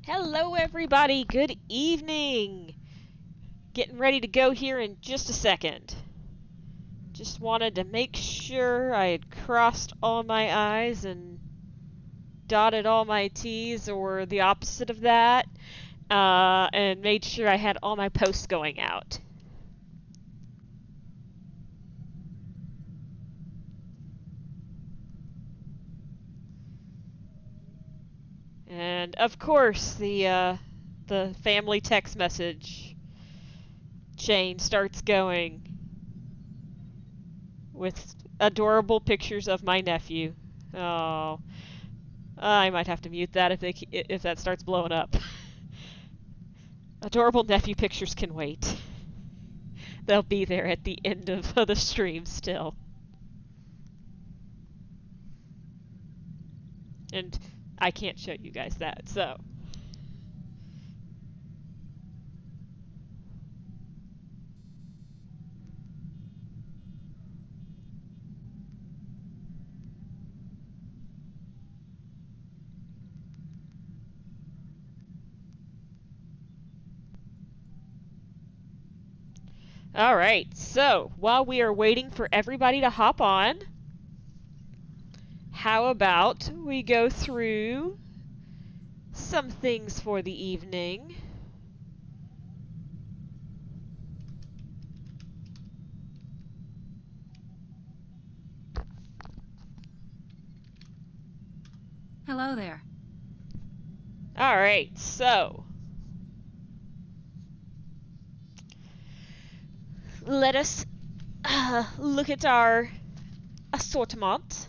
Hello everybody, good evening! Getting ready to go here in just a second. Just wanted to make sure I had crossed all my I's and dotted all my T's, or the opposite of that, and made sure I had all my posts going out. And of course, the family text message chain starts going with adorable pictures of my nephew. Oh, I might have to mute that if that starts blowing up. Adorable nephew pictures can wait. They'll be there at the end of the stream still. And I can't show you guys that, so. Alright, so while we are waiting for everybody to hop on, how about we go through some things for the evening? Hello there. Alright, so let us look at our assortment.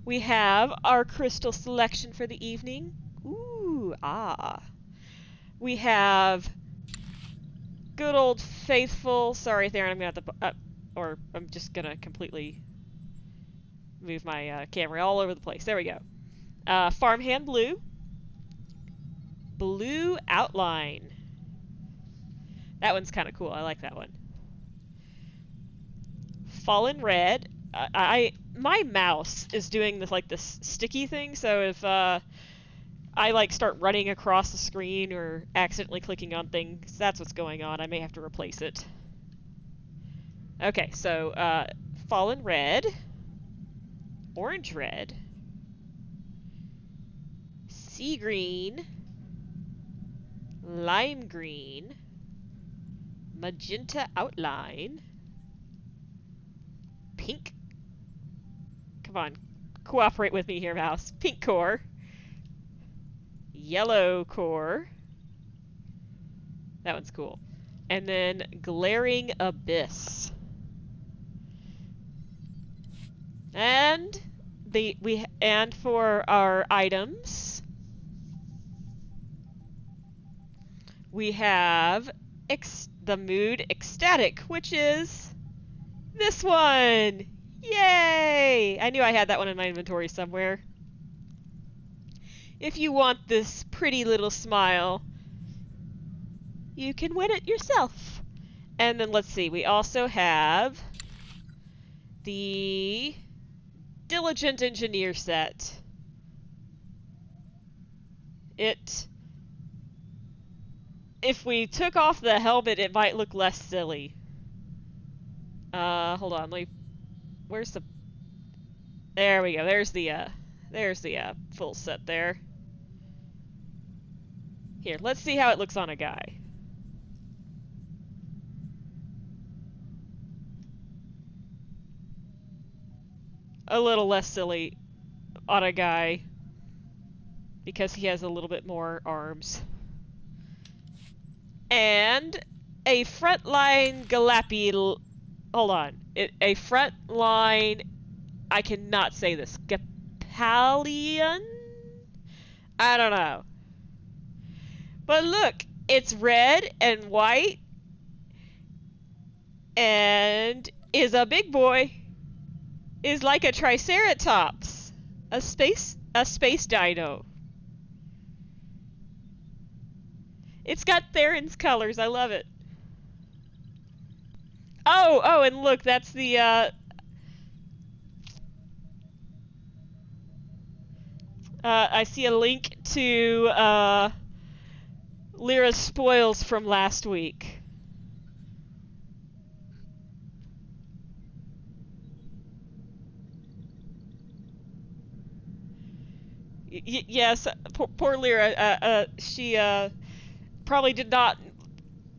We have our crystal selection for the evening. Ooh, ah. We have good old faithful. Sorry, Theron, I'm gonna have to, or I'm just gonna completely move my camera all over the place. There we go. Farmhand blue. Blue outline. That one's kind of cool. I like that one. Fallen red. My mouse is doing this sticky thing, so if I start running across the screen or accidentally clicking on things, that's what's going on. I may have to replace it. Okay, so fallen red, orange red, sea green, lime green, magenta outline, pink. Come on, cooperate with me here, mouse. Pink core, yellow core. That one's cool. And then glaring abyss. And for our items, we have the mood ecstatic, which is this one. Yay! I knew I had that one in my inventory somewhere. If you want this pretty little smile, you can win it yourself. And then let's see, we also have the Diligent Engineer set. If we took off the helmet, it might look less silly. Hold on, where's the... There we go, there's the full set there. Here, let's see how it looks on a guy. A little less silly on a guy because he has a little bit more arms. And a frontline Galapi... Hold on. A frontline... I cannot say this. Gapalion? I don't know. But look, it's red and white and is a big boy. Is like a Triceratops. A space dino. It's got Theron's colors. I love it. Oh, and look, that's the I see a link to Lyra's spoils from last week. Yes, poor Lyra. She probably did not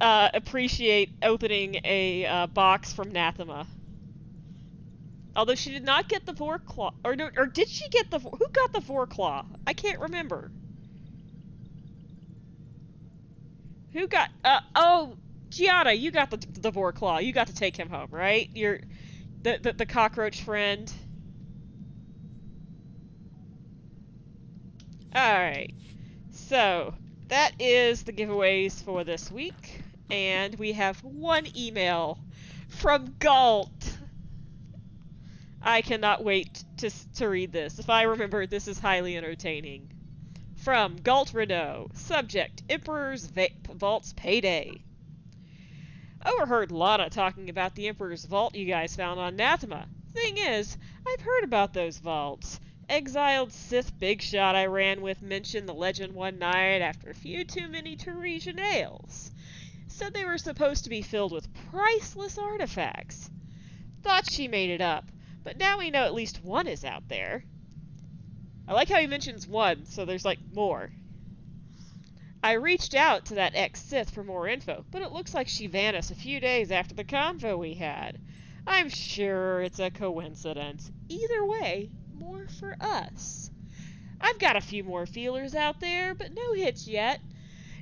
appreciate opening a box from Nathema. Although she did not get the Vorclaw, or no, or did she get the? Who got the Vorclaw? I can't remember. Who got? Oh, Giada, you got the Vorclaw. You got to take him home, right? You're the cockroach friend. Alright, so that is the giveaways for this week, and we have one email from Galt. I cannot wait to read this. If I remember, this is highly entertaining. From Galt Renault, subject, Emperor's Vault's Payday. Overheard Lana talking about the Emperor's Vault you guys found on Nathema. Thing is, I've heard about those vaults. Exiled Sith big shot I ran with mentioned the legend one night after a few too many Teresian ales. Said they were supposed to be filled with priceless artifacts. Thought she made it up, but now we know at least one is out there. I like how he mentions one, so there's like more. I reached out to that ex-Sith for more info, but it looks like she vanished a few days after the convo we had. I'm sure it's a coincidence. Either way, more for us. I've got a few more feelers out there, but no hits yet.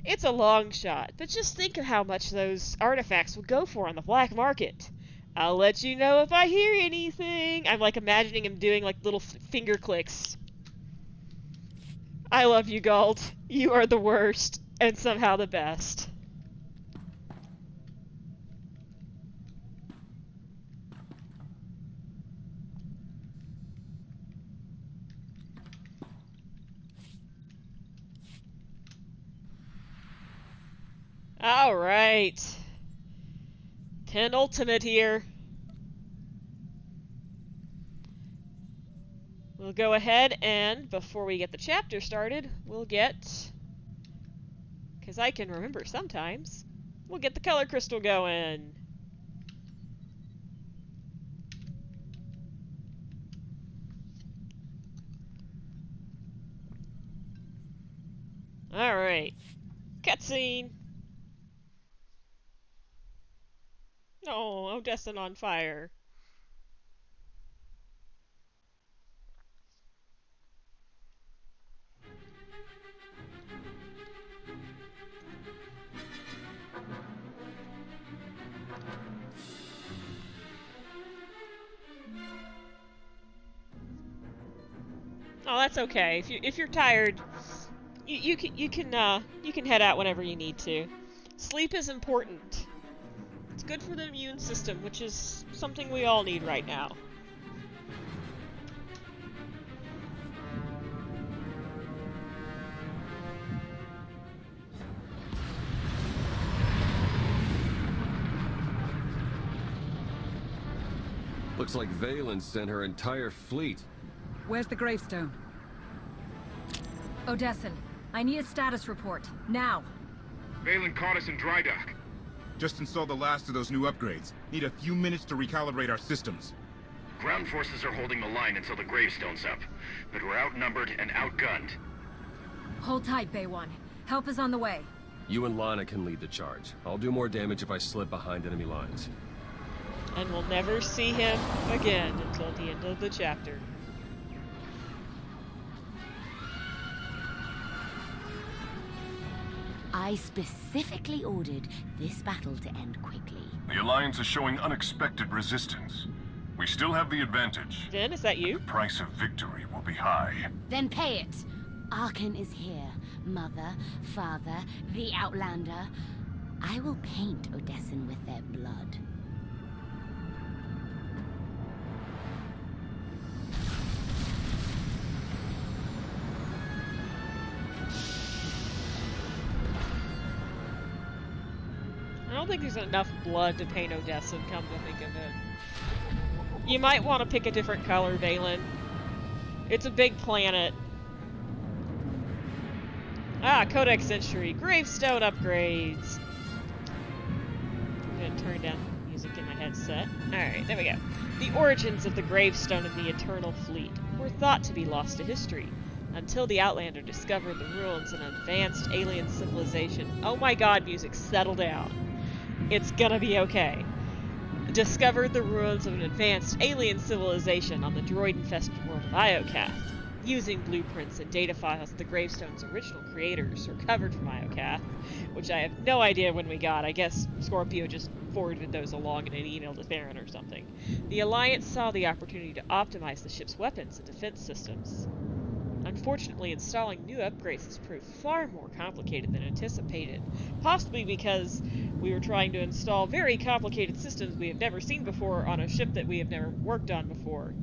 It's a long shot, but just think of how much those artifacts would go for on the black market. I'll let you know if I hear anything. I'm like imagining him doing like little finger clicks. I love you, Galt. You are the worst, and somehow the best. Alright. Penultimate here. We'll go ahead and, before we get the chapter started, we'll get, because I can remember sometimes, we'll get the color crystal going. Alright. Cutscene. Oh, Odessen on fire. Oh, that's okay. If you're tired, you can head out whenever you need to. Sleep is important. It's good for the immune system, which is something we all need right now. Looks like Valen sent her entire fleet. Where's the gravestone? Odessen, I need a status report, now. Valen caught us in dry dock. Just installed the last of those new upgrades. Need a few minutes to recalibrate our systems. Ground forces are holding the line until the gravestone's up, but we're outnumbered and outgunned. Hold tight, Bay One. Help is on the way. You and Lana can lead the charge. I'll do more damage if I slip behind enemy lines. And we'll never see him again until the end of the chapter. I specifically ordered this battle to end quickly. The Alliance is showing unexpected resistance. We still have the advantage. Jen, is that you? The price of victory will be high. Then pay it! Arkan is here. Mother, father, the Outlander. I will paint Odessen with their blood. I don't think there's enough blood to paint Odessen, come to think of it. You might want to pick a different color, Valen. It's a big planet. Ah, Codex Century. Gravestone upgrades. I'm gonna turn down the music in my headset. Alright, there we go. The origins of the Gravestone and the Eternal Fleet were thought to be lost to history, until the Outlander discovered the ruins of an advanced alien civilization. Oh my god, music, settle down. It's gonna be okay. Discovered the ruins of an advanced alien civilization on the droid-infested world of Iokath. Using blueprints and data files the Gravestone's original creators recovered from Iokath, which I have no idea when we got. I guess Scorpio just forwarded those along in an email to Theron or something. The Alliance saw the opportunity to optimize the ship's weapons and defense systems. Unfortunately, installing new upgrades has proved far more complicated than anticipated, possibly because we were trying to install very complicated systems we have never seen before on a ship that we have never worked on before.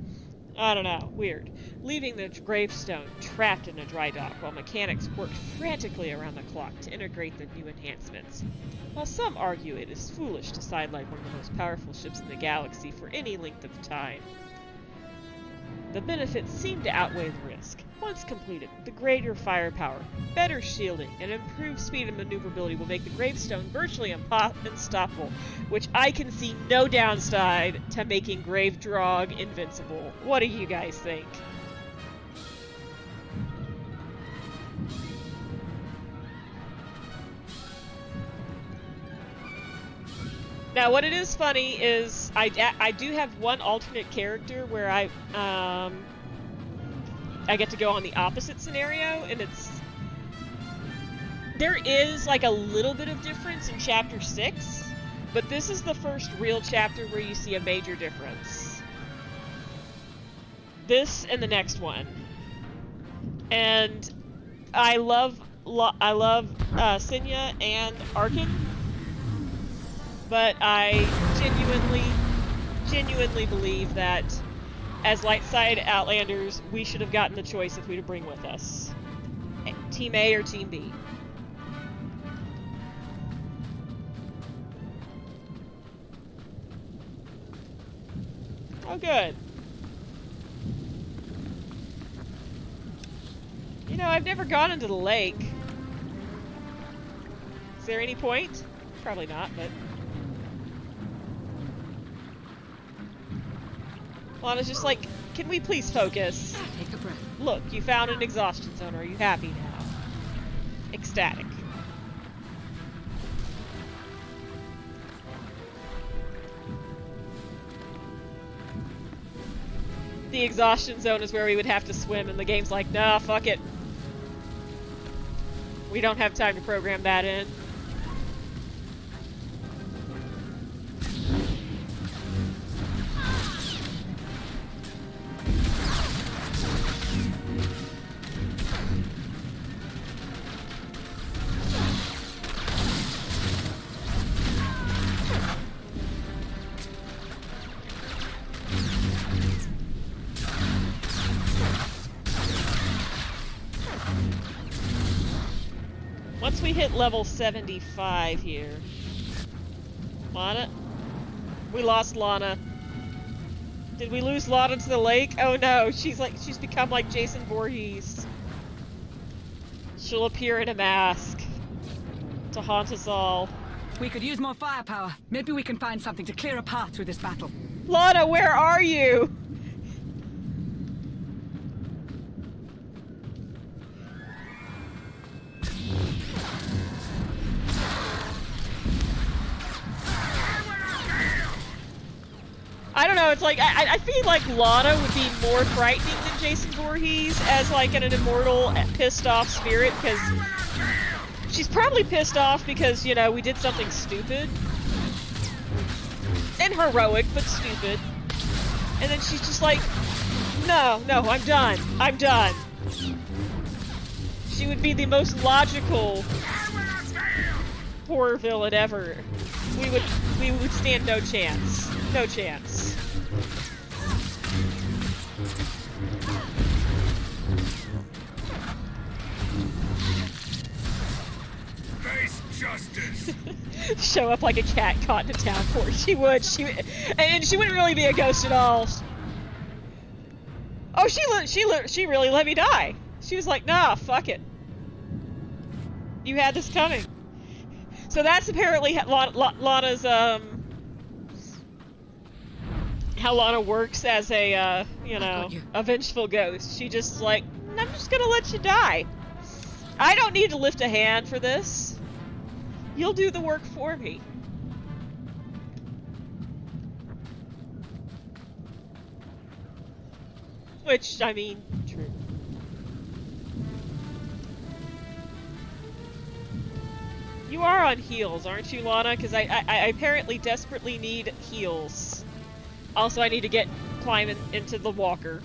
I don't know, weird. Leaving the Gravestone trapped in a dry dock while mechanics worked frantically around the clock to integrate the new enhancements. While some argue it is foolish to sideline one of the most powerful ships in the galaxy for any length of time, the benefits seem to outweigh the risk. Once completed, the greater firepower, better shielding, and improved speed and maneuverability will make the Gravestone virtually unstoppable, which I can see no downside to making Gravedrog invincible. What do you guys think? Now, what it is funny is I do have one alternate character where I get to go on the opposite scenario, and there is like a little bit of difference in Chapter 6, but this is the first real chapter where you see a major difference. This and the next one. And I love Sinya and Arkin, but I genuinely believe that as light side Outlanders, we should have gotten the choice of who to bring with us. Team A or Team B. Oh, good. You know, I've never gone into the lake. Is there any point? Probably not, but... Lana's just like, can we please focus? Take a breath. Look, you found an exhaustion zone. Are you happy now? Ecstatic. The exhaustion zone is where we would have to swim, and the game's like, nah, fuck it. We don't have time to program that in. Once we hit level 75 here. Lana? We lost Lana. Did we lose Lana to the lake? Oh no, she's become like Jason Voorhees. She'll appear in a mask to haunt us all. We could use more firepower. Maybe we can find something to clear a path through this battle. Lana, where are you? I don't know, it's like, I feel like Lana would be more frightening than Jason Voorhees as like an immortal, pissed off spirit, because she's probably pissed off because, you know, we did something stupid. And heroic, but stupid. And then she's just like, no, I'm done. I'm done. She would be the most logical horror villain ever. We would stand no chance. No chance. Face justice. Show up like a cat caught in a town court. She would. And she wouldn't really be a ghost at all. Oh, she really let me die. She was like, nah, fuck it. You had this coming. So that's apparently Lana's, how Lana works as a, you know, a vengeful ghost. She just like, I'm just gonna let you die. I don't need to lift a hand for this. You'll do the work for me. Which, I mean, true. You are on heals, aren't you, Lana? Because I apparently desperately need heals. Also, I need to get climbing into the walker.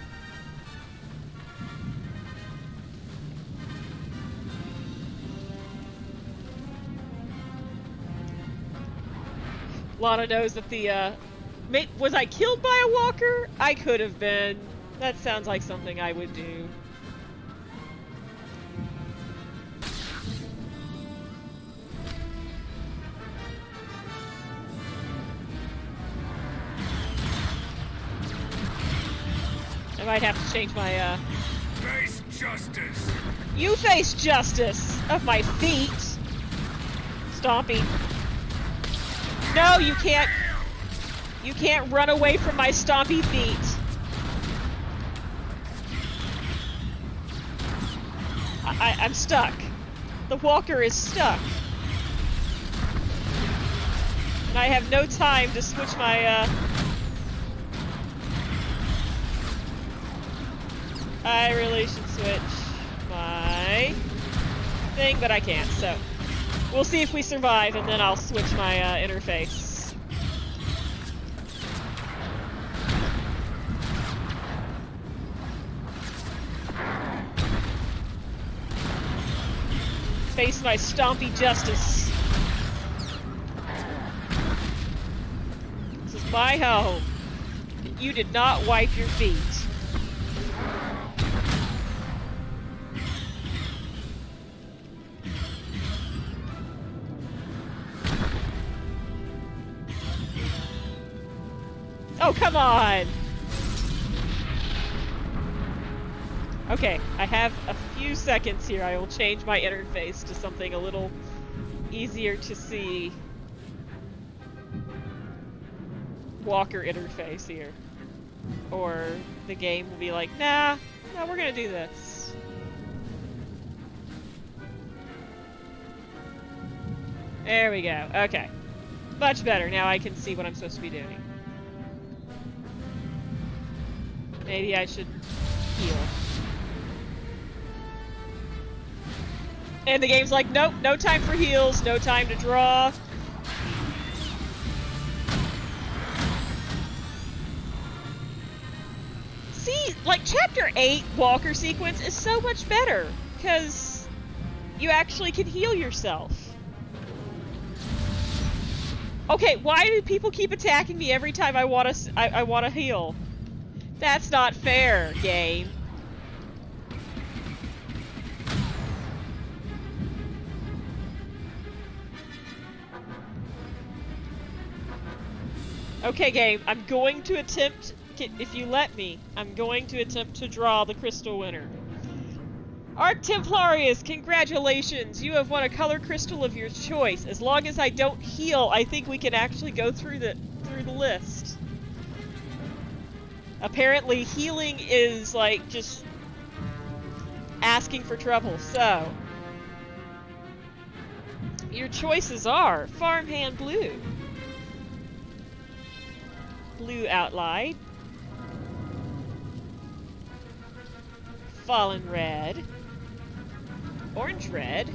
Lana knows that the, was I killed by a walker? I could have been. That sounds like something I would do. I might have to change my, Face justice! You face justice of my feet! Stompy. No, you can't. You can't run away from my stompy feet. I'm stuck. The walker is stuck. And I have no time to switch my, I really should switch my thing, but I can't, so we'll see if we survive, and then I'll switch my interface. Face my stompy justice. This is my home. You did not wipe your feet. Oh, come on! Okay, I have a few seconds here. I will change my interface to something a little easier to see. Walker interface here. Or the game will be like, nah, no, we're gonna do this. There we go. Okay. Much better. Now I can see what I'm supposed to be doing. Maybe I should heal. And the game's like, nope, no time for heals, no time to draw. See, like, Chapter 8 Walker sequence is so much better, because you actually can heal yourself. Okay, why do people keep attacking me every time I want to heal? That's not fair, game. Okay, game, I'm going to attempt, if you let me, I'm going to attempt to draw the crystal winner. Arc Templarius, congratulations! You have won a color crystal of your choice. As long as I don't heal, I think we can actually go through the list. Apparently, healing is, like, just asking for trouble, so... Your choices are Farmhand Blue, Blue Outline, Fallen Red, Orange Red,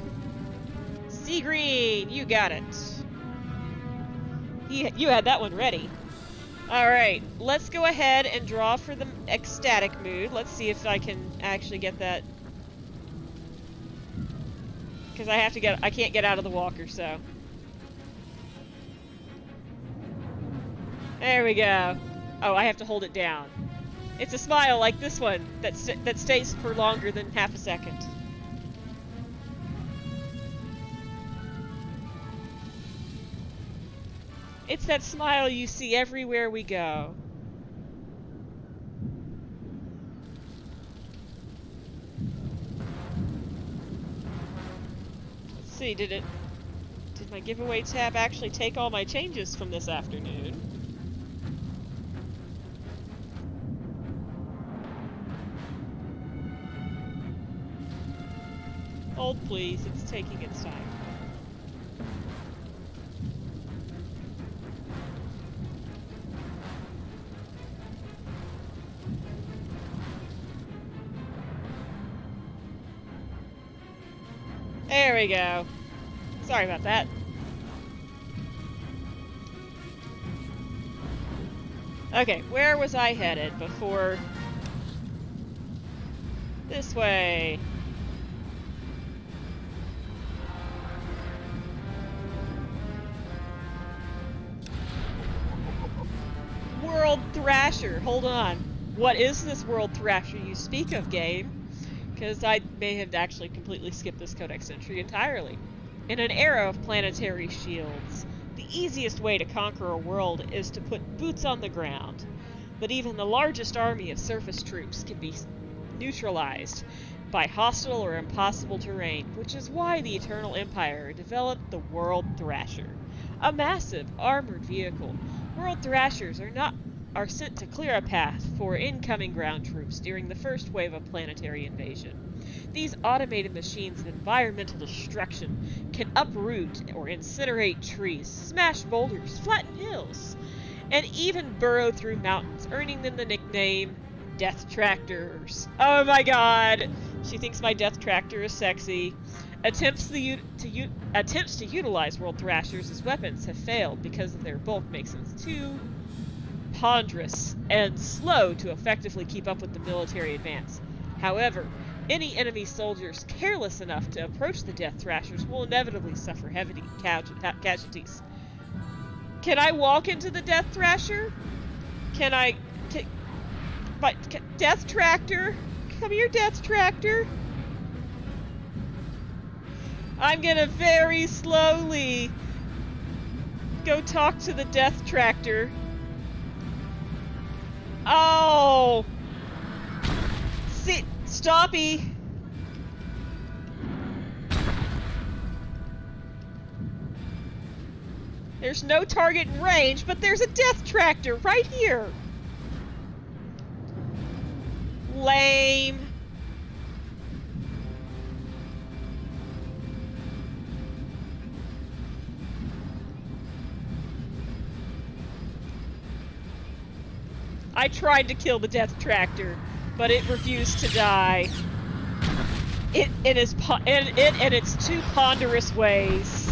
Sea Green, you got it. You had that one ready. Alright, let's go ahead and draw for the ecstatic mood. Let's see if I can actually get that. Because I can't get out of the walker, so. There we go. Oh, I have to hold it down. It's a smile like this one that stays for longer than half a second. It's that smile you see everywhere we go. Let's see, did my giveaway tab actually take all my changes from this afternoon? Hold please, it's taking its time. There we go. Sorry about that. Okay, where was I headed before? This way. World Thrasher. Hold on. What is this World Thrasher you speak of, game? Because I may have actually completely skipped this codex entry entirely. In an era of planetary shields, the easiest way to conquer a world is to put boots on the ground. But even the largest army of surface troops can be neutralized by hostile or impossible terrain, which is why the Eternal Empire developed the World Thrasher, a massive armored vehicle. World Thrashers are sent to clear a path for incoming ground troops during the first wave of planetary invasion. These automated machines of environmental destruction can uproot or incinerate trees, smash boulders, flatten hills, and even burrow through mountains, earning them the nickname Death Tractors. Oh my god! She thinks my Death Tractor is sexy. Attempts to utilize World Thrashers as weapons have failed because of their bulk makes them too ponderous and slow to effectively keep up with the military advance. However, any enemy soldiers careless enough to approach the Death Thrashers will inevitably suffer heavy casualties. Can I walk into the Death Thrasher? Can I... Death Tractor? Come here, Death Tractor. I'm gonna very slowly go talk to the Death Tractor. Oh! See, stoppy! There's no target in range, but there's a Death Tractor right here! Lame. I tried to kill the Death Tractor, but it refused to die. It in its two ponderous ways.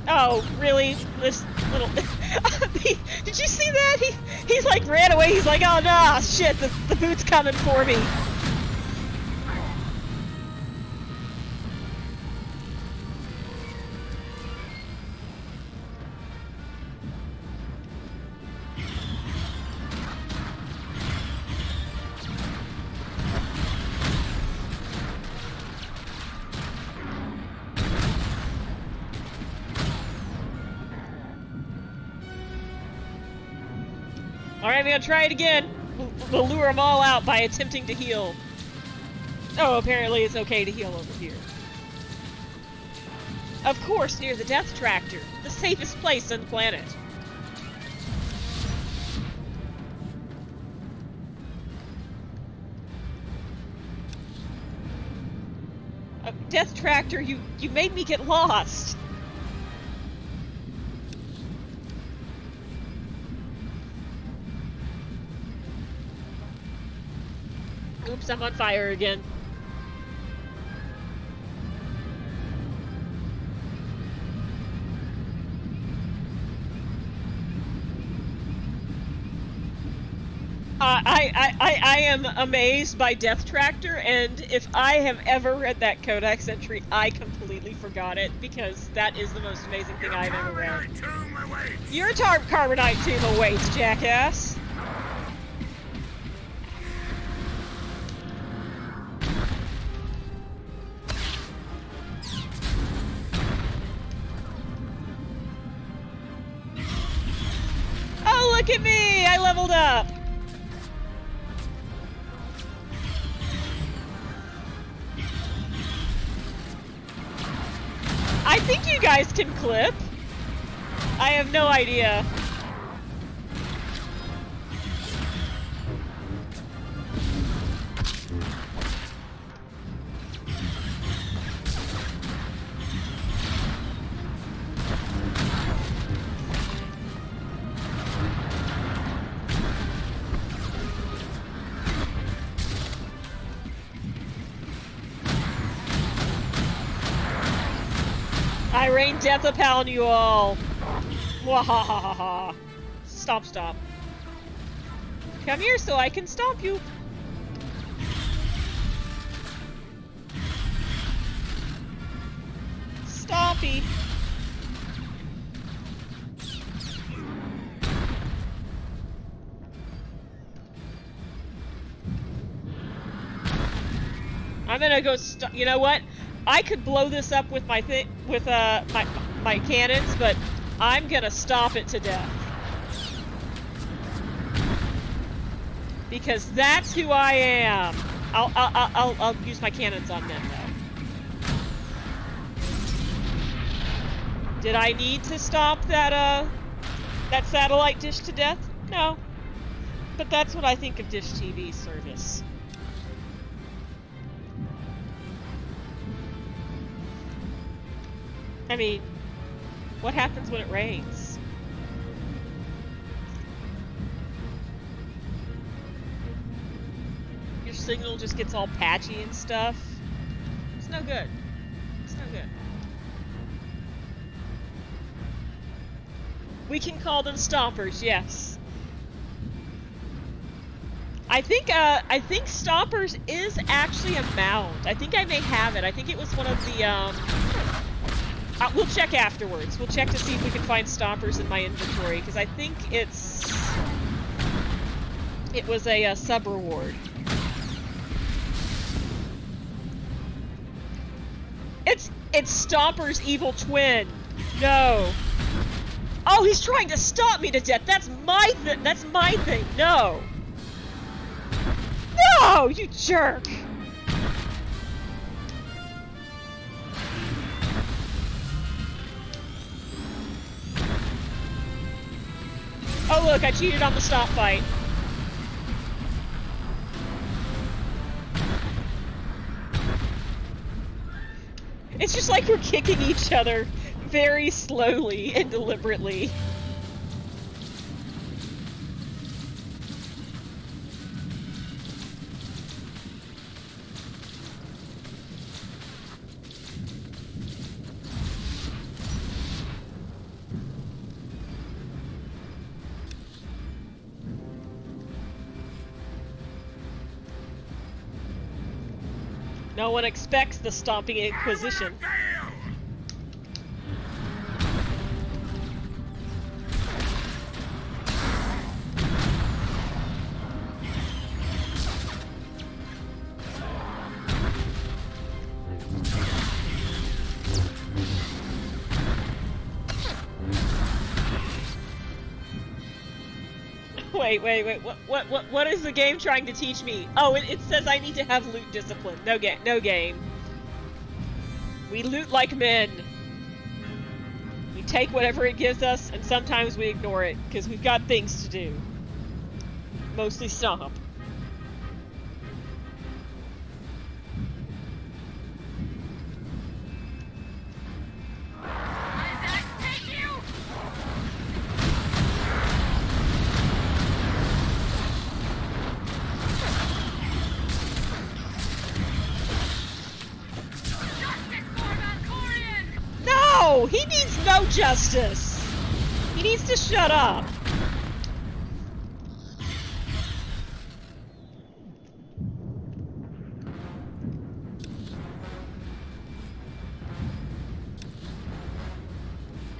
Oh, really? This little... Did you see that? He's like ran away. He's like, oh no, shit, the boot's coming for me. Alright, I'm gonna try it again. We'll lure them all out by attempting to heal. Oh, apparently it's okay to heal over here. Of course, near the Death Tractor, the safest place on the planet. Death Tractor, you made me get lost. Oops, I'm on fire again. I am amazed by Death Tractor, and if I have ever read that codex entry, I completely forgot it, because that is the most amazing thing I've ever read. Your carbonite tomb awaits, jackass! Oh, look at me! I leveled up! I think you guys can clip. I have no idea. I rain death upon you all. Wahahaha. Stomp, stomp. Come here so I can stomp you. Stompy. I'm gonna go. You know what? I could blow this up with my my cannons, but I'm gonna stomp it to death because that's who I am. I'll use my cannons on them though. Did I need to stomp that that satellite dish to death? No, but that's what I think of Dish TV service. I mean, what happens when it rains? Your signal just gets all patchy and stuff. It's no good. It's no good. We can call them stompers, yes. I think stompers is actually a mount. I think I may have it. I think it was one of the we'll check afterwards. We'll check to see if we can find stompers in my inventory, because I think it was a sub-reward. It's Stomper's evil twin. No. Oh, he's trying to stomp me to death. That's my thing. No. No, you jerk. Oh look, I cheated on the stop fight. It's just like we're kicking each other very slowly and deliberately. No one expects the Stomping Inquisition. Wait, what is the game trying to teach me? Oh, it says I need to have loot discipline. No game. We loot like men. We take whatever it gives us, and sometimes we ignore it, because we've got things to do. Mostly stomp. He needs no justice. He needs to shut up.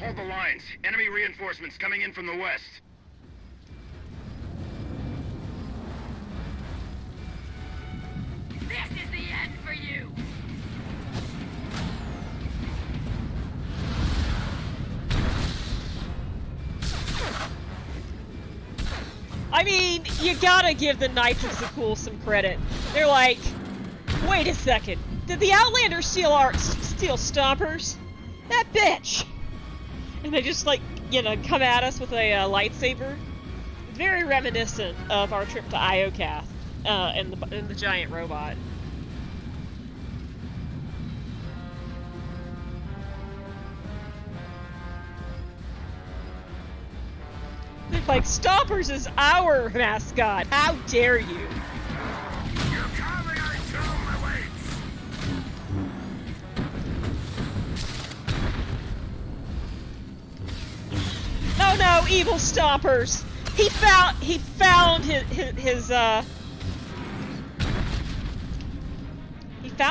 Hold the lines. Enemy reinforcements coming in from the west. This is the end for you. I mean, you gotta give the Knights of Zakul some credit. They're like, wait a second, did the Outlander steal Stompers? That bitch! And they just, like, you know, come at us with a lightsaber. Very reminiscent of our trip to Iokath and the giant robot. They're like, Stompers is our mascot. How dare you? Oh no, evil Stompers! He found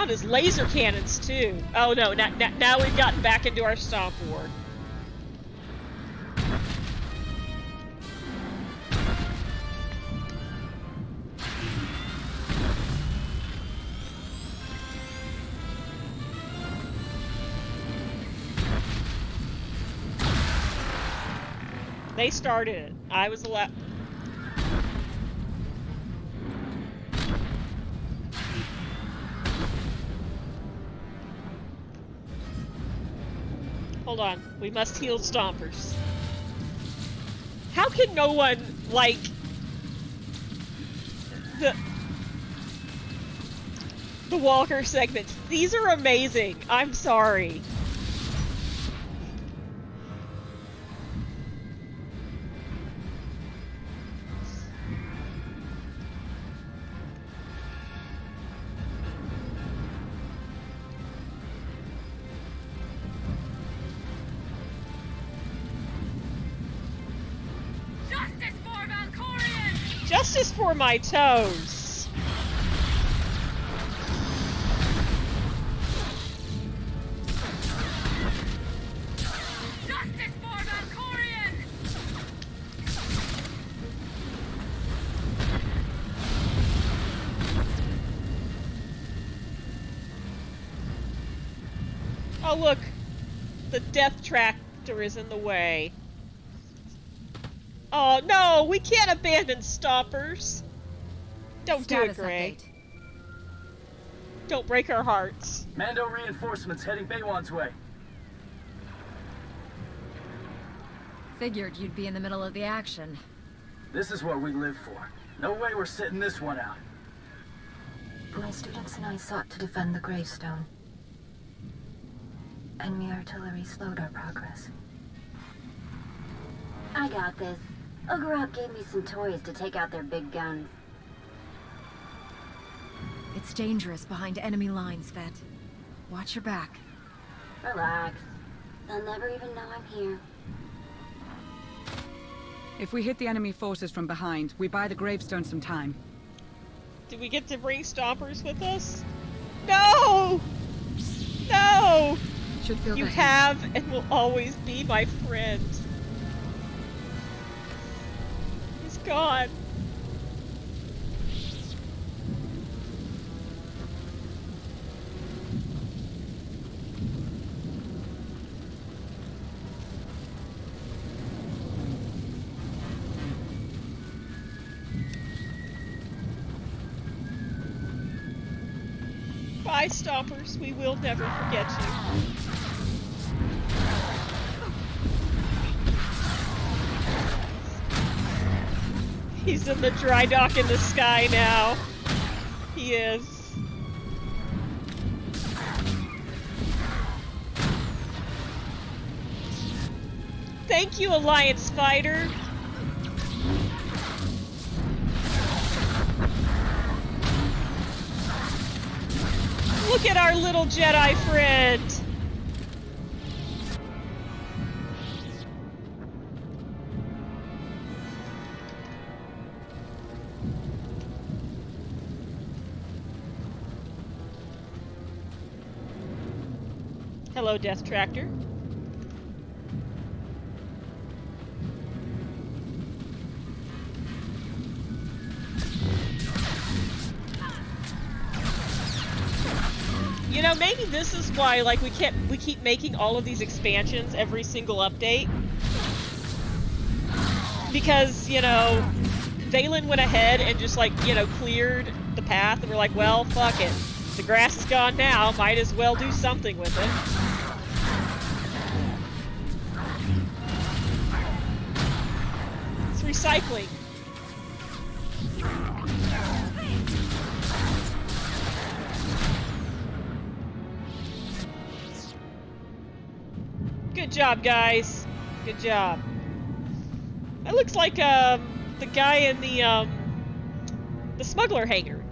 his laser cannons too. Oh no, now we've gotten back into our Stomp War. They started it. I was allowed. Hold on. We must heal Stompers. How can no one like the Walker segments? These are amazing. I'm sorry. Justice for my toes. Justice for Valkorion! Oh look, the death tractor is in the way. Oh no, we can't abandon Stompers. Don't do it, Gray. Don't break our hearts. Mando reinforcements heading Baywan's way. Figured you'd be in the middle of the action. This is what we live for. No way we're sitting this one out. My students and I sought to defend the Gravestone. Enemy artillery slowed our progress. I got this. Ogorok gave me some toys to take out their big guns. It's dangerous behind enemy lines, Vet. Watch your back. Relax. They'll never even know I'm here. If we hit the enemy forces from behind, we buy the Gravestone some time. Do we get to bring Stompers with us? No! No! Should feel You better. have and will always be my friend. He's gone. Bye, Stompers. We will never forget you. He's in the dry dock in the sky now. He is. Thank you, Alliance Fighter. Look at our little Jedi friend! Hello, Death Tractor. You know, maybe this is why, like, we keep making all of these expansions every single update. Because, you know, Valen went ahead and just, like, you know, cleared the path, and we're like, well, fuck it. The grass is gone now, might as well do something with it. recycling. Good job, guys. Good job. That looks like the guy in the smuggler hangar.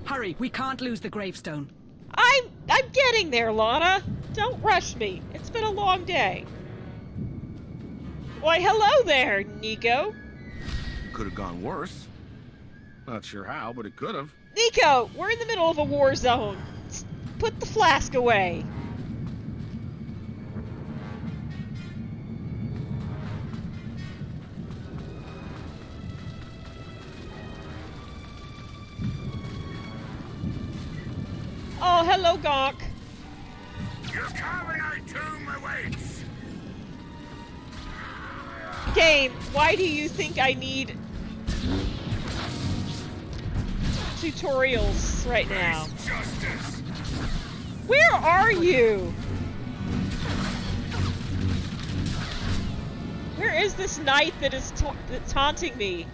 Hurry, we can't lose the gravestone. I'm getting there, Lana. Don't rush me. It's been a long day. Why, hello there, Nico. Could have gone worse. Not sure how, but it could have. Nico, we're in the middle of a war zone. Put the flask away. Oh, hello, Gonk. Your carbonite tomb awaits! Game, why do you think I need tutorials right now? Justice! Where are you? Where is this knight that is that's taunting me?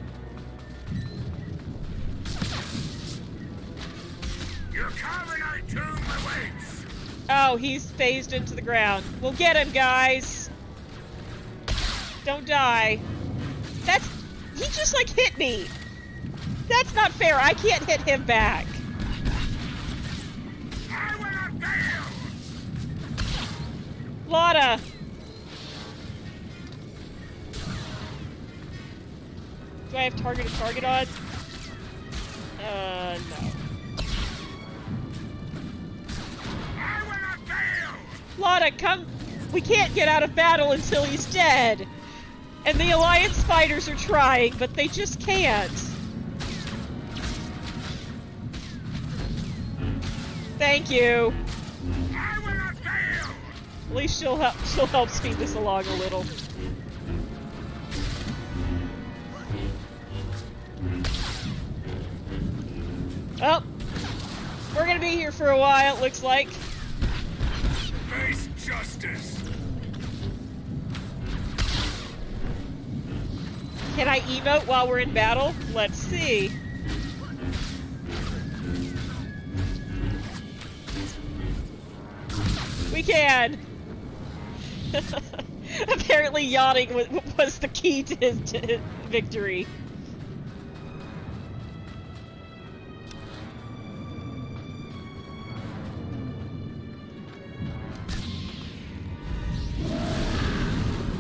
Your carbonite tomb awaits! Oh, he's phased into the ground. We'll get him, guys. Don't die. He just like hit me. That's not fair. I can't hit him back. I will not fail! Lana. Do I have target on? No. I will not fail! Lana, come. We can't get out of battle until he's dead. And the Alliance fighters are trying, but they just can't. Thank you. I will not fail! At least she'll help speed this along a little. Well, we're gonna be here for a while, it looks like. Face justice! Can I emote while we're in battle? Let's see. We can! Apparently yawning was the key to his victory.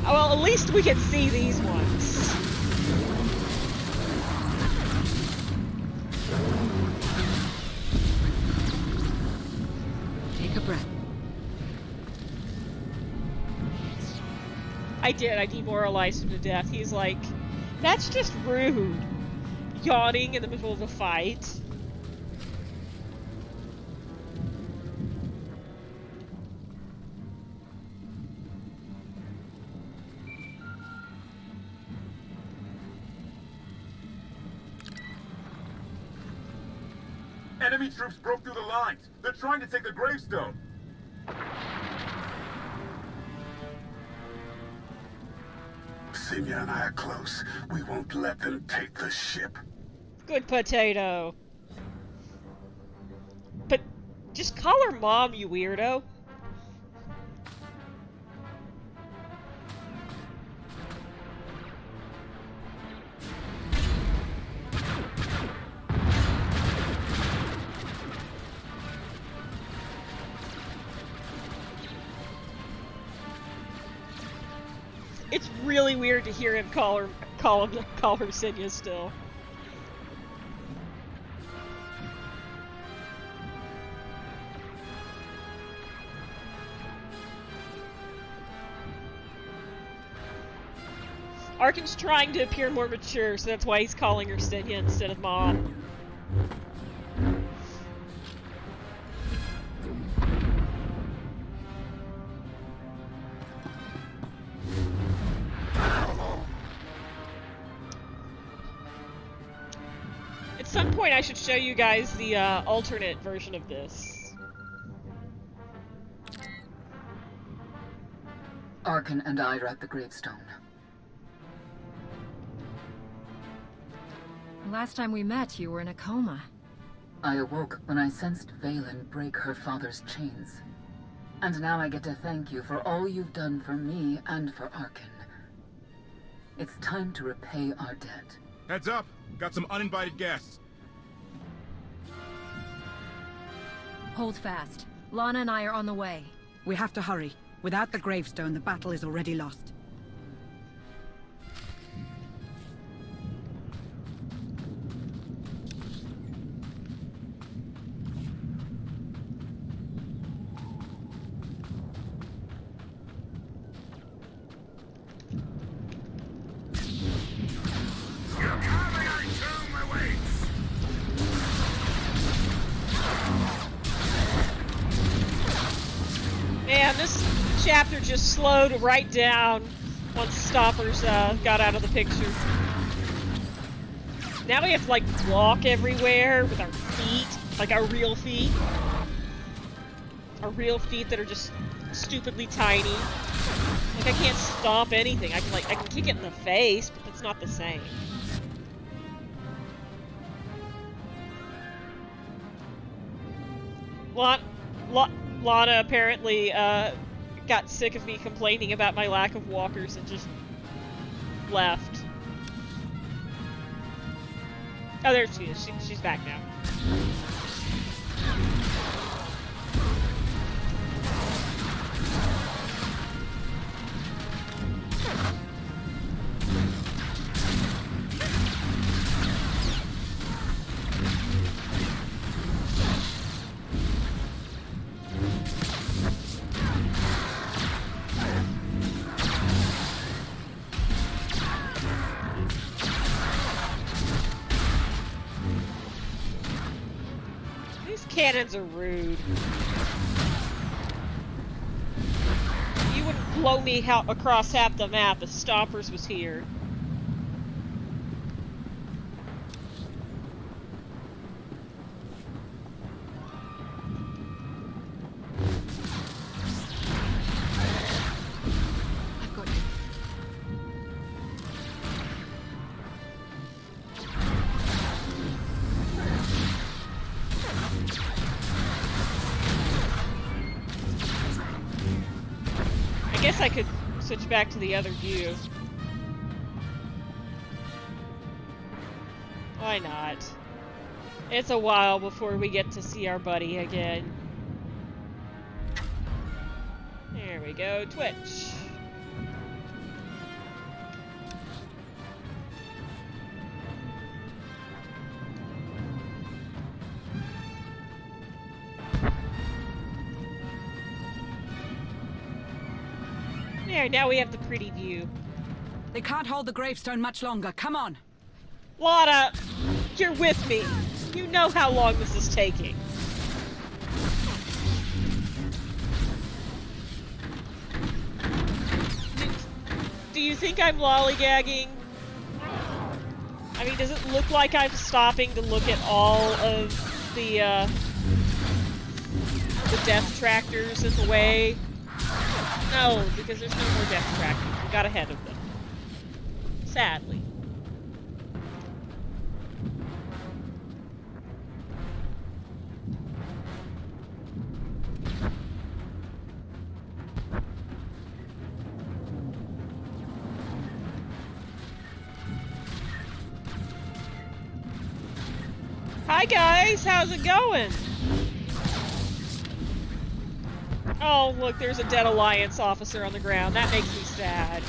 Oh, well, at least we can see these ones. Take a breath. I did. I demoralized him to death. He's like, that's just rude. Yawning in the middle of a fight. Enemy troops broke through the lines. They're trying to take the gravestone. Senya and I are close. We won't let them take the ship. Good potato. But just call her mom, you weirdo. It's really weird to hear him call her Senya still. Arkin's trying to appear more mature, so that's why he's calling her Senya instead of Mom. At some point I should show you guys the alternate version of this. Arkan and I are at the Gravestone. Last time we met, you were in a coma. I awoke when I sensed Valen break her father's chains. And now I get to thank you for all you've done for me and for Arkan. It's time to repay our debt. Heads up! Got some uninvited guests. Hold fast. Lana and I are on the way. We have to hurry. Without the Gravestone, the battle is already lost. Man, this chapter just slowed right down once Stoppers got out of the picture. Now we have to like walk everywhere with our feet, like our real feet. Our real feet that are just stupidly tiny. Like I can't stomp anything. I can kick it in the face, but that's not the same. Lana apparently got sick of me complaining about my lack of walkers and just left. Oh, there she is. She's back now. Cannons are rude. You wouldn't blow me across half the map if Stompers was here. I've got you. I guess I could switch back to the other view. Why not? It's a while before we get to see our buddy again. There we go, Twitch. There, now we have the pretty view. They can't hold the Gravestone much longer. Come on. Lana, you're with me. You know how long this is taking. Do you think I'm lollygagging? I mean, does it look like I'm stopping to look at all of the death tractors in the way? No, because there's no more death tractors. We got ahead of them. Sadly. Hi guys, how's it going? Oh, look, there's a dead Alliance officer on the ground. That makes me sad.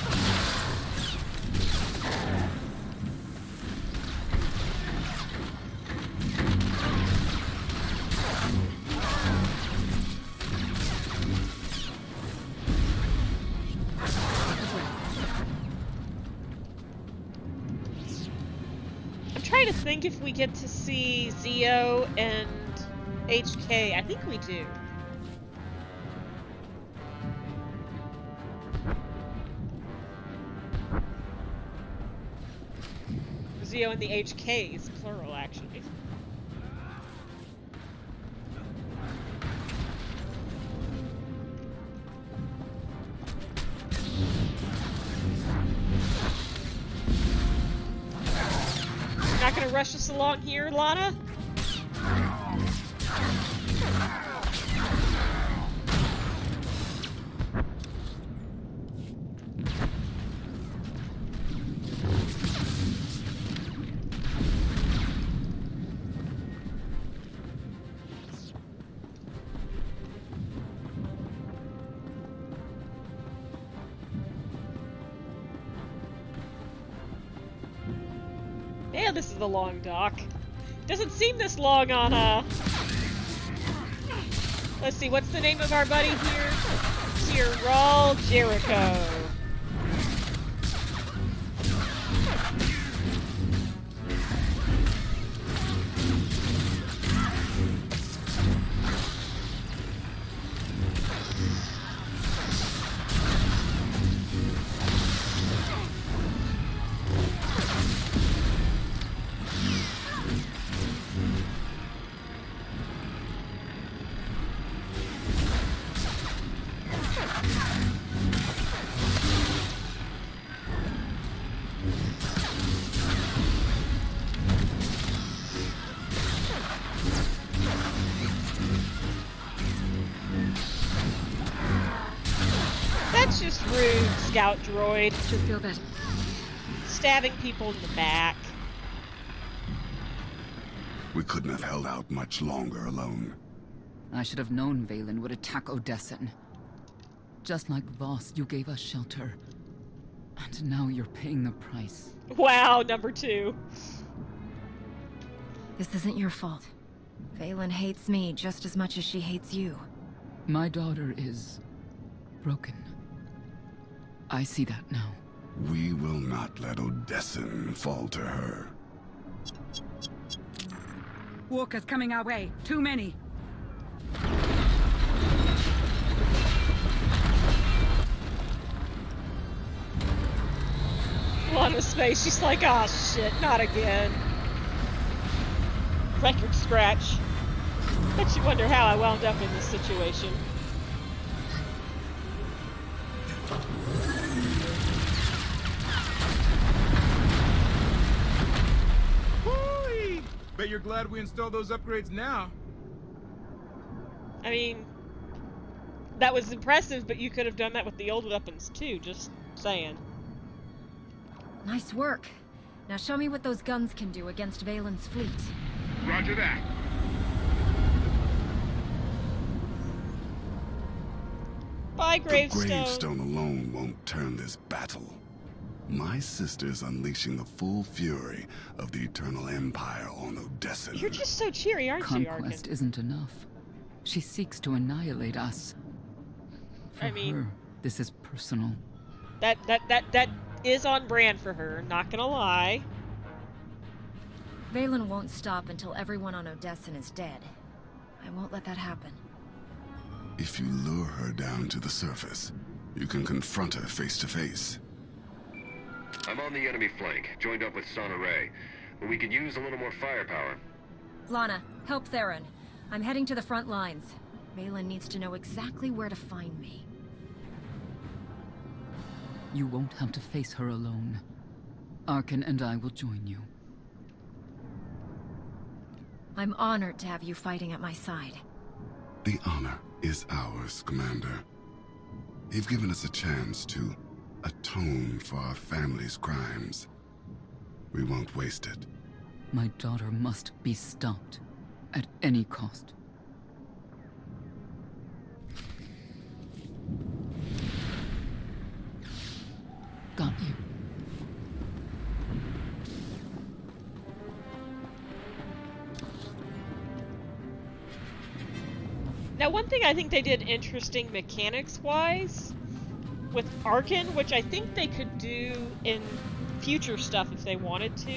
I'm trying to think if we get to see Zio and HK. I think we do. Zio and the HKs, plural, actually. rush us along here, Lana? Yeah, this is a long dock. Doesn't seem this long on, let's see, what's the name of our buddy here? Jericho. That's just rude, scout droid. Should feel better. Stabbing people in the back. We couldn't have held out much longer alone. I should have known Valen would attack Odessen. Just like Voss, you gave us shelter. And now you're paying the price. Wow, number 2. This isn't your fault. Valen hates me just as much as she hates you. My daughter is broken. I see that now. We will not let Odessen fall to her. Walkers coming our way. Too many. Lana's face, she's like, oh shit, not again. Record scratch. Bet you wonder how I wound up in this situation. Whoo-wee! Bet you're glad we installed those upgrades now. I mean, that was impressive, but you could have done that with the old weapons too, just saying. Nice work. Now show me what those guns can do against Valen's fleet. Roger that. Bye, The Gravestone. Gravestone alone won't turn this battle. My sister's unleashing the full fury of the Eternal Empire on Odessen. You're just so cheery, aren't you, Conquest Arkin? isn't enough. She seeks to annihilate us. For I mean, her, this is personal. That is on brand for her, not gonna lie. Valen won't stop until everyone on Odessen is dead. I won't let that happen. If you lure her down to the surface, you can confront her face to face. I'm on the enemy flank, joined up with Son Array, but we could use a little more firepower. Lana, help Theron. I'm heading to the front lines. Valen needs to know exactly where to find me. You won't have to face her alone. Arkin and I will join you. I'm honored to have you fighting at my side. The honor is ours, Commander. You've given us a chance to atone for our family's crimes. We won't waste it. My daughter must be stopped. At any cost. Got you. Now, one thing I think they did interesting mechanics-wise with Arkin, which I think they could do in future stuff if they wanted to,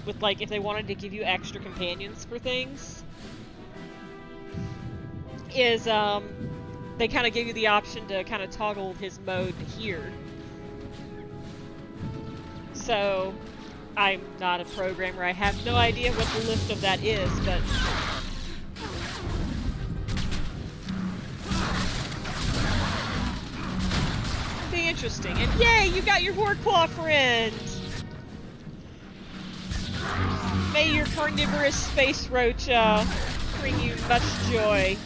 with, like, if they wanted to give you extra companions for things, is, they kind of give you the option to kind of toggle his mode here. So, I'm not a programmer, I have no idea what the lift of that is, but... be interesting. And yay, you got your Warclaw friend! May your carnivorous space roach bring you much joy.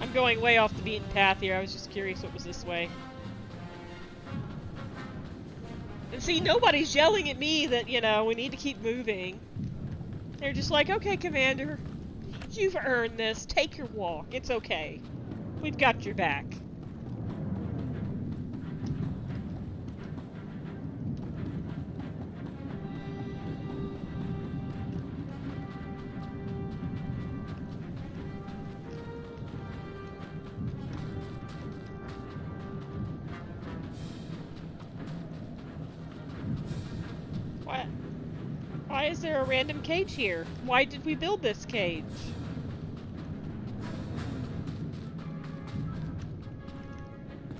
I'm going way off the beaten path here. I was just curious what was this way. And see, nobody's yelling at me that, you know, we need to keep moving. They're just like, okay, Commander, you've earned this. Take your walk. It's okay. We've got your back. Why is there a random cage here? Why did we build this cage?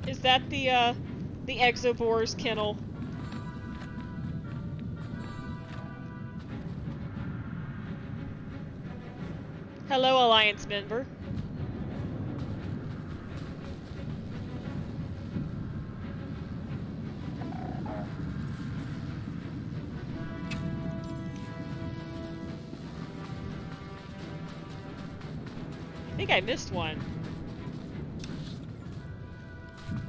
Is that the Exobore's kennel? Hello, Alliance member. I think I missed one.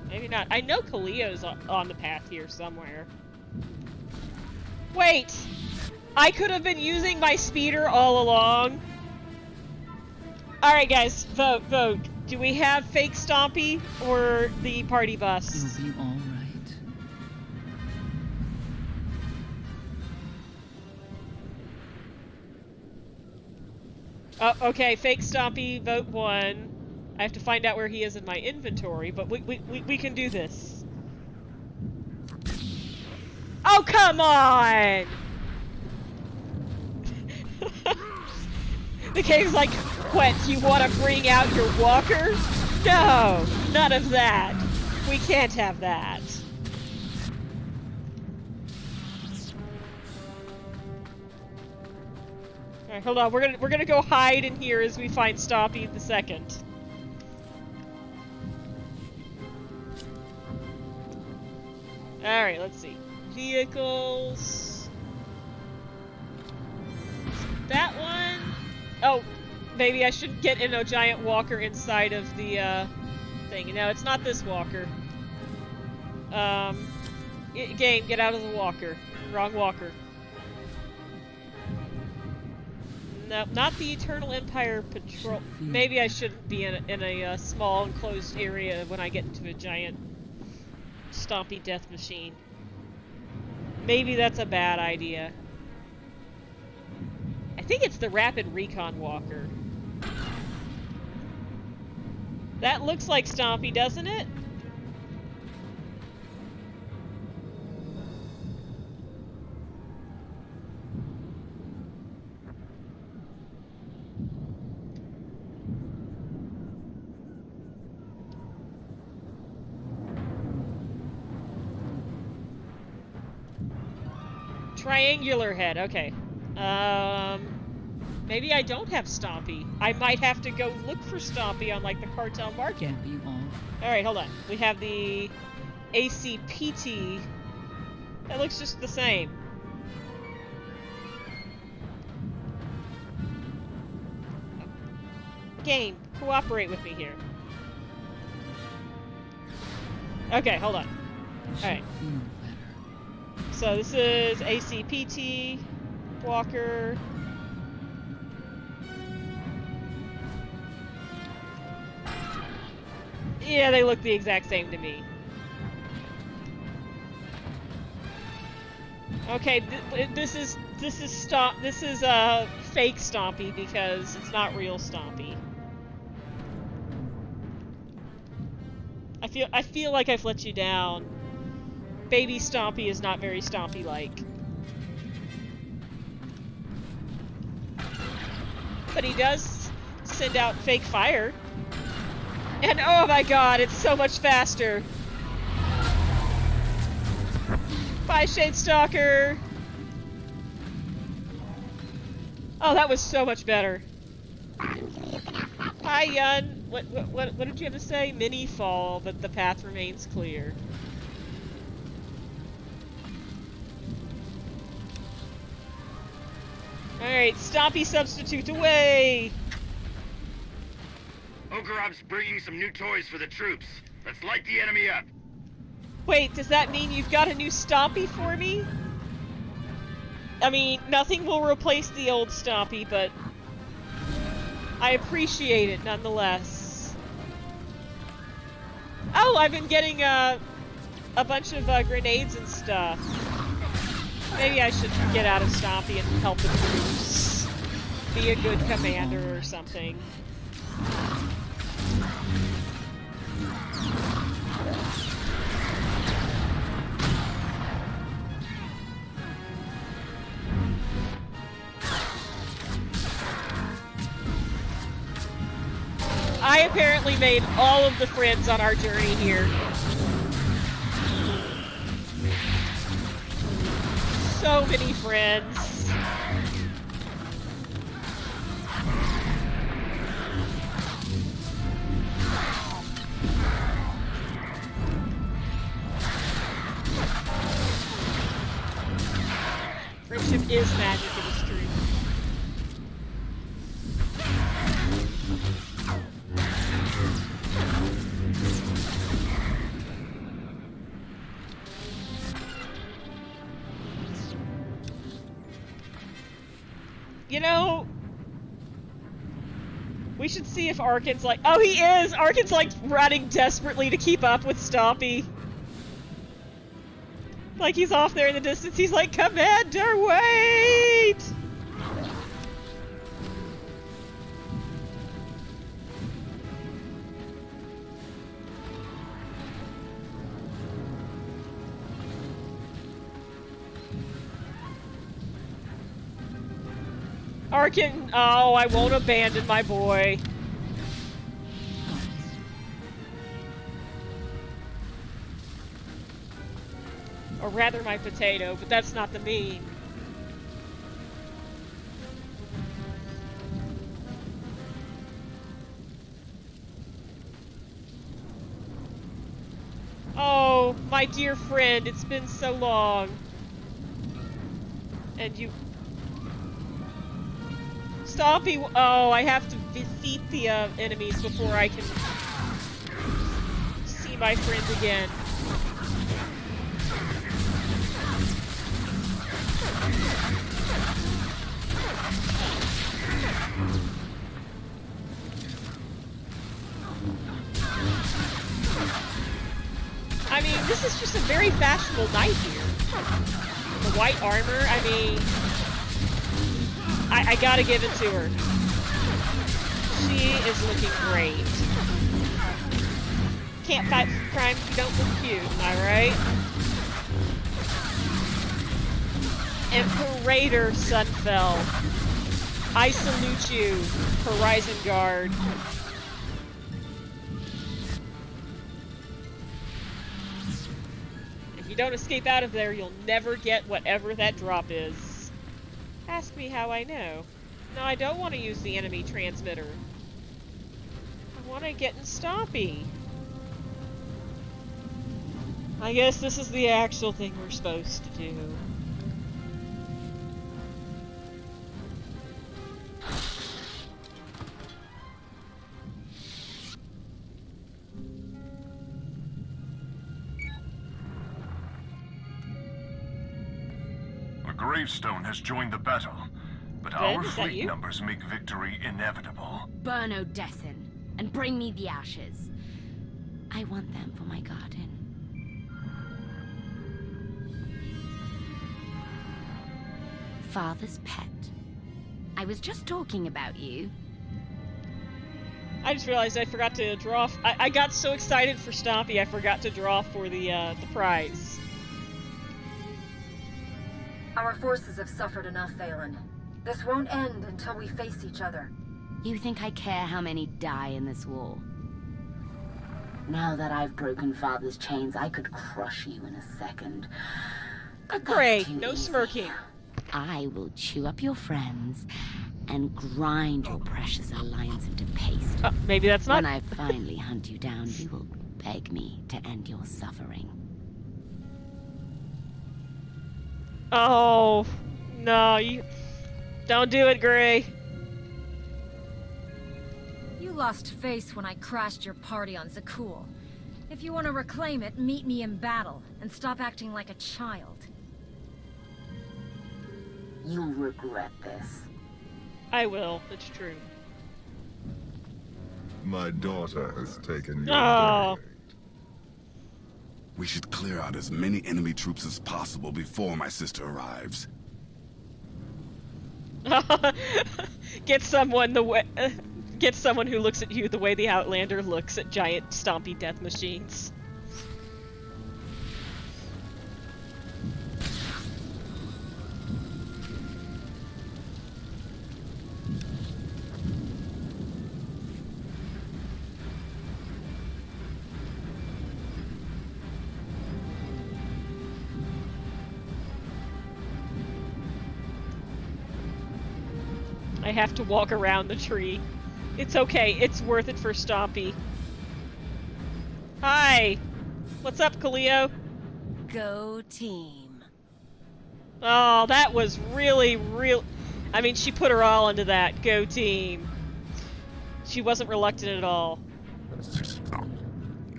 Maybe not. I know Kaleo's on the path here somewhere. Wait! I could have been using my speeder all along. Alright guys, vote. Do we have fake Stompy or the party bus? You'll be alright. Oh, okay, fake Stompy, vote 1. I have to find out where he is in my inventory, but we can do this. Oh, come on! The game's like, what, you want to bring out your walker? No, none of that. We can't have that. Alright, hold on. We're gonna go hide in here as we find Stompy the second. Alright, let's see. Vehicles. That one. Oh, maybe I should get in a giant walker inside of the thing. No, it's not this walker. Game, get out of the walker. Wrong walker. No, not the Eternal Empire Patrol. Maybe I shouldn't be in a small enclosed area when I get into a giant Stompy death machine. Maybe that's a bad idea. I think it's the Rapid Recon Walker. That looks like Stompy, doesn't it? Triangular head, okay. Maybe I don't have Stompy. I might have to go look for Stompy on, like, the cartel market. Can't be all. Alright, hold on. We have the ACPT. That looks just the same. Game, cooperate with me here. Okay, hold on. Alright. So this is ACPT, Walker. Yeah, they look the exact same to me. Okay, this is fake Stompy because it's not real Stompy. I feel like I've let you down. Baby Stompy is not very Stompy-like. But he does send out fake fire. And oh my god, it's so much faster. Bye, Shadestalker! Oh, that was so much better. Hi, Yun. What did you have to say? Many fall, but the path remains clear. Alright, Stompy substitute away! Ogorov's bringing some new toys for the troops. Let's light the enemy up. Wait, does that mean you've got a new Stompy for me? I mean, nothing will replace the old Stompy, but I appreciate it nonetheless. Oh, I've been getting a bunch of grenades and stuff. Maybe I should get out of Stompy and help the troops. Be a good commander or something. I apparently made all of the friends on our journey here. So many friends. Friendship is magic, it is true. You know, we should see if Arkin's like... Oh, he is! Arkin's like running desperately to keep up with Stompy. Like he's off there in the distance. He's like, Commander, wait! Arkin, oh, I won't abandon my boy. Or rather my potato, but that's not the meme. Oh, my dear friend, it's been so long. And you... Stompy, oh, I have to defeat the enemies before I can see my friend again. I mean, this is just a very fashionable knight here. The white armor, I mean... I gotta give it to her. She is looking great. Can't fight crime if you don't look cute, am I right? Imperator Sunfell. I salute you, Horizon Guard. If you don't escape out of there, you'll never get whatever that drop is. Ask me how I know. No, I don't want to use the enemy transmitter. I want to get in Stompy. I guess this is the actual thing we're supposed to do. Gravestone has joined the battle, but our fleet numbers make victory inevitable. Burn Odessen, and bring me the ashes. I want them for my garden. Father's pet. I was just talking about you. I just realized I forgot to draw... I got so excited for Stompy, I forgot to draw for the prize. Our forces have suffered enough, Valen. This won't end until we face each other. You think I care how many die in this war? Now that I've broken Father's chains, I could crush you in a second. Gray, too no easy. smirking. I will chew up your friends and grind your precious alliance into paste. Maybe that's not... When I finally hunt you down, you will beg me to end your suffering. Oh, no, you... Don't do it, Gray. You lost face when I crashed your party on Zakul. If you want to reclaim it, meet me in battle, and stop acting like a child. You'll regret this. I will, it's true. My daughter has taken your Oh. blade. We should clear out as many enemy troops as possible before my sister arrives. Get someone the way... Get someone who looks at you the way the Outlander looks at giant stompy death machines. I have to walk around the tree. It's okay, it's worth it for Stompy. Hi! What's up, Kaleo? Go team. Oh, that was really, I mean, she put her all into that. Go team. She wasn't reluctant at all.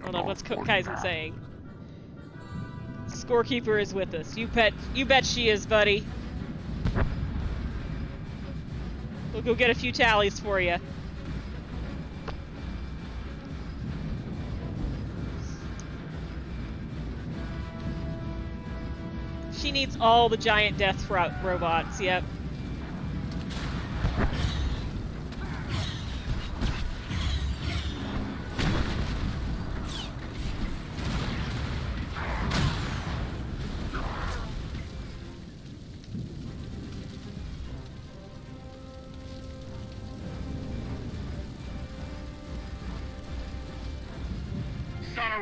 Hold on, what's Kaizen saying? Scorekeeper is with us. You bet she is, buddy. We'll go get a few tallies for you. She needs all the giant death robots, yep.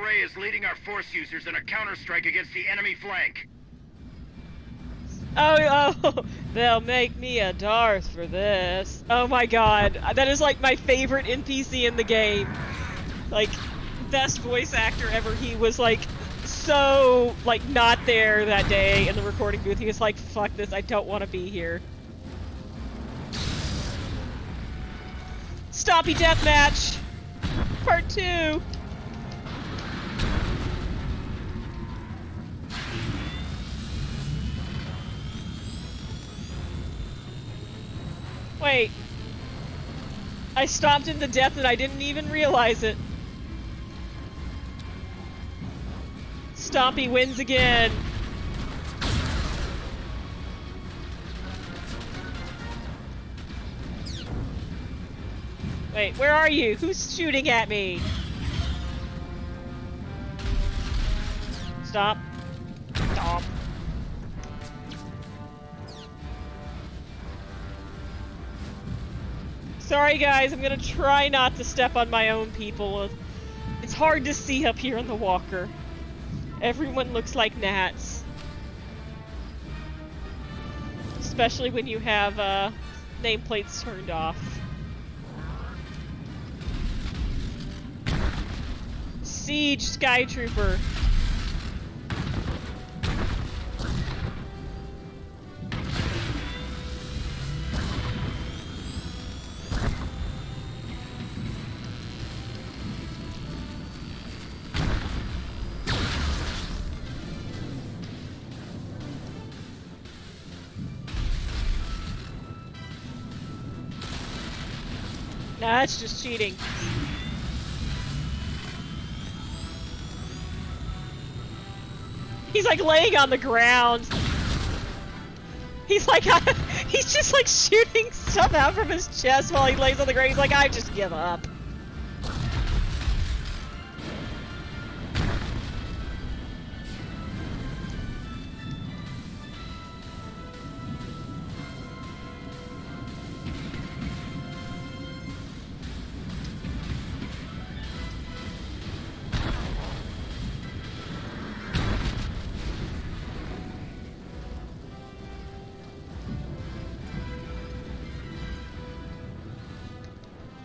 Ray is leading our force users in a counterstrike against the enemy flank. Oh, they'll make me a Darth for this. Oh my god, that is like my favorite NPC in the game. Like, best voice actor ever. He was like, so, like, not there that day in the recording booth. He was like, fuck this, I don't want to be here. Stompy Deathmatch! Part 2! Wait. I stomped him to death and I didn't even realize it. Stompy wins again. Wait, where are you? Who's shooting at me? Stop. Stop. Sorry guys, I'm gonna try not to step on my own people. It's hard to see up here on the walker. Everyone looks like gnats. Especially when you have nameplates turned off. Siege Sky Trooper. Nah, that's just cheating. He's like laying on the ground. He's like, he's just like shooting stuff out from his chest while he lays on the ground. He's like, I just give up.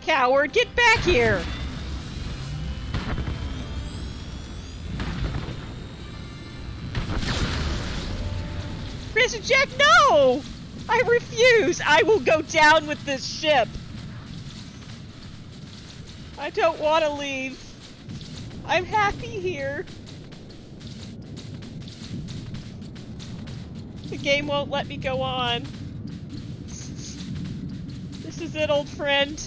Coward, get back here! Mr. Jack, no! I refuse! I will go down with this ship! I don't want to leave. I'm happy here. The game won't let me go on. This is it, old friend.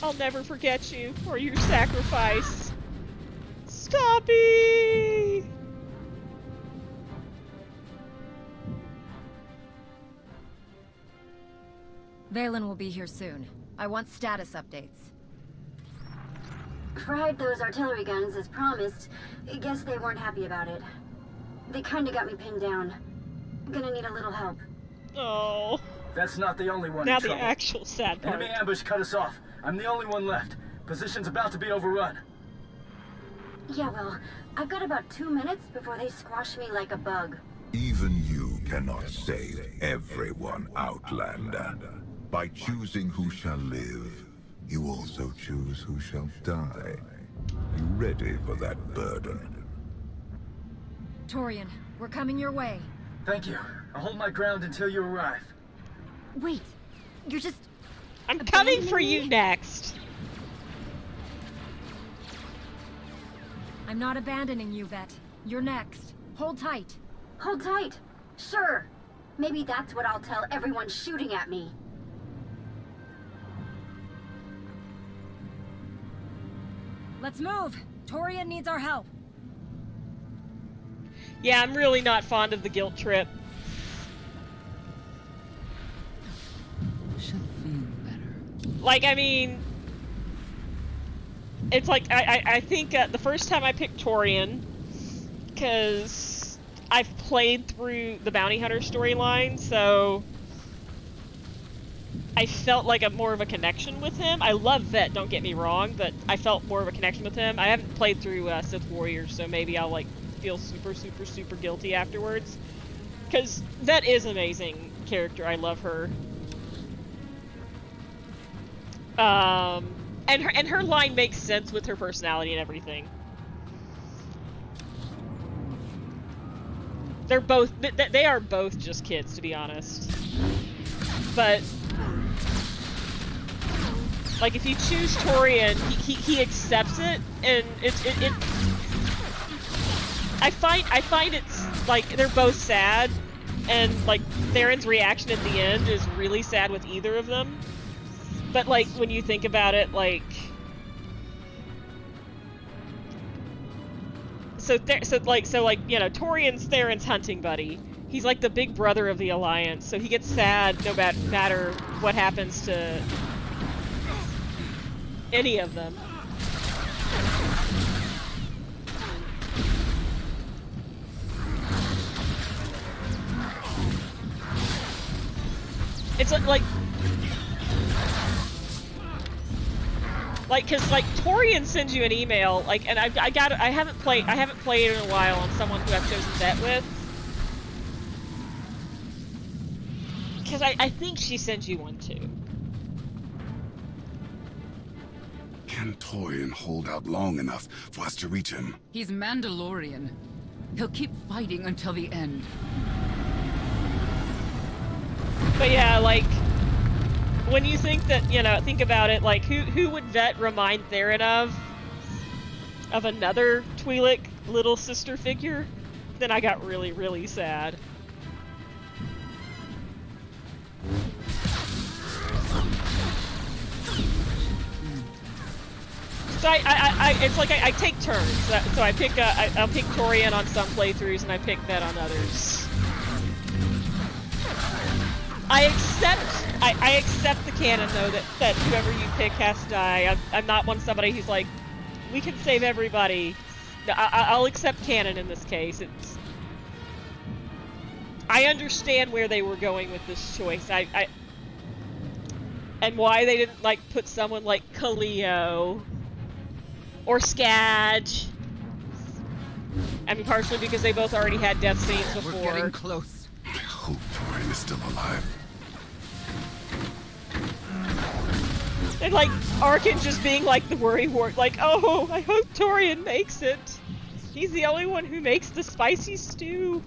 I'll never forget you or your sacrifice. Stoppy! Valen will be here soon. I want status updates. Fried those artillery guns as promised. I guess they weren't happy about it. They kinda got me pinned down. Gonna need a little help. Oh. That's not the only one now in trouble. the actual sad part. Enemy ambush cut us off. I'm the only one left. Position's about to be overrun. Yeah, well, I've got about 2 minutes before they squash me like a bug. Even you cannot save everyone, Outlander. By choosing who shall live, you also choose who shall die. You ready for that burden? Torian, we're coming your way. Thank you. I'll hold my ground until you arrive. Wait, you're just... I'm coming for you next. I'm not abandoning you, Vet. You're next. Hold tight. Hold tight. Sure. Maybe that's what I'll tell everyone shooting at me. Let's move. Torian needs our help. Yeah, I'm really not fond of the guilt trip. Should feel better. Like, I mean... It's like, I think the first time I picked Torian, because I've played through the Bounty Hunter storyline, so... I felt like more of a connection with him. I love Vet, don't get me wrong, but I felt more of a connection with him. I haven't played through Sith Warriors, so maybe I'll like feel super, super, super guilty afterwards. Because Vet is an amazing character. I love her. And her line makes sense with her personality and everything. They're both, they are both just kids, to be honest. But like, if you choose Torian, he accepts it, and I find it's like they're both sad, and like Theron's reaction at the end is really sad with either of them. But like when you think about it, like so you know, Torian's Theron's hunting buddy. He's like the big brother of the Alliance, so he gets sad no matter what happens to any of them. It's like, cause like Torian sends you an email, like, and I haven't played in a while on someone who I've chosen Vet with. Cause I think she sends you one too. Can Torian hold out long enough for us to reach him? He's Mandalorian. He'll keep fighting until the end. But yeah, like, when you think that, you know, think about it, like, who would Vet remind Theron of? Of another Twi'lek little sister figure? Then I got really, really sad. So it's like I take turns. So I pick I'll pick Torian on some playthroughs and I pick Vet on others. I accept the canon though that whoever you pick has to die. I'm not somebody who's like, we can save everybody. I'll accept canon in this case. I understand where they were going with this choice. And why they didn't like put someone like Kaleo or Skadge. I mean, partially because they both already had death scenes before. We're getting close. I hope Torian is still alive. And like Arkin just being like the worrywart, like, oh, I hope Torian makes it. He's the only one who makes the spicy stew.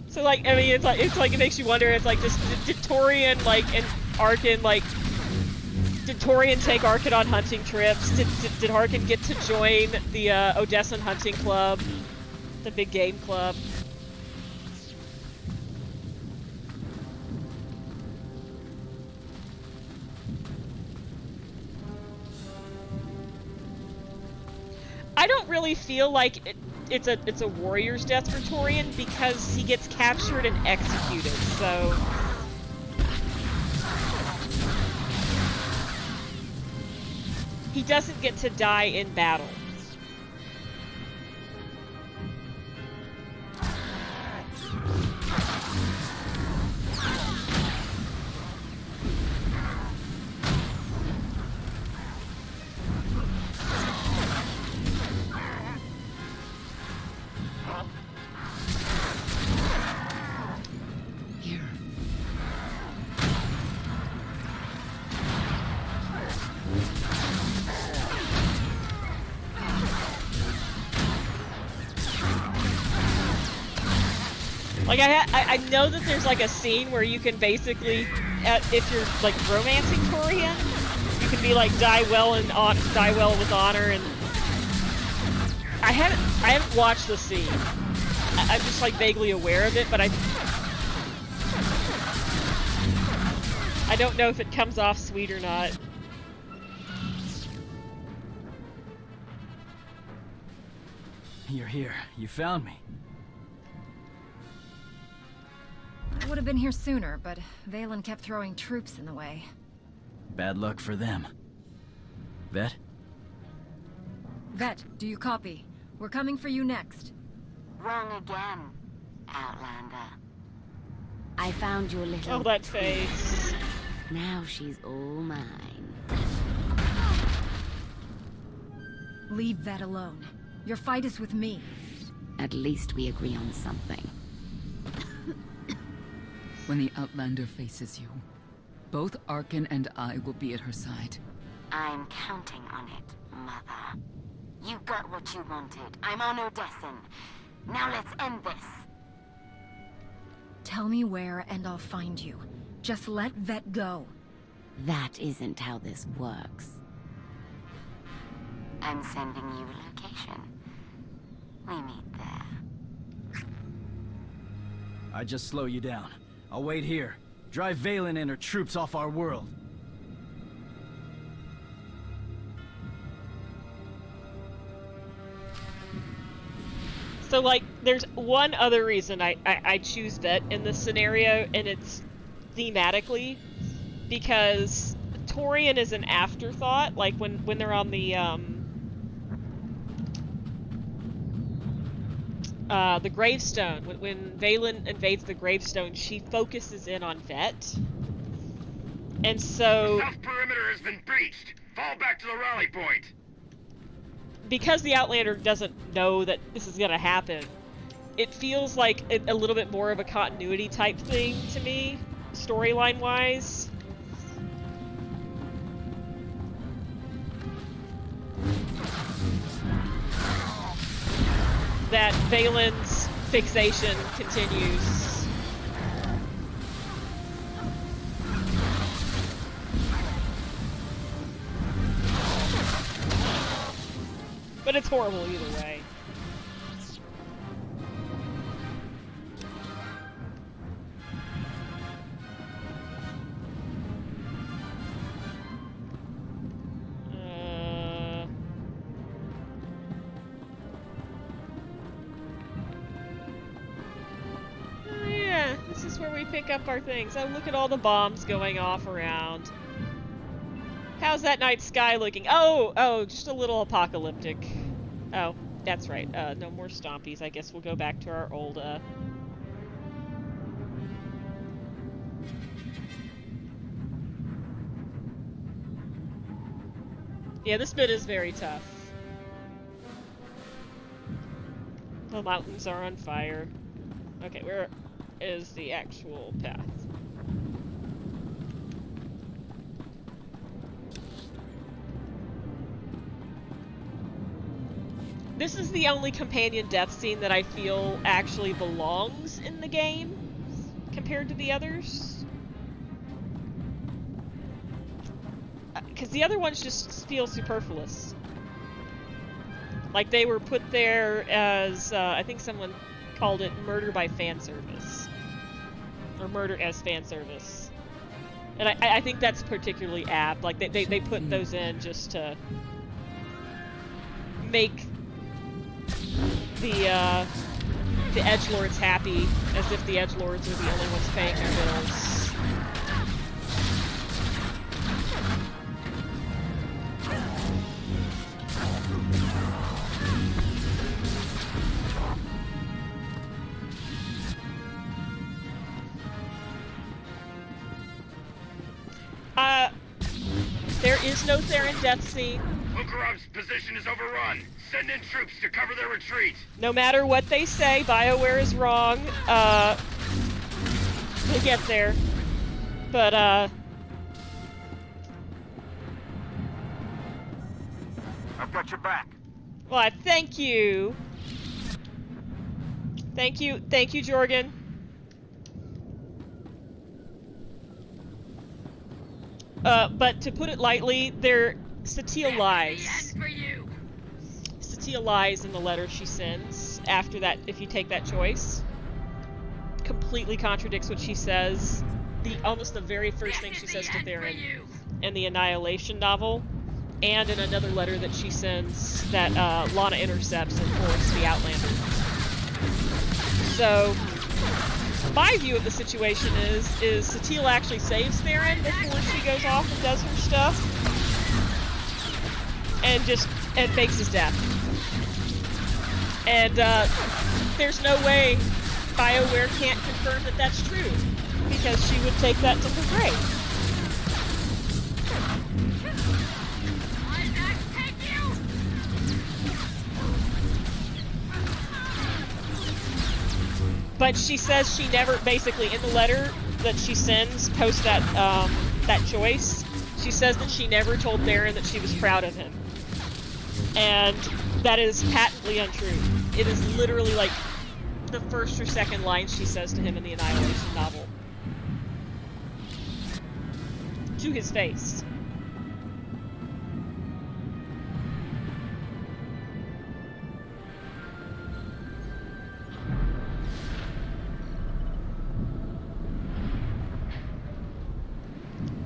So like, I mean, it's like it makes you wonder. It's like, did Torian like and Arkin like? Did Torian take Arkin on hunting trips? Did Arkin get to join the Odessen hunting club, the big game club? I don't really feel like it's a warrior's death for Torian because he gets captured and executed, so... He doesn't get to die in battle. Like, I know that there's, like, a scene where you can basically, if you're, like, romancing Torian, you can be, like, die well with honor, and... I haven't watched the scene. I'm just, like, vaguely aware of it, but I don't know if it comes off sweet or not. You're here. You found me. I would have been here sooner, but Valen kept throwing troops in the way. Bad luck for them. Vet? Vet, do you copy? We're coming for you next. Wrong again, Outlander. I found your little... Oh, that face. Now she's all mine. Leave Vet alone. Your fight is with me. At least we agree on something. When the Outlander faces you, both Arkin and I will be at her side. I'm counting on it, Mother. You got what you wanted. I'm on Odessen. Now let's end this. Tell me where and I'll find you. Just let Vet go. That isn't how this works. I'm sending you a location. We meet there. I just slow you down. I'll wait here. Drive Valen and her troops off our world. So, like, there's one other reason I choose Vet in this scenario, and it's thematically, because Torian is an afterthought, like, when they're on the Gravestone. When Valen invades the Gravestone, she focuses in on Vet. And so... The south perimeter has been breached! Fall back to the rally point! Because the Outlander doesn't know that this is gonna happen, it feels like a little bit more of a continuity type thing to me, storyline-wise. That Valen's fixation continues. But it's horrible either way. This is where we pick up our things. Oh, look at all the bombs going off around. How's that night sky looking? Oh, just a little apocalyptic. Oh, that's right. No more stompies. I guess we'll go back to our old, Yeah, this bit is very tough. The mountains are on fire. Okay, where is the actual path? This is the only companion death scene that I feel actually belongs in the game compared to the others. Because the other ones just feel superfluous. Like they were put there as, I think someone called it murder by fan service. Or murder as fan service. And I think that's particularly apt. Like they put those in just to make the edgelords happy, as if the edgelords are the only ones paying their bills. There is no Theron death scene. Valkorion's position is overrun. Send in troops to cover their retreat. No matter what they say, BioWare is wrong. We'll get there. But, I've got your back. well, thank you. Thank you, Jorgen. But to put it lightly, Satele lies. Satele lies in the letter she sends after that, if you take that choice. Completely contradicts what she says. Almost the very first thing she says to Theron in the Annihilation novel, and in another letter that she sends that Lana intercepts and forwards to the Outlander. So, my view of the situation is Satele actually saves Theron before she goes off and does her stuff, and fakes his death. And there's no way BioWare can't confirm that that's true, because she would take that to her grave. But she says she never, basically in the letter that she sends post that choice, she says that she never told Theron that she was proud of him. And that is patently untrue. It is literally like the first or second line she says to him in the Annihilation novel. To his face.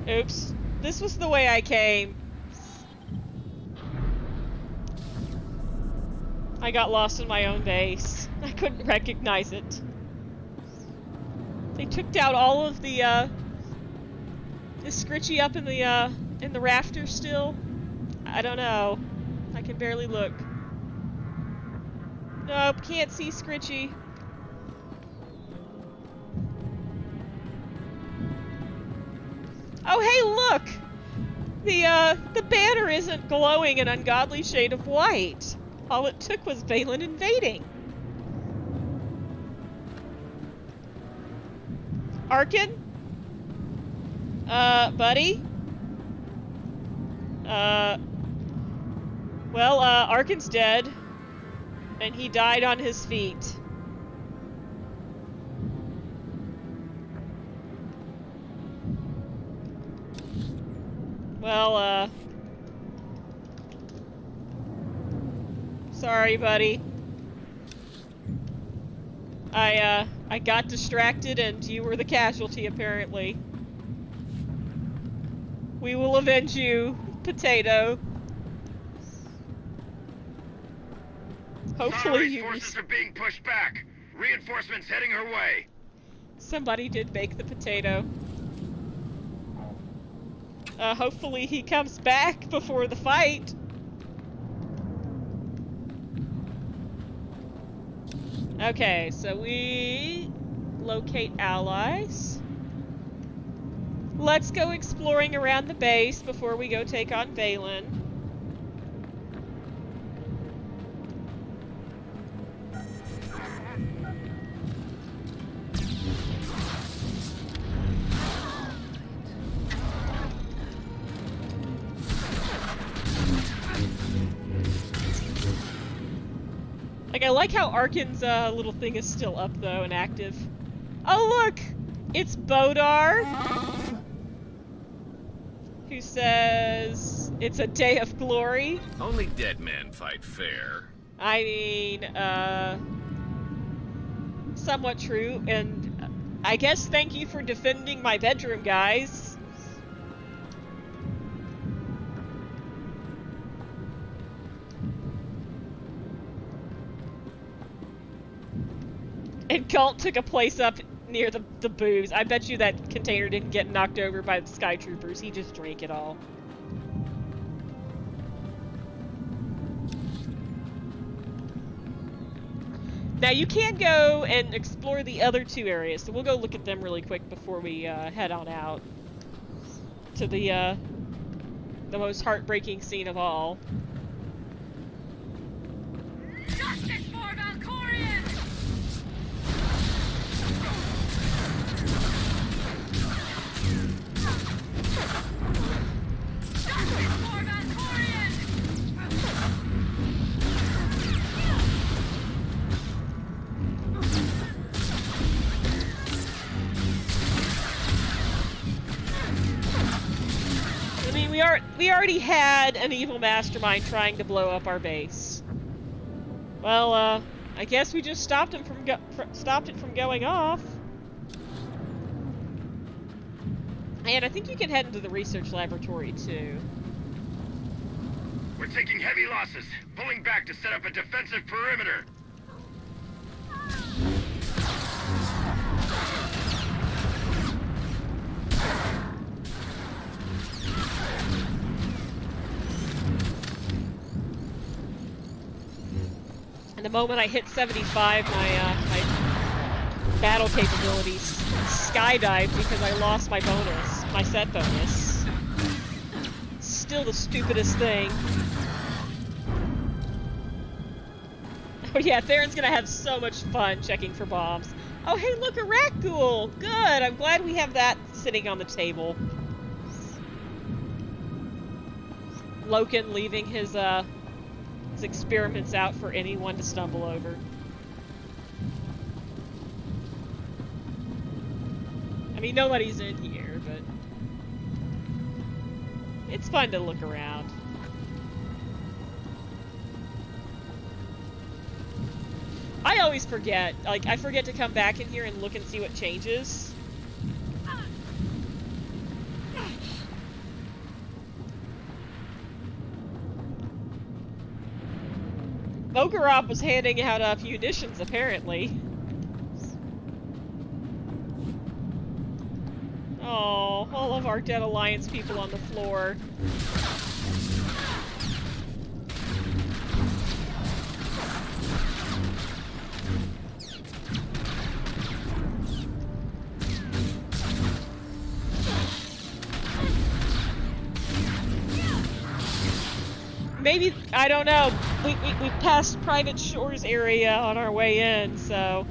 Oops. This was the way I came. I got lost in my own base. I couldn't recognize it. They took down all of the, is Scritchy up in the rafters still? I don't know. I can barely look. Nope, can't see Scritchy. Oh, hey, look! The banner isn't glowing an ungodly shade of white. All it took was Valen invading. Arkin? Buddy? Well, Arkin's dead. And he died on his feet. Well, sorry, buddy. I got distracted and you were the casualty, apparently. We will avenge you, Potato. Hopefully you... forces are being pushed back. Reinforcements heading her way. Somebody did bake the potato. Hopefully he comes back before the fight. Okay, so we locate allies. Let's go exploring around the base before we go take on Valen. like how Arkin's little thing is still up, though, and active. Oh, look! It's Bodar! Who says it's a day of glory. Only dead men fight fair. I mean, somewhat true, and I guess thank you for defending my bedroom, guys. And Galt took a place up near the booze. I bet you that container didn't get knocked over by the Sky Troopers. He just drank it all. Now you can go and explore the other two areas, so we'll go look at them really quick before we head on out to the most heartbreaking scene of all. Justice for Valkorion! Justice for Valkorion! I mean, we already had an evil mastermind trying to blow up our base. Well, I guess we just stopped him stopped it from going off. And I think you can head into the research laboratory too. We're taking heavy losses, pulling back to set up a defensive perimeter. And the moment I hit 75, my battle capabilities skydived because I lost my bonus, my set bonus. Still the stupidest thing. Oh yeah, Theron's gonna have so much fun checking for bombs. Oh hey, look, a Rakghoul! Good, I'm glad we have that sitting on the table. Loken leaving his experiments out for anyone to stumble over. I mean, nobody's in here, but it's fun to look around. I always forget. Like, I forget to come back in here and look and see what changes. Mogarop was handing out munitions, apparently. Oh, all of our Dead Alliance people on the floor. Maybe, I don't know, we passed Private Shore's area on our way in, so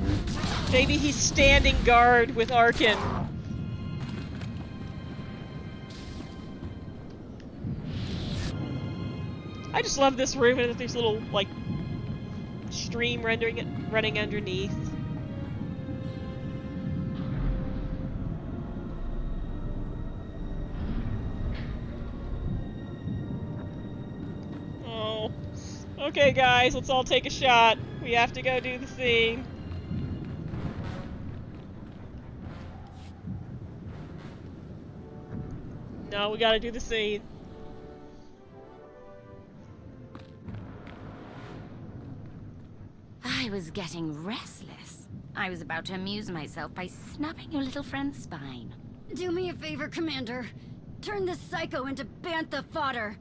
maybe he's standing guard with Arkin. I just love this room and there's little, like, stream running underneath. Okay, guys, let's all take a shot. We have to go do the scene. No, we gotta do the scene. I was getting restless. I was about to amuse myself by snubbing your little friend's spine. Do me a favor, Commander. Turn this psycho into bantha fodder.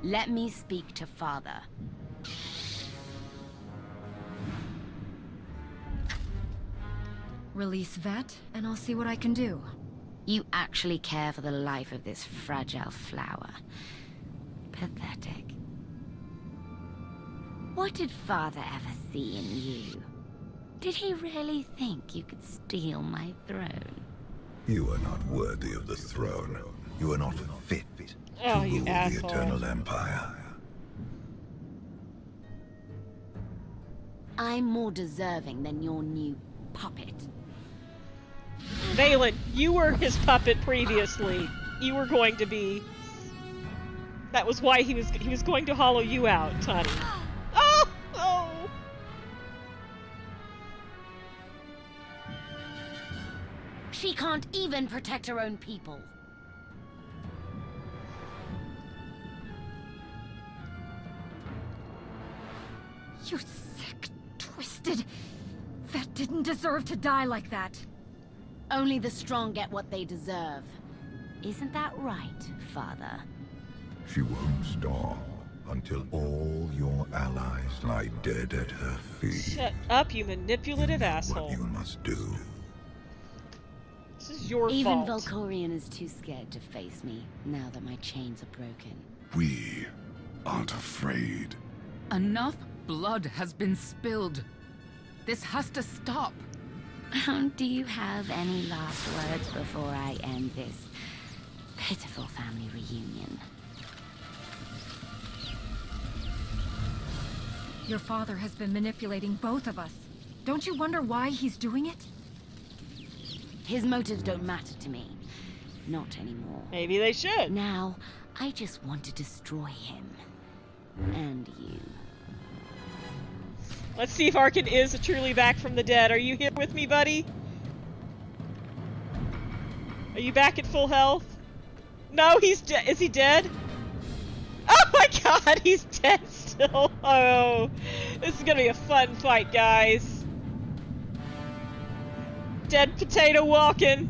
Let me speak to Father. Release Vet, and I'll see what I can do. You actually care for the life of this fragile flower. Pathetic. What did Father ever see in you? Did he really think you could steal my throne? You are not worthy of the throne. You are not fit Oh, to you rule the asshole. Eternal Empire. I'm more deserving than your new puppet. Valen, you were his puppet previously. You were going to be... That was why he was going to hollow you out, honey. Oh! Oh! She can't even protect her own people. You sick, twisted... Vet didn't deserve to die like that. Only the strong get what they deserve. Isn't that right, Father? She won't stop until all your allies lie dead at her feet. Shut up, you manipulative What asshole. you must do. This is your Even fault. Valkorion is too scared to face me, now that my chains are broken. We aren't afraid. Enough blood has been spilled. This has to stop. Do you have any last words before I end this pitiful family reunion? Your father has been manipulating both of us. Don't you wonder why he's doing it? His motives don't matter to me. Not anymore. Maybe they should. Now, I just want to destroy him. And you. Let's see if Arkin is truly back from the dead. Are you here with me, buddy? Are you back at full health? No, he's dead. Is he dead? Oh my god, he's dead still. Oh, this is gonna be a fun fight, guys. Dead potato walking.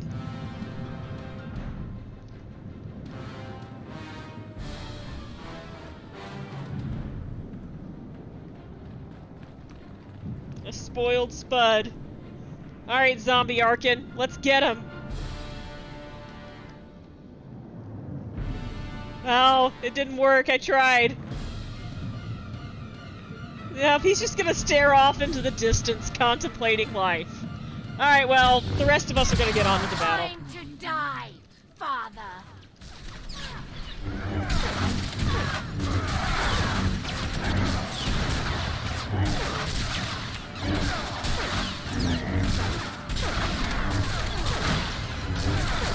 A spoiled spud. Alright, zombie Arkin, let's get him. Well, it didn't work, I tried. Yeah, he's just gonna stare off into the distance, contemplating life. Alright, well, the rest of us are gonna get on with the battle. Time to die, Father.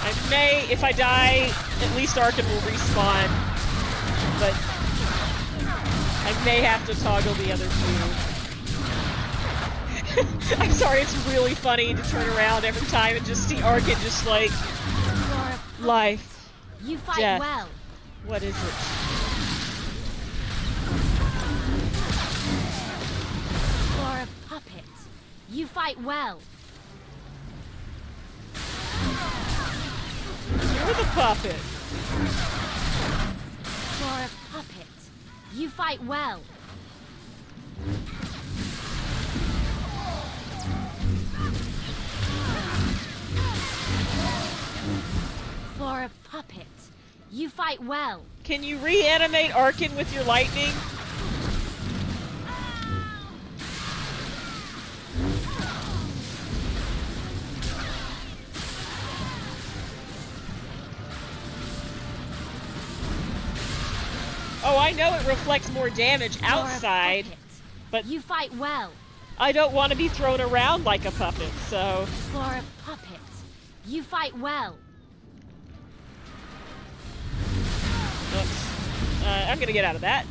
I may, if I die, at least Arkin will respawn. But I may have to toggle the other two. I'm sorry, it's really funny to turn around every time and just see Arkin just like... Life. You fight Death. well. What is it? For a puppet. You fight well. You're the puppet. For a puppet. You fight well. For a puppet. You fight well. Can you reanimate Arkin with your lightning? Oh, I know it reflects more damage outside, but you fight well. I don't want to be thrown around like a puppet, so... For a puppet. You fight well. Oops. I'm gonna get out of that.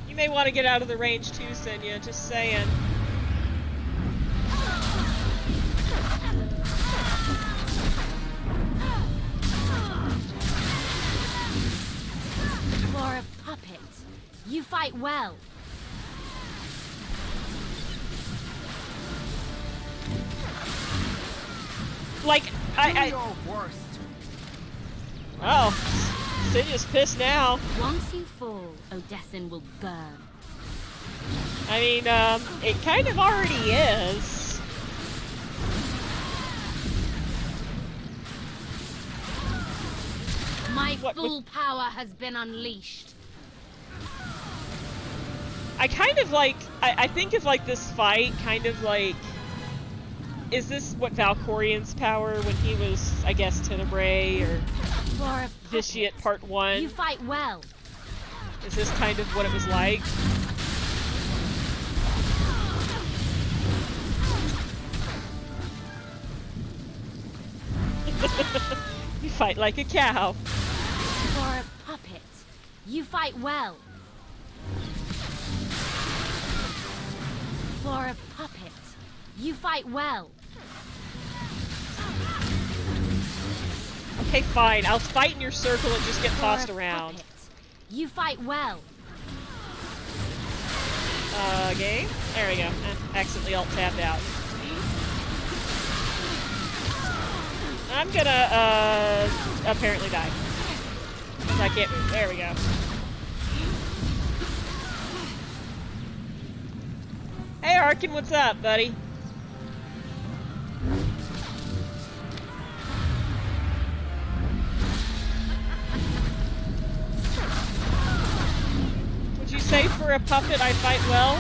You may want to get out of the range too, Senya, just saying. For a puppet. You fight well. Like, Oh, Senya's pissed now. Once you fall, Odessen will burn. I mean, it kind of already is. My full power has been unleashed. I kind of like, I think of like this fight kind of like, is this what Valkorion's power when he was, I guess, Tenebrae, or Vitiate Part 1. You fight well. Is this kind of what it was like? You fight like a cow. For a puppet, you fight well. For a puppet, you fight well. Okay, fine. I'll fight in your circle and just get tossed around. Puppet, you fight well. Okay. There we go. Accidentally alt-tabbed out. I'm gonna, apparently die. I can't move. There we go. Hey, Arkin, what's up, buddy? Would you say for a puppet I fight well?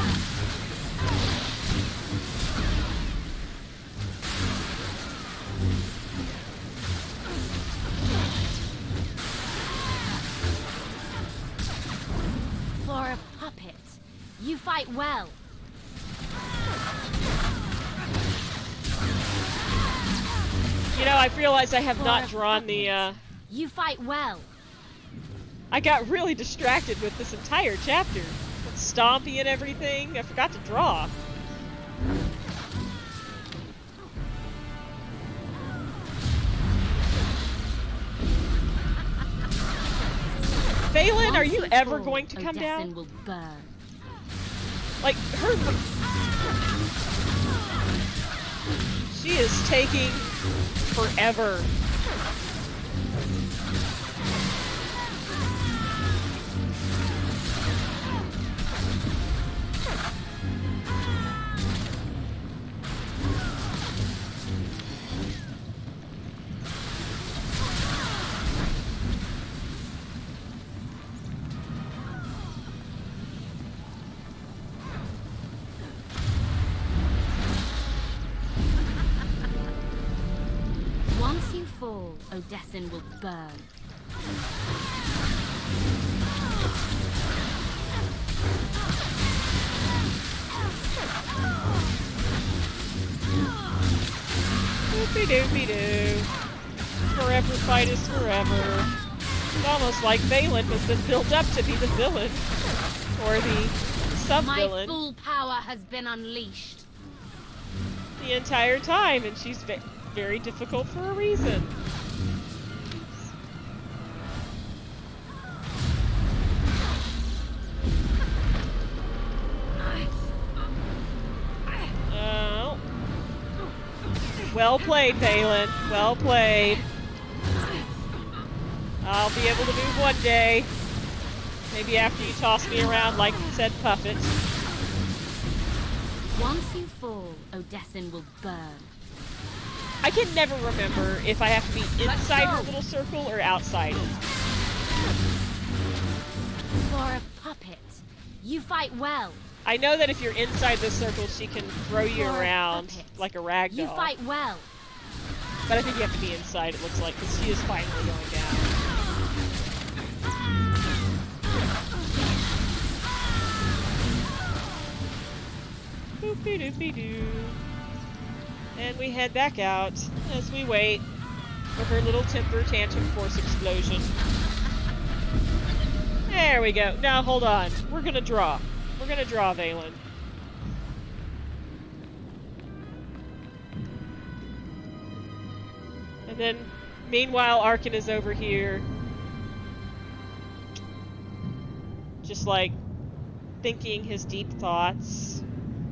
For a puppet, you fight well. You know, I've realized I have not drawn the, You fight well. I got really distracted with this entire chapter. With Stompy and everything. I forgot to draw. Valen, are you ever going to come down? Will burn. Like, her... She is taking forever. Once you fall, Odessen will burn. Doopy-doopy-doo. Forever fight is forever. It's almost like Valen has been built up to be the villain. Or the sub-villain. My full power has been unleashed. The entire time, and she's very difficult for a reason. Oh. Well played, Valen. Well played. I'll be able to move one day. Maybe after you toss me around like said puppet. Once you fall, Odessen will burn. I can never remember if I have to be inside her little circle or outside it. For a puppet, you fight well. I know that if you're inside this circle, she can throw you around like a rag doll. You fight well. But I think you have to be inside, it looks like, because she is finally going down. Boopy-doopy-doo. And we head back out as we wait for her little temper tantrum force explosion. There we go. Now, hold on. We're gonna draw. We're gonna draw Valen. And then, meanwhile, Arkin is over here. Just like, thinking his deep thoughts.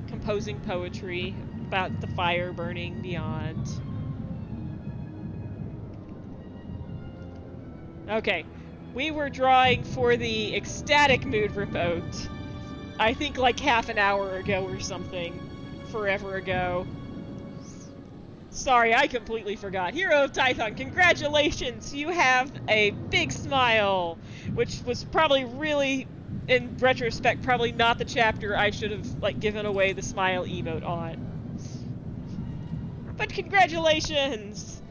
Composing poetry about the fire burning beyond. Okay. We were drawing for the ecstatic mood report. I think like half an hour ago or something. Forever ago. Sorry, I completely forgot. Hero of Tython, congratulations! You have a big smile! Which was probably really, in retrospect, probably not the chapter I should have, like, given away the smile emote on. But congratulations!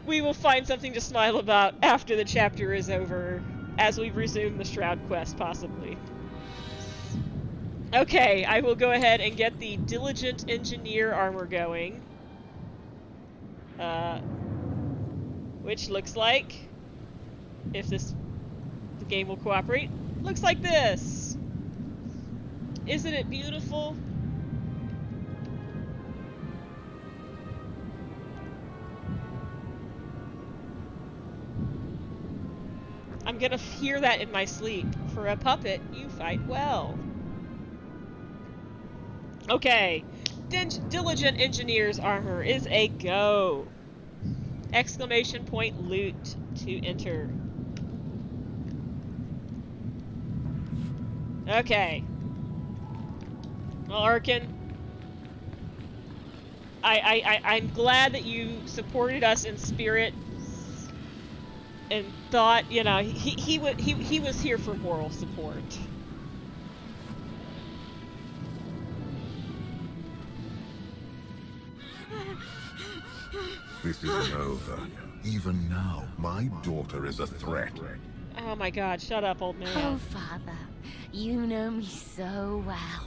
We will find something to smile about after the chapter is over, as we resume the Shroud Quest, possibly. Okay, I will go ahead and get the Diligent Engineer armor going. Which looks like, if the game will cooperate, looks like this! Isn't it beautiful? I'm gonna hear that in my sleep. For a puppet, you fight well. Okay. Diligent Engineer's armor is a go. Exclamation point loot to enter. Okay. Well, Arkin, I'm glad that you supported us in spirit and thought, you know, he was here for moral support. This isn't over. Even now, my daughter is a threat. Oh my god, shut up, old man. Oh, Father, you know me so well.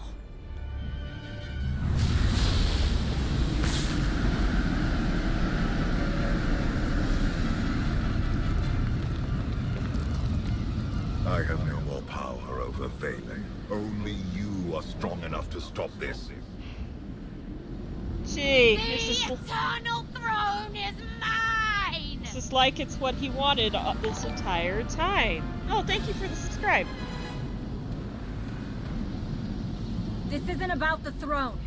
I have no more power over Valen. Only you are strong enough to stop this. Gee, The eternal throne is mine! This is like it's what he wanted this entire time. Oh, thank you for the subscribe. This isn't about the throne.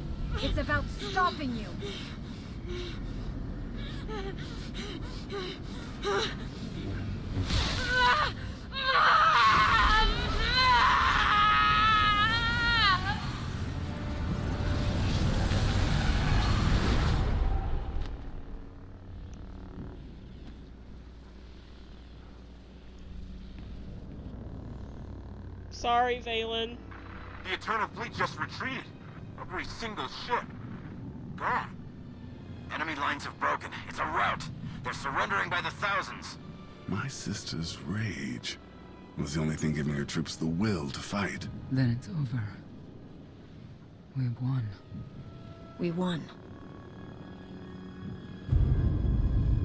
It's about stopping you. Sorry, Valen. The Eternal Fleet just retreated. Every single ship. Gone. Enemy lines have broken. It's a rout. They're surrendering by the thousands. My sister's rage was the only thing giving her troops the will to fight. Then it's over. We won. We won.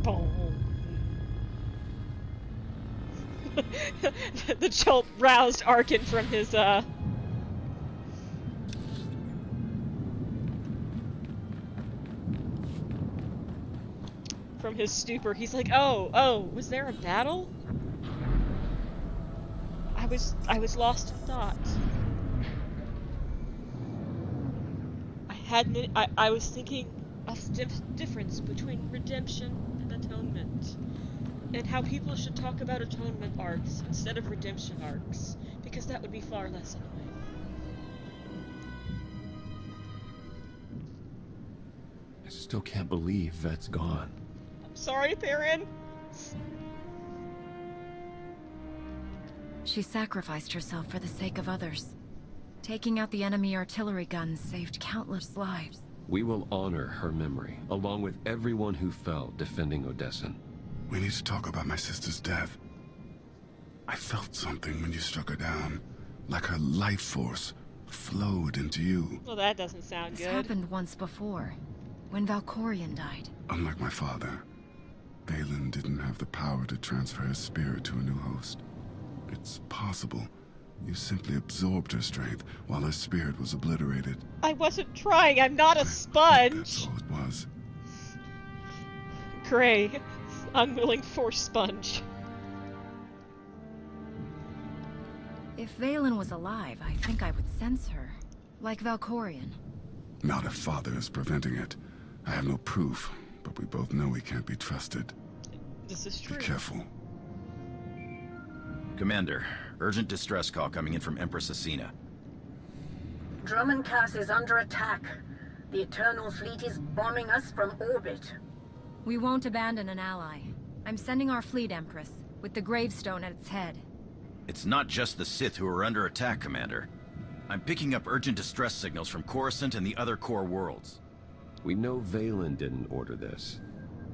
Boom. The jolt roused Arkin from his, from his stupor. He's like, oh, was there a battle? I was lost in thought. I was thinking of the difference between redemption and atonement. And how people should talk about atonement arcs instead of redemption arcs, because that would be far less annoying. I still can't believe Vet's gone. I'm sorry, Theron. She sacrificed herself for the sake of others. Taking out the enemy artillery guns saved countless lives. We will honor her memory, along with everyone who fell defending Odessen. We need to talk about my sister's death. I felt something when you struck her down, like her life force flowed into you. Well, that doesn't sound good. This happened once before, when Valkorion died. Unlike my father, Valen didn't have the power to transfer his spirit to a new host. It's possible you simply absorbed her strength while her spirit was obliterated. I wasn't trying, I'm not a sponge! That's all it was. Gray. Unwilling force sponge. If Valen was alive, I think I would sense her. Like Valkorion. Not if Father is preventing it. I have no proof, but we both know he can't be trusted. This is true. Be careful. Commander, urgent distress call coming in from Empress Asina. Drummond Cass is under attack. The Eternal Fleet is bombing us from orbit. We won't abandon an ally. I'm sending our fleet, Empress, with the Gravestone at its head. It's not just the Sith who are under attack, Commander. I'm picking up urgent distress signals from Coruscant and the other core worlds. We know Valen didn't order this.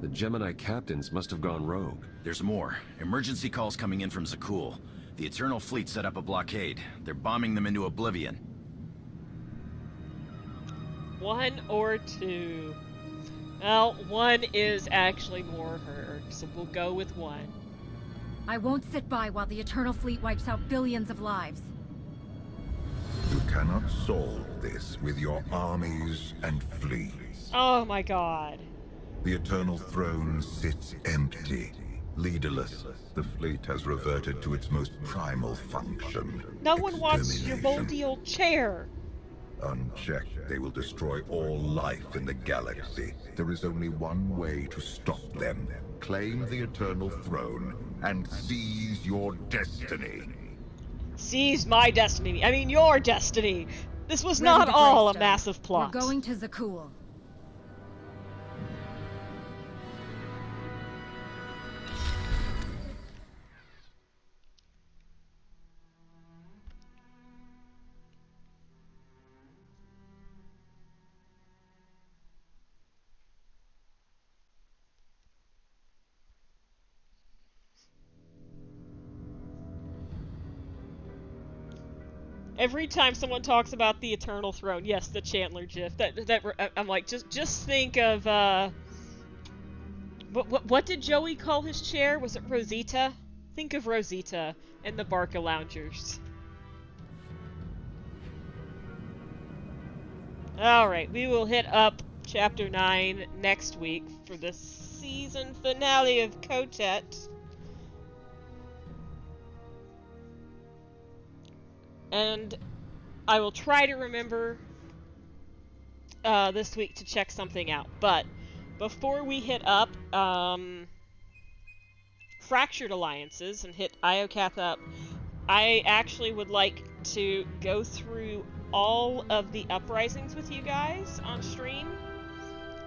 The Gemini captains must have gone rogue. There's more. Emergency calls coming in from Zakul. The Eternal Fleet set up a blockade. They're bombing them into oblivion. 1 or 2? Well, 1 is actually more hurt, so we'll go with 1. I won't sit by while the Eternal Fleet wipes out billions of lives. You cannot solve this with your armies and fleets. Oh my god. The Eternal Throne sits empty, leaderless. The fleet has reverted to its most primal function. No one wants your moldy old chair. Unchecked, they will destroy all life in the galaxy. There is only one way to stop them. Claim the Eternal Throne and seize your destiny. Seize my destiny. I mean, your destiny. This was not all a massive plot. We're going to Zakul. Every time someone talks about the Eternal Throne, yes, the Chandler GIF. I'm like, just think of what did Joey call his chair? Was it Rosita? Think of Rosita and the Barca Loungers. All right, we will hit up Chapter 9 next week for the season finale of Kotet. And I will try to remember this week to check something out. But before we hit up Fractured Alliances and hit Iocath up, I actually would like to go through all of the uprisings with you guys on stream,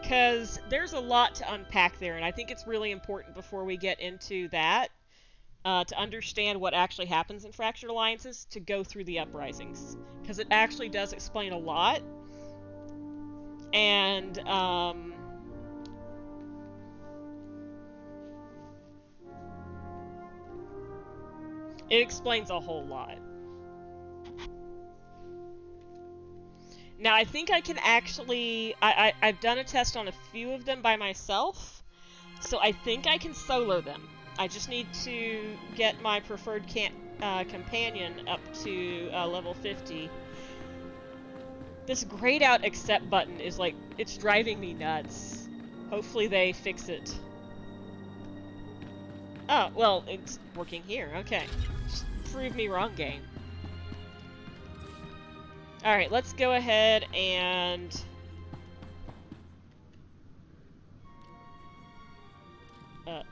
because there's a lot to unpack there, and I think it's really important before we get into that, to understand what actually happens in Fractured Alliances, to go through the uprisings, because it actually does explain a lot. And it explains a whole lot. Now, I think I can actually... I've done a test on a few of them by myself, so I think I can solo them. I just need to get my preferred companion up to level 50. This grayed out accept button is like, it's driving me nuts. Hopefully they fix it. Oh, well, it's working here. Okay. Just prove me wrong, game. Alright, let's go ahead and...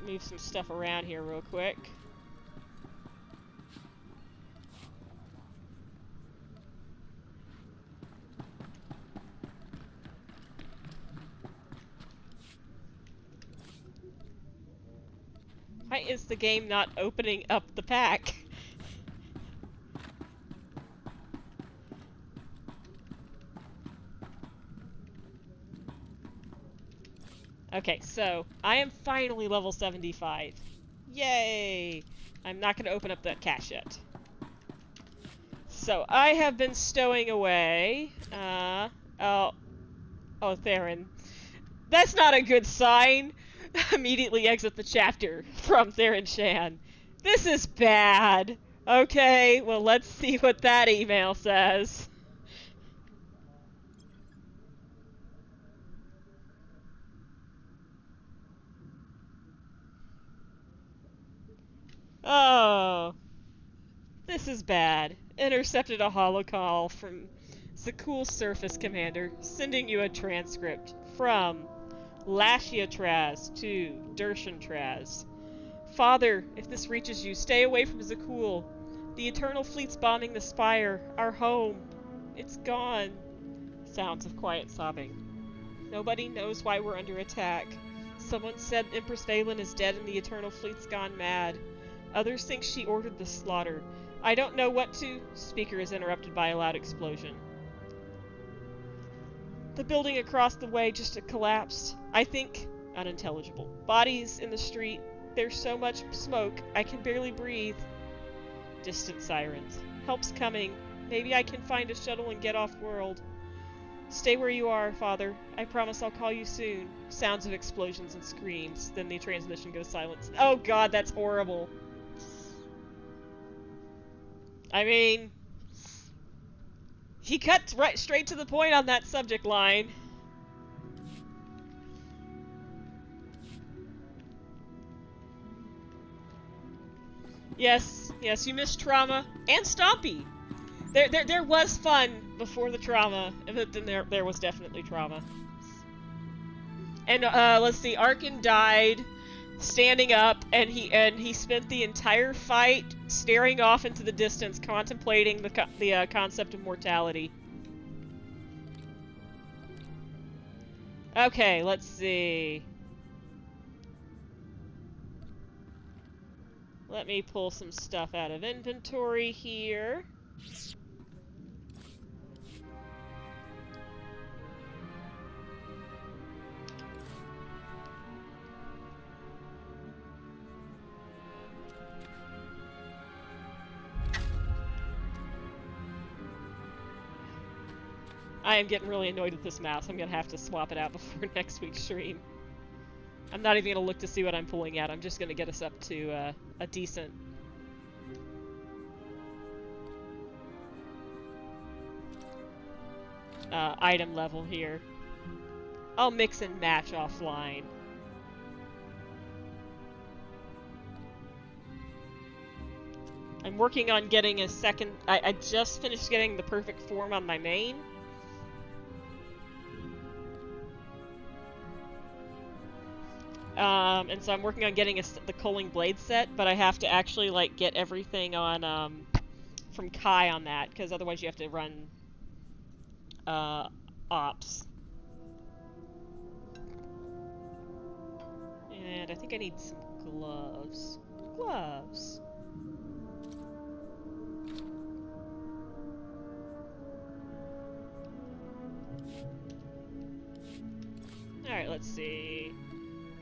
move some stuff around here real quick. Why is the game not opening up the pack? Okay, so I am finally level 75. Yay! I'm not going to open up that cache yet. So I have been stowing away. Oh, Theron. That's not a good sign. Immediately exit the chapter from Theron Shan. This is bad. Okay, well, let's see what that email says. Oh, this is bad. Intercepted a holocall from Zakul Surface Commander, sending you a transcript from Lashia Traz to Dershan Traz. Father, if this reaches you, stay away from Zakul. The Eternal Fleet's bombing the Spire, our home. It's gone. Sounds of quiet sobbing. Nobody knows why we're under attack. Someone said Empress Valen is dead and the Eternal Fleet's gone mad. Others think she ordered the slaughter. I don't know what to... Speaker is interrupted by a loud explosion. The building across the way just collapsed. I think Unintelligible. Bodies in the street. There's so much smoke, I can barely breathe. Distant sirens. Help's coming. Maybe I can find a shuttle and get off-world. Stay where you are, Father. I promise I'll call you soon. Sounds of explosions and screams. Then the transmission goes silent. Oh god, that's horrible. I mean... he cut right straight to the point on that subject line. Yes, yes, you missed Trauma and Stompy. There was fun before the trauma, but then there was definitely trauma. And let's see, Arkin died standing up, and he spent the entire fight staring off into the distance, contemplating the concept of mortality. Okay, let's see. Let me pull some stuff out of inventory here. I am getting really annoyed with this mouse. I'm gonna have to swap it out before next week's stream. I'm not even gonna look to see what I'm pulling at. I'm just gonna get us up to a decent item level here. I'll mix and match offline. I'm working on getting a second... I just finished getting the perfect form on my main. And so I'm working on getting the Culling Blade set, but I have to actually, like, get everything on, from Kai on that, because otherwise you have to run, ops. And I think I need some gloves. Gloves! Alright, let's see.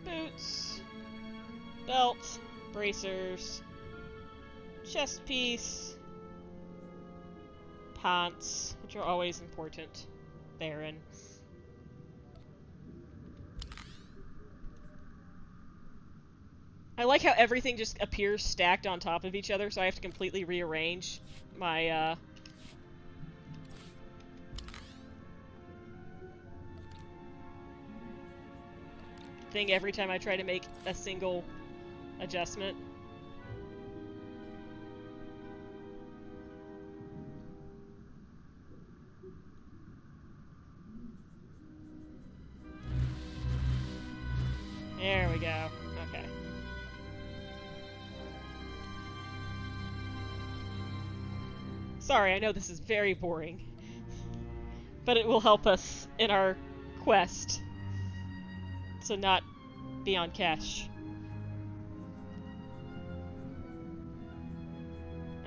Boots, belt, bracers, chest piece, pants, which are always important therein. I like how everything just appears stacked on top of each other, so I have to completely rearrange my, thing every time I try to make a single adjustment. There we go. Okay. Sorry, I know this is very boring, but it will help us in our quest. So not be on cash.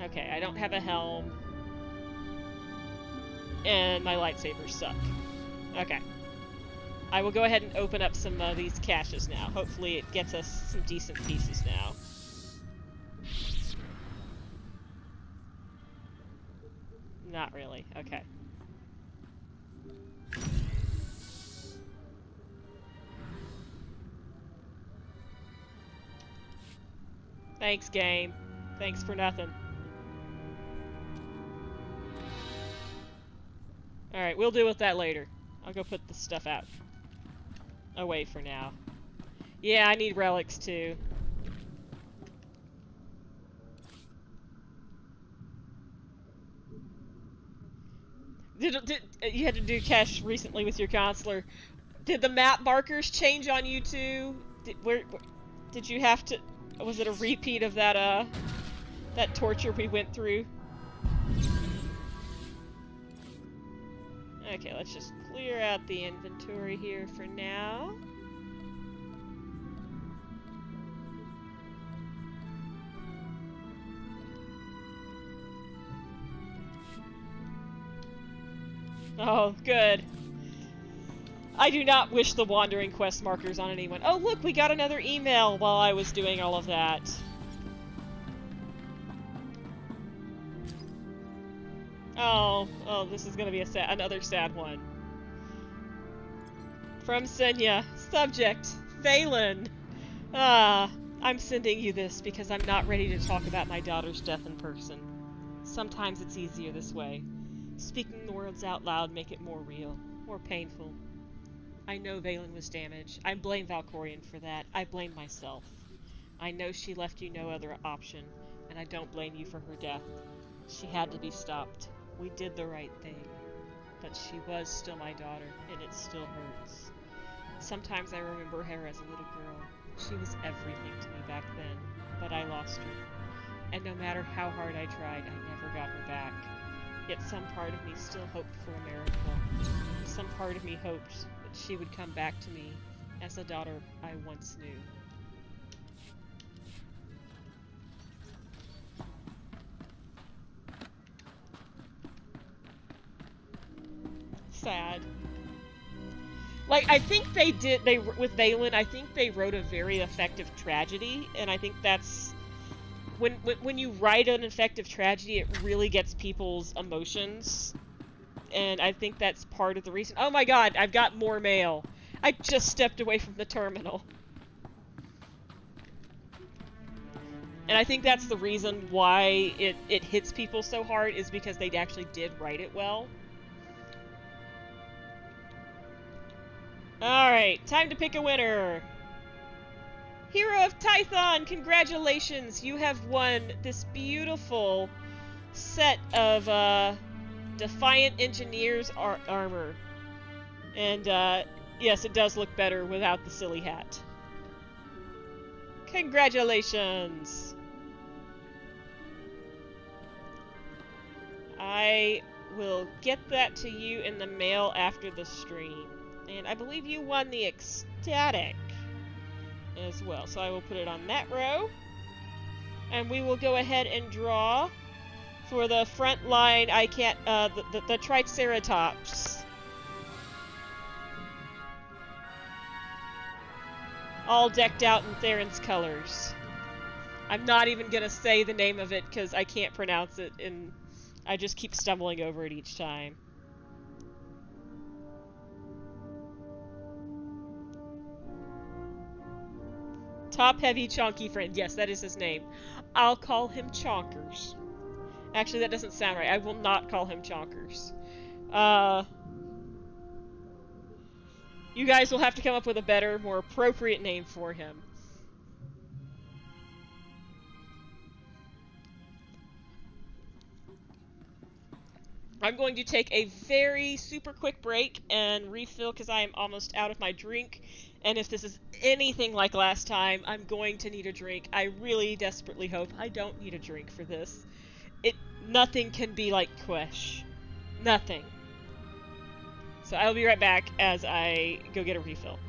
Okay, I don't have a helm. And my lightsabers suck. Okay. I will go ahead and open up some of these caches now. Hopefully it gets us some decent pieces now. Not really. Okay. Thanks, game. Thanks for nothing. Alright, we'll deal with that later. I'll go put the stuff out. Away for now. Yeah, I need relics too. You had to do cache recently with your counselor. Did the map markers change on you too? Did you have to... Was it a repeat of that, that torture we went through? Okay, let's just clear out the inventory here for now. Oh, good. I do not wish the wandering quest markers on anyone. Oh look, we got another email while I was doing all of that. Oh, this is gonna be another sad one. From Senya. Subject, Valen. I'm sending you this because I'm not ready to talk about my daughter's death in person. Sometimes it's easier this way. Speaking the words out loud make it more real, more painful. I know Valen was damaged. I blame Valkorion for that. I blame myself. I know she left you no other option, and I don't blame you for her death. She had to be stopped. We did the right thing. But she was still my daughter, and it still hurts. Sometimes I remember her as a little girl. She was everything to me back then, but I lost her. And no matter how hard I tried, I never got her back. Yet some part of me still hoped for a miracle. Some part of me hoped that she would come back to me as the daughter I once knew. Sad. Like, I think with Valen, I think they wrote a very effective tragedy, and I think that's... When you write an effective tragedy, it really gets people's emotions, and I think that's part of the reason. Oh my god, I've got more mail! I just stepped away from the terminal. And I think that's the reason why it hits people so hard, is because they actually did write it well. Alright, time to pick a winner! Hero of Tython, congratulations! You have won this beautiful set of Defiant Engineer's armor. And yes, it does look better without the silly hat. Congratulations! I will get that to you in the mail after the stream. And I believe you won the Ecstatic as well. So I will put it on that row. And we will go ahead and draw for the front line. I can't, the Triceratops. All decked out in Theron's colors. I'm not even gonna say the name of it because I can't pronounce it, and I just keep stumbling over it each time. Top-heavy, chonky friend. Yes, that is his name. I'll call him Chonkers. Actually, that doesn't sound right. I will not call him Chonkers. You guys will have to come up with a better, more appropriate name for him. I'm going to take a very super quick break and refill because I am almost out of my drink. And if this is anything like last time, I'm going to need a drink. I really desperately hope I don't need a drink for this. Nothing can be like Quesh. Nothing. So I'll be right back as I go get a refill.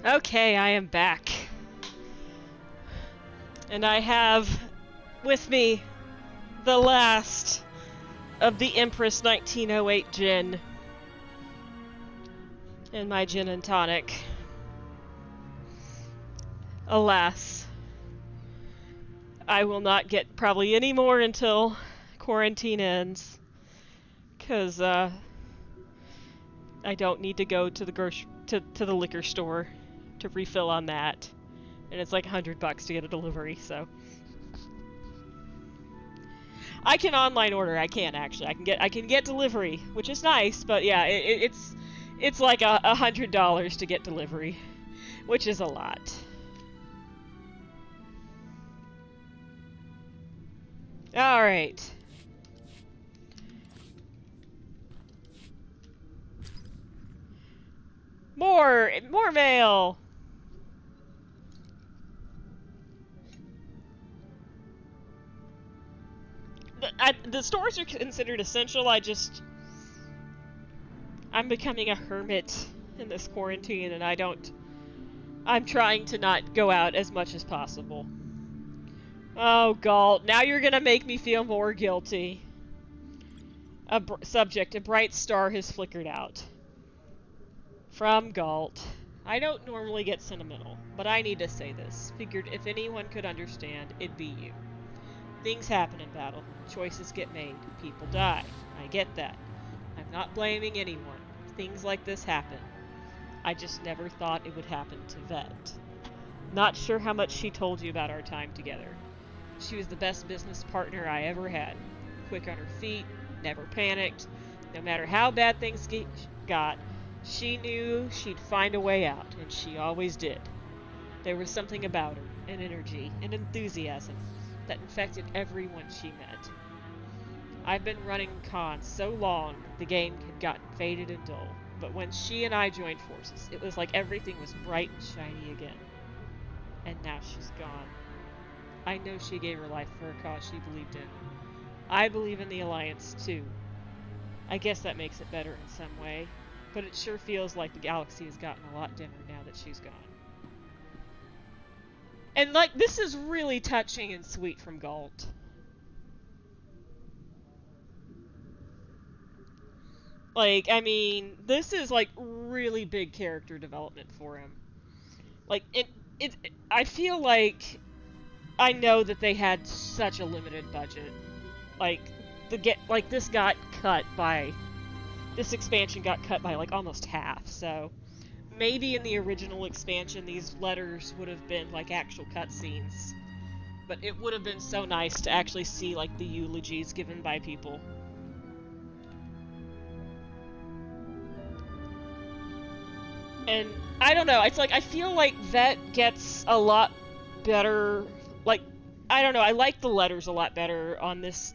Okay, I am back. And I have with me the last of the Empress 1908 gin. And my gin and tonic. Alas, I will not get probably any more until quarantine ends. 'Cause, I don't need to go to the the liquor store to refill on that. And it's like $100 to get a delivery, so. I can online order, I can actually. I can get delivery, which is nice, but yeah, it's like $100 to get delivery, which is a lot. Alright. More mail! The stores are considered essential, I'm becoming a hermit in this quarantine, and I'm trying to not go out as much as possible. Oh, Galt, now you're gonna make me feel more guilty. Subject, a bright star has flickered out. From Galt. I don't normally get sentimental, but I need to say this. Figured if anyone could understand, it'd be you. Things happen in battle. Choices get made. People die. I get that. I'm not blaming anyone. Things like this happen. I just never thought it would happen to Vet. Not sure how much she told you about our time together. She was the best business partner I ever had. Quick on her feet, never panicked. No matter how bad things got, she knew she'd find a way out, and she always did. There was something about her, an energy, an enthusiasm, that infected everyone she met. I've been running cons so long, the game had gotten faded and dull, but when she and I joined forces, it was like everything was bright and shiny again. And now she's gone. I know she gave her life for a cause she believed in. I believe in the Alliance, too. I guess that makes it better in some way, but it sure feels like the galaxy has gotten a lot dimmer now that she's gone. And, like, this is really touching and sweet from Galt. Like, I mean, this is, like, really big character development for him. Like, I feel like I know that they had such a limited budget. Like, this got cut by... This expansion got cut by, like, almost half, so... Maybe in the original expansion these letters would have been, like, actual cutscenes. But it would have been so nice to actually see, like, the eulogies given by people. And, I don't know, it's like, I feel like Vet gets a lot better, like, I don't know, I like the letters a lot better on this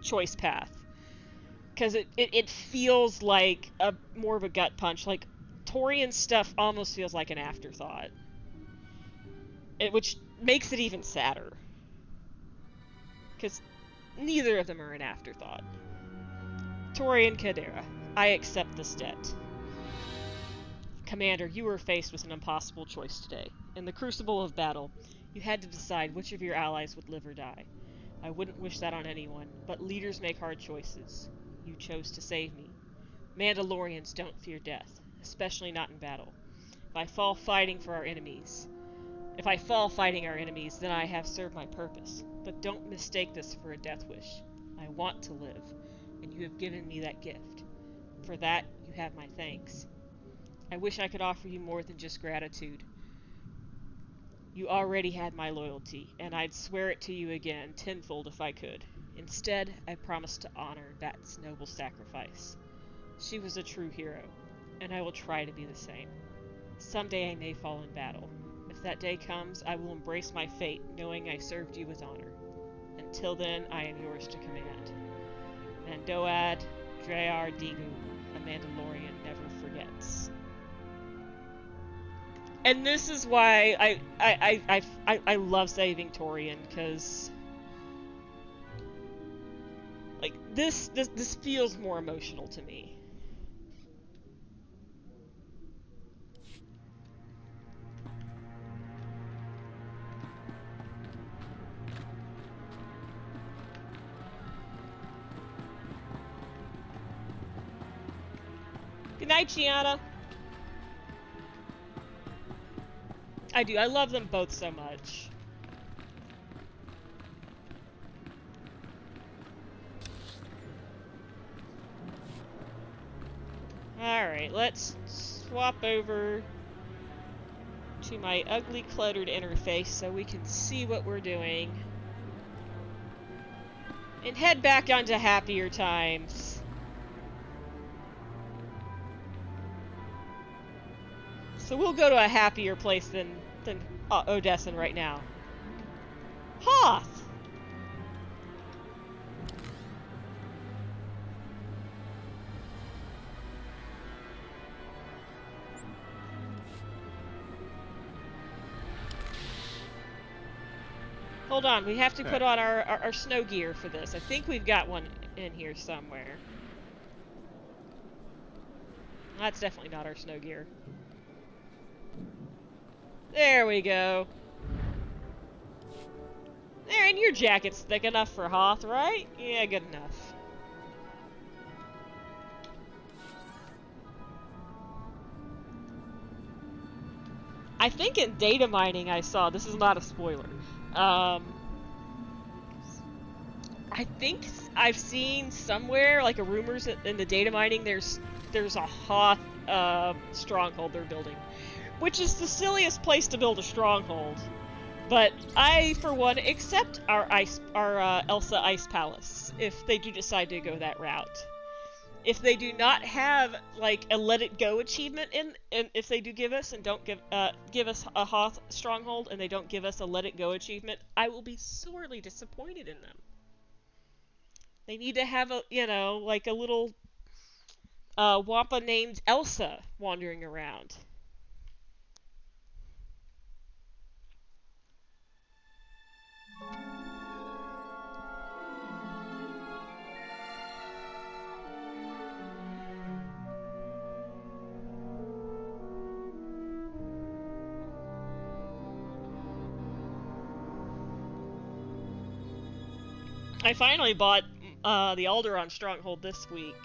choice path. Because it feels like more of a gut punch, like, Torian's stuff almost feels like an afterthought. Which makes it even sadder. Because neither of them are an afterthought. Torian Cadera, I accept this debt. Commander, you were faced with an impossible choice today. In the crucible of battle, you had to decide which of your allies would live or die. I wouldn't wish that on anyone, but leaders make hard choices. You chose to save me. Mandalorians don't fear death, especially not in battle. If I fall fighting our enemies, then I have served my purpose. But don't mistake this for a death wish. I want to live, and you have given me that gift. For that, you have my thanks. I wish I could offer you more than just gratitude. You already had my loyalty, and I'd swear it to you again, tenfold if I could. Instead, I promise to honor Vat's noble sacrifice. She was a true hero, and I will try to be the same. Someday I may fall in battle. If that day comes, I will embrace my fate, knowing I served you with honor. Until then, I am yours to command. Mandoad, Drayar Digu, a Mandalorian never forgets. And this is why I love saving Torian, because like this feels more emotional to me. Good night, Gianna. I do. I love them both so much. Alright, let's swap over to my ugly cluttered interface so we can see what we're doing. And head back onto happier times. So we'll go to a happier place than Odessen right now. Hoth! Hold on, we have to put on our snow gear for this. I think we've got one in here somewhere. That's definitely not our snow gear. There we go. There, and your jacket's thick enough for Hoth, right? Yeah, good enough. I think in data mining I saw, this is not a spoiler, I think I've seen somewhere, like a rumors in the data mining, there's a Hoth stronghold they're building. Which is the silliest place to build a stronghold. But I, for one, accept our Elsa Ice Palace, if they do decide to go that route. If they do not have, like, a Let It Go achievement and if they do give us and don't give us a Hoth stronghold and they don't give us a Let It Go achievement, I will be sorely disappointed in them. They need to have a, you know, like a little Wampa named Elsa wandering around. I finally bought the Alderaan stronghold this week,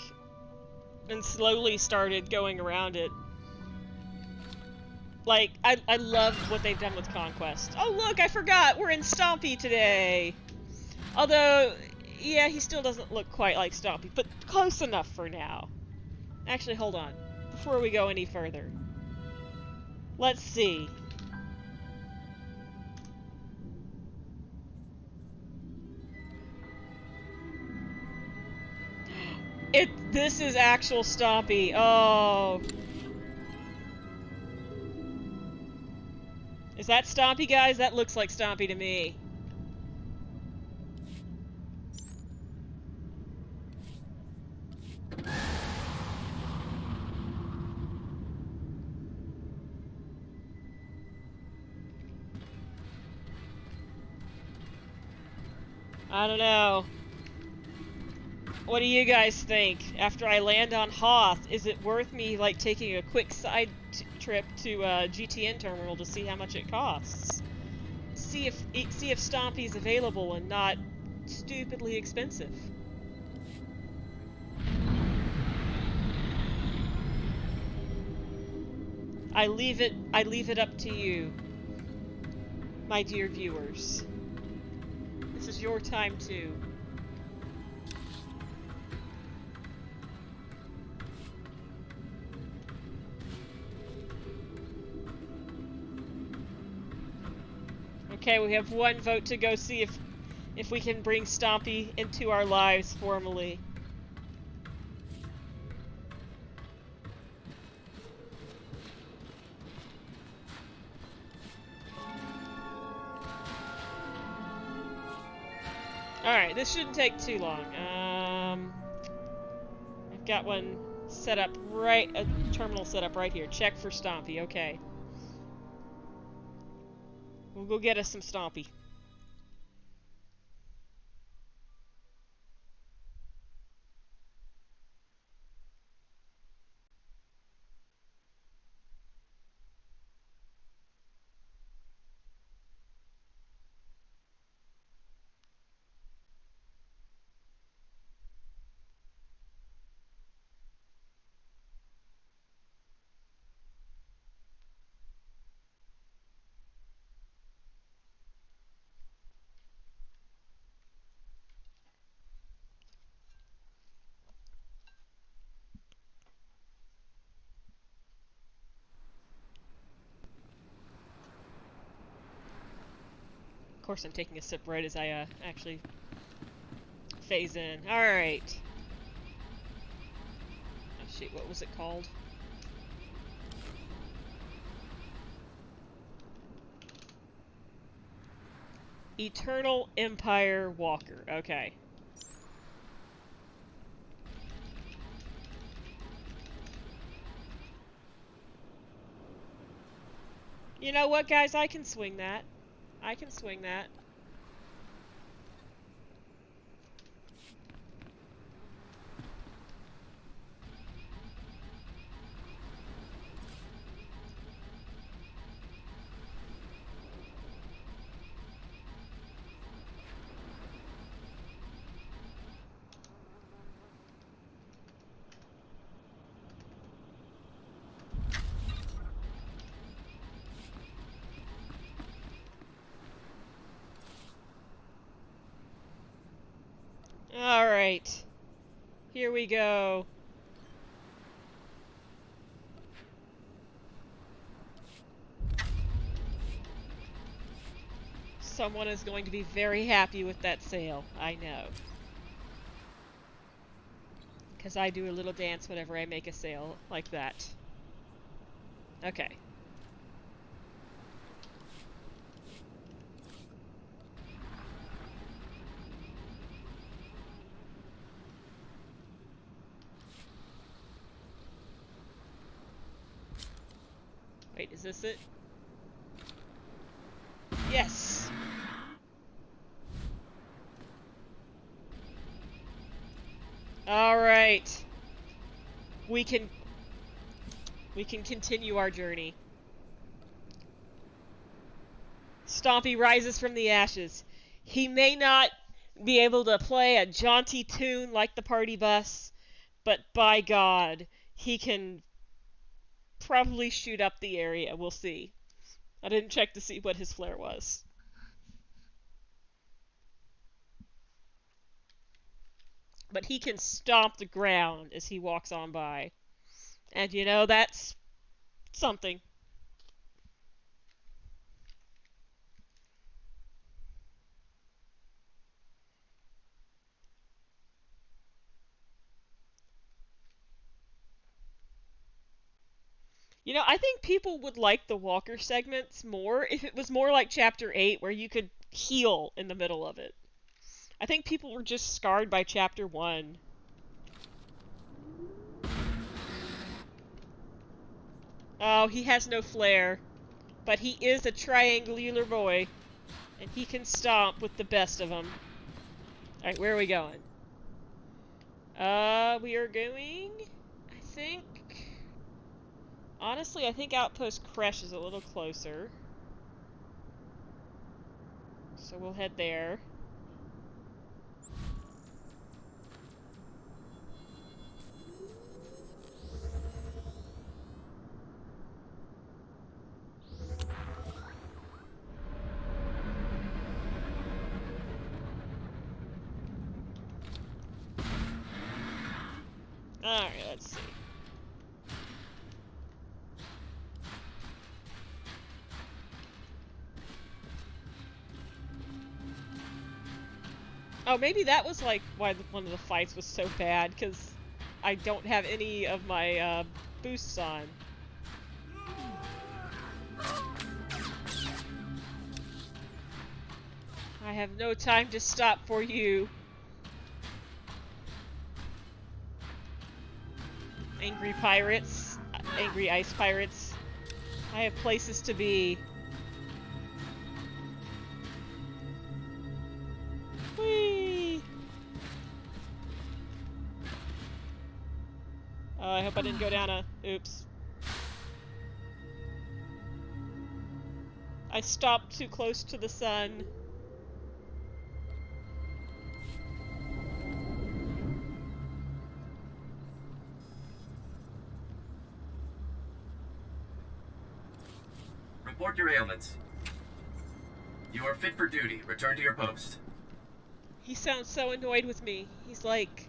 and slowly started going around it. Like, I love what they've done with Conquest. Oh look, I forgot! We're in Stompy today! Although, yeah, he still doesn't look quite like Stompy, but close enough for now. Actually, hold on. Before we go any further. Let's see. This is actual Stompy. Oh. Is that Stompy, guys? That looks like Stompy to me. I don't know. What do you guys think? After I land on Hoth, is it worth me, like, taking a quick side trip to GTN terminal to see how much it costs? See if Stompy's available and not stupidly expensive. I leave it up to you, my dear viewers. This is your time too. Okay, we have one vote to go see if we can bring Stompy into our lives formally. Alright, this shouldn't take too long. I've got one set up a terminal set up right here. Check for Stompy, okay. We'll go get us some Stompy. course I'm taking a sip right as I actually phase in. Alright. Oh shoot, what was it called? Eternal Empire Walker. Okay. You know what, guys? I can swing that. I can swing that. Alright. Here we go. Someone is going to be very happy with that sail. I know. Because I do a little dance whenever I make a sail like that. Okay. Wait, is this it? Yes! Alright. We can continue our journey. Stompy rises from the ashes. He may not be able to play a jaunty tune like the party bus, but by God, he can probably shoot up the area. We'll see. I didn't check to see what his flare was. But he can stomp the ground as he walks on by. And you know, that's something. You know, I think people would like the Walker segments more if it was more like Chapter 8, where you could heal in the middle of it. I think people were just scarred by Chapter 1. Oh, he has no flare. But he is a triangular boy. And he can stomp with the best of them. Alright, where are we going? We are going... I think... Honestly, I think Outpost Creche is a little closer. So we'll head there. Alright, let's see. Oh, maybe that was like why one of the fights was so bad, because I don't have any of my boosts on. I have no time to stop for you. Angry pirates. Angry ice pirates. I have places to be. Whee! Oh, I hope I didn't go down a... Oops. I stopped too close to the sun. Report your ailments. You are fit for duty. Return to your post. He sounds so annoyed with me. He's like,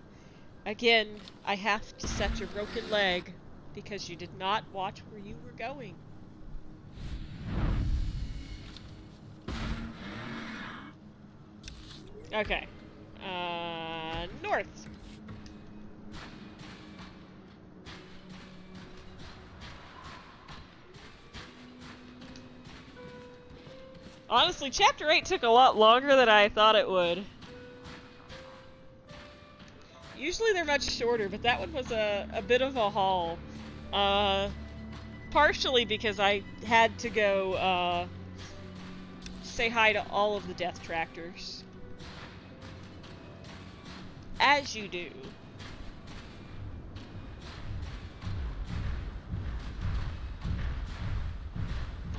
again, I have to set your broken leg because you did not watch where you were going. Okay. North. Honestly, Chapter 8 took a lot longer than I thought it would. Usually they're much shorter, but that one was a bit of a haul. Partially because I had to go, say hi to all of the Death Tractors. As you do.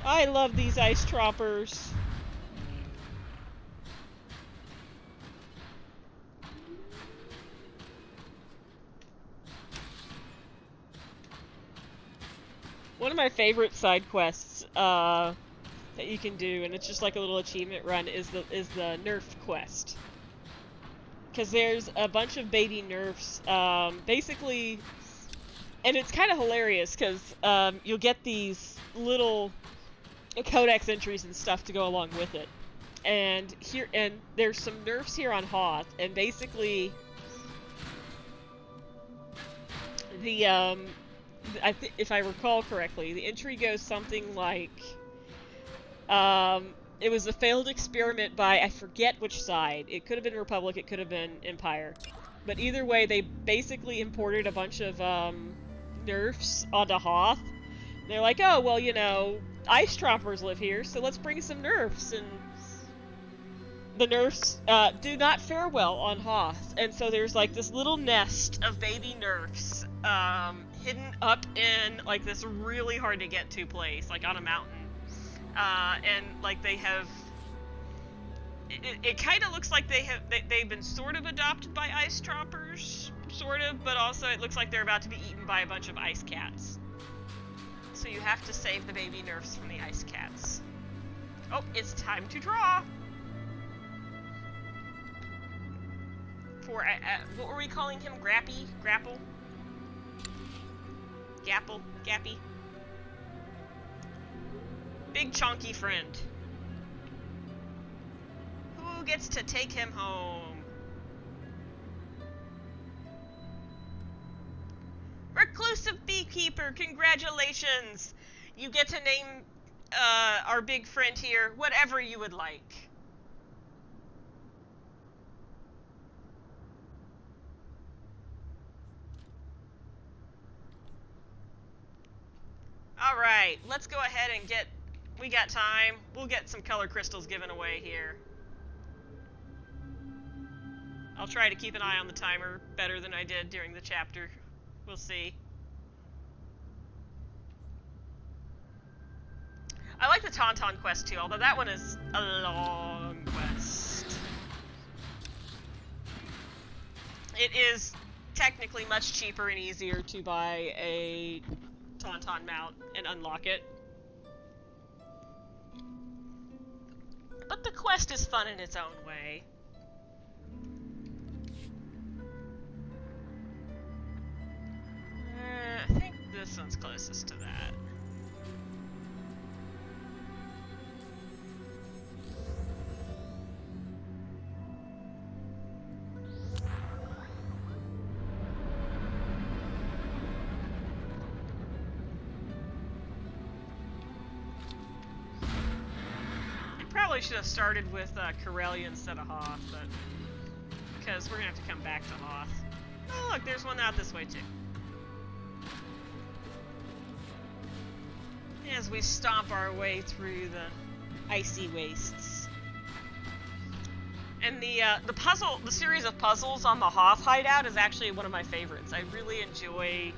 I love these ice trompers. One of my favorite side quests that you can do, and it's just like a little achievement run, is the Nerf Quest. Because there's a bunch of baby Nerfs, basically, and it's kind of hilarious because you'll get these little codex entries and stuff to go along with it. And there's some Nerfs here on Hoth, and basically the if I recall correctly, the entry goes something like, it was a failed experiment by, I forget which side. It could have been Republic, it could have been Empire. But either way, they basically imported a bunch of Nerfs onto Hoth. They're like, oh, well, you know, ice trompers live here, so let's bring some Nerfs. And the Nerfs do not fare well on Hoth. And so there's like this little nest of baby Nerfs hidden up in like this really hard to get to place, like on a mountain. And like they have, it kind of looks like they've been sort of adopted by ice trompers, sort of, but also it looks like they're about to be eaten by a bunch of ice cats. So you have to save the baby Nerfs from the ice cats. Oh, it's time to draw! For, what were we calling him? Grappy? Grapple? Gapple? Gappy? Big chonky friend. Who gets to take him home? Reclusive Beekeeper, congratulations! You get to name our big friend here whatever you would like. Alright, let's go ahead and we got time. We'll get some color crystals given away here. I'll try to keep an eye on the timer better than I did during the chapter. We'll see. I like the Tauntaun quest too, although that one is a long quest. It is technically much cheaper and easier to buy a Tauntaun mount and unlock it. But the quest is fun in its own way. I think this one's closest to that. Probably should have started with Corellia instead of Hoth, but because we're gonna have to come back to Hoth. Oh look, there's one out this way too. As we stomp our way through the icy wastes. And the series of puzzles on the Hoth hideout is actually one of my favorites. I really enjoy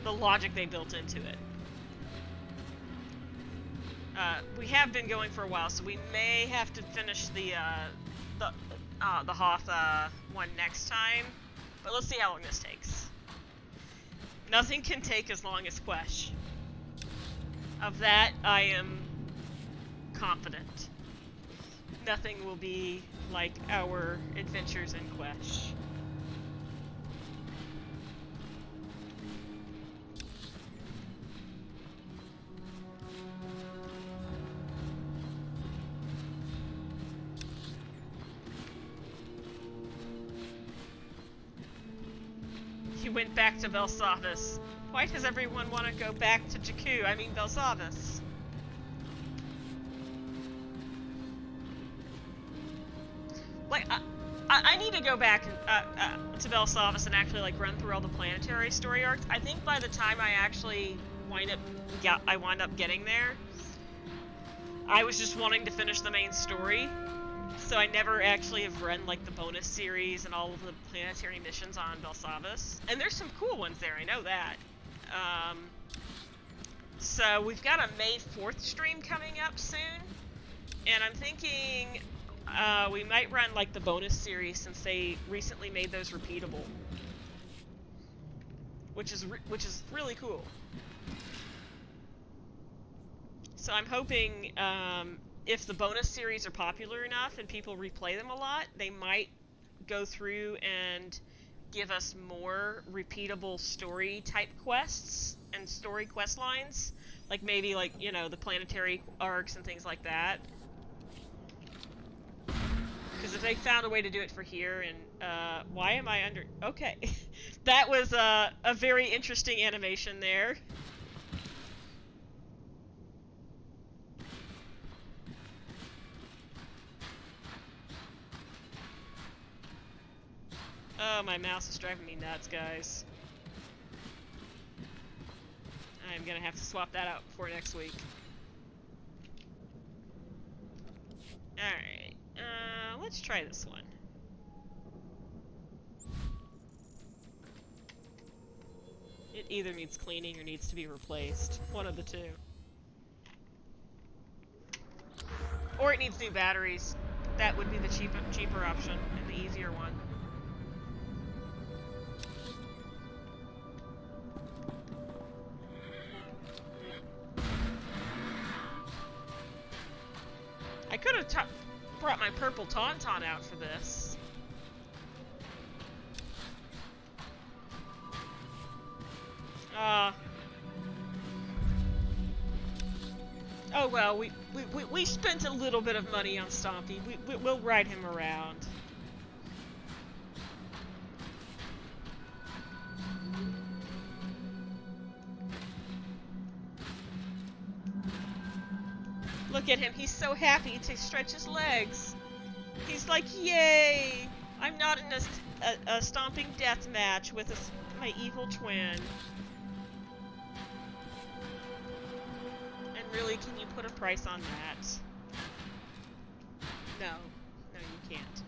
the logic they built into it. We have been going for a while, so we may have to finish the Hoth one next time. But let's see how long this takes. Nothing can take as long as Quesh. Of that, I am confident. Nothing will be like our adventures in Quesh. went back to Belsavis. Why does everyone want to go back to Jakku? I mean Belsavis. Like, I need to go back to Belsavis and actually like run through all the planetary story arcs. I think by the time I actually wind up getting there, I was just wanting to finish the main story, so I never actually have run like the bonus series and all of the planetary missions on Belsavis. And there's some cool ones there, I know that. So we've got a May 4th stream coming up soon, and I'm thinking we might run like the bonus series since they recently made those repeatable, which is really cool. So I'm hoping if the bonus series are popular enough and people replay them a lot, they might go through and give us more repeatable story type quests and story quest lines, like maybe like, you know, the planetary arcs and things like that. Because if they found a way to do it for here, and why am I under? Okay, that was a very interesting animation there. Oh, my mouse is driving me nuts, guys. I'm gonna have to swap that out before next week. Alright, let's try this one. It either needs cleaning or needs to be replaced. One of the two. Or it needs new batteries. That would be the cheaper option and the easier one. I could have brought my purple Tauntaun out for this. Oh well, we spent a little bit of money on Stompy. We'll ride him around. Look at him, he's so happy to stretch his legs. He's like, yay! I'm not in a stomping death match with my evil twin. And really, can you put a price on that? No. No, you can't.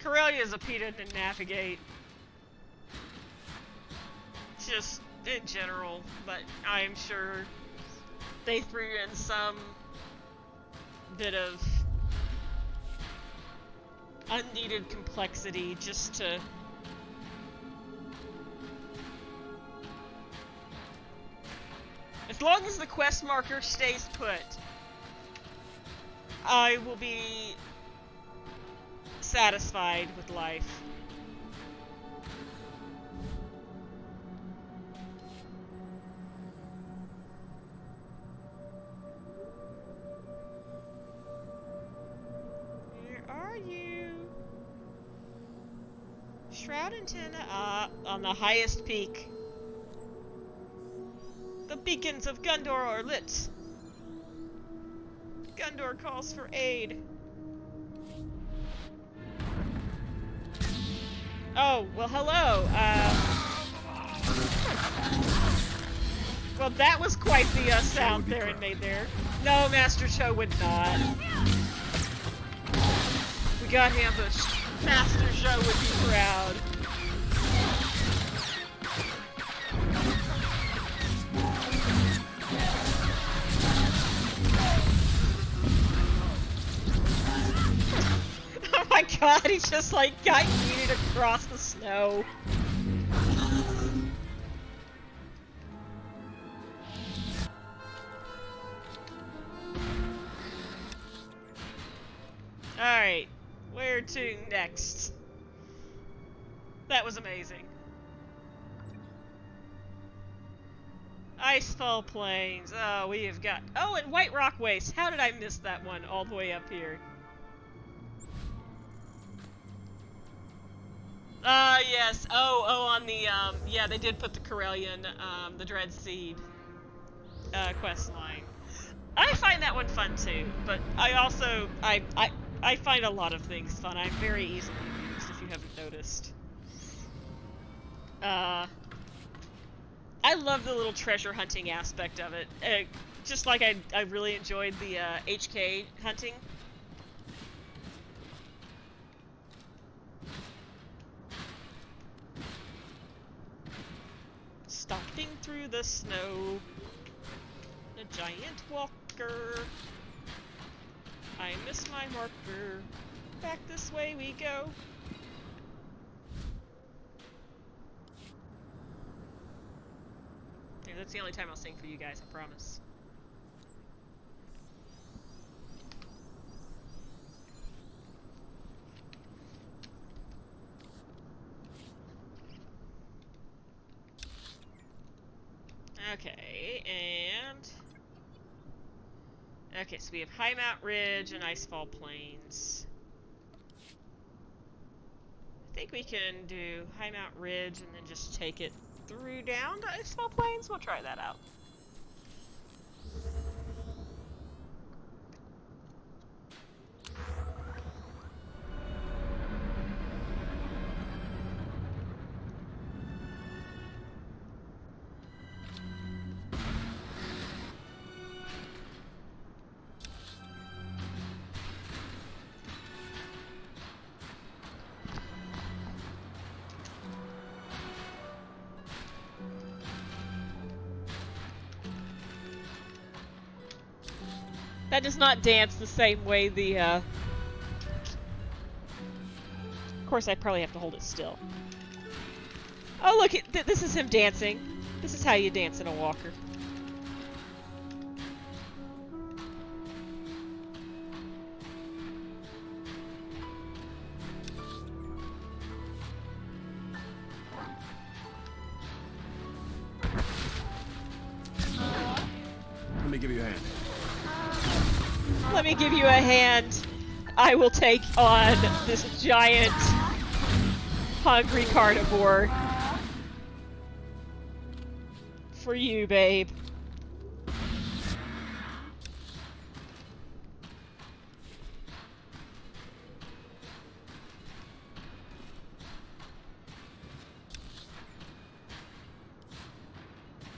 Corellia's a P didn't navigate. Just in general, but I'm sure they threw in some bit of unneeded complexity just to as long as the quest marker stays put, I will be satisfied with life. Where are you? Shroud antenna on the highest peak. The beacons of Gundor are lit. Gundor calls for aid. Oh, well, hello. Well, that was quite the sound Theron made there. No, Master Cho would not. We got ambushed. Master Cho would be proud. Oh my god, he just like got yeeted across the snow. Alright, where to next? That was amazing. Icefall Plains. Oh, we have got... Oh, and White Rock Waste. How did I miss that one all the way up here? Yes. Oh, on the, yeah, they did put the Corellian, the Dread Seed, quest line. I find that one fun too, but I also, I find a lot of things fun. I'm very easily amused, if you haven't noticed. I love the little treasure hunting aspect of it. Just like I really enjoyed the, HK hunting. Stomping through the snow. A giant walker. I miss my marker. Back this way we go. Yeah, that's the only time I'll sing for you guys, I promise. Okay, and... Okay, so we have Highmount Ridge and Icefall Plains. I think we can do Highmount Ridge and then just take it through down to Icefall Plains. We'll try that out. That does not dance the same way the, Of course, I'd probably have to hold it still. Oh, look, this is him dancing. This is how you dance in a walker. Let me give you a hand. Let me give you a hand. I will take on this giant, hungry carnivore. For you, babe.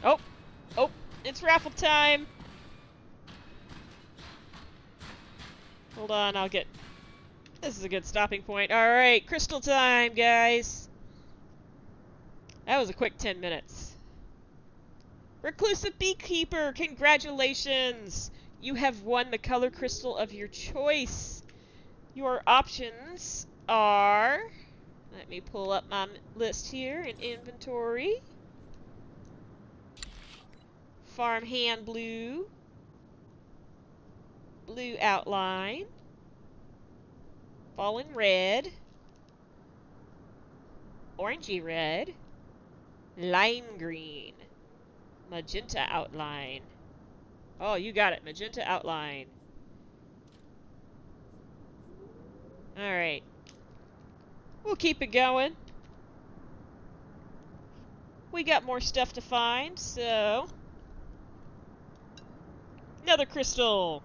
Oh, it's raffle time. Hold on, I'll get... This is a good stopping point. Alright, crystal time, guys. That was a quick 10 minutes. Reclusive Beekeeper, congratulations! You have won the color crystal of your choice. Your options are... Let me pull up my list here in inventory. Farmhand Blue. Blue Outline. Fallen Red. Orangey Red. Lime Green. Magenta Outline. Oh, you got it. Magenta Outline. Alright. We'll keep it going. We got more stuff to find, so... Another crystal!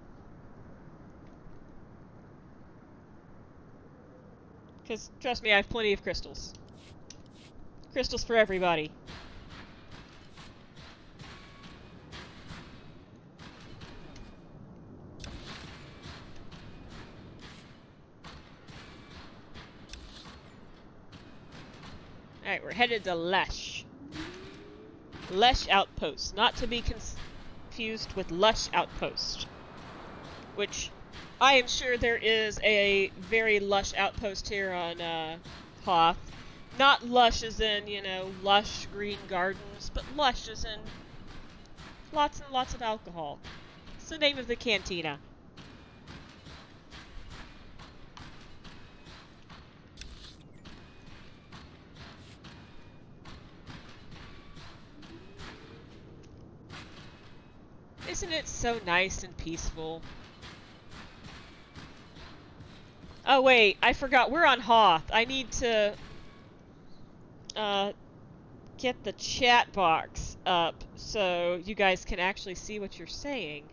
Because, trust me, I have plenty of crystals. Crystals for everybody. Alright, we're headed to Lesh. Lesh Outpost. Not to be confused with Lush Outpost. Which... I am sure there is a very lush outpost here on Hoth. Not lush as in, you know, lush green gardens, but lush as in lots and lots of alcohol. It's the name of the cantina. Isn't it so nice and peaceful? Oh wait, I forgot, we're on Hoth. I need to get the chat box up so you guys can actually see what you're saying.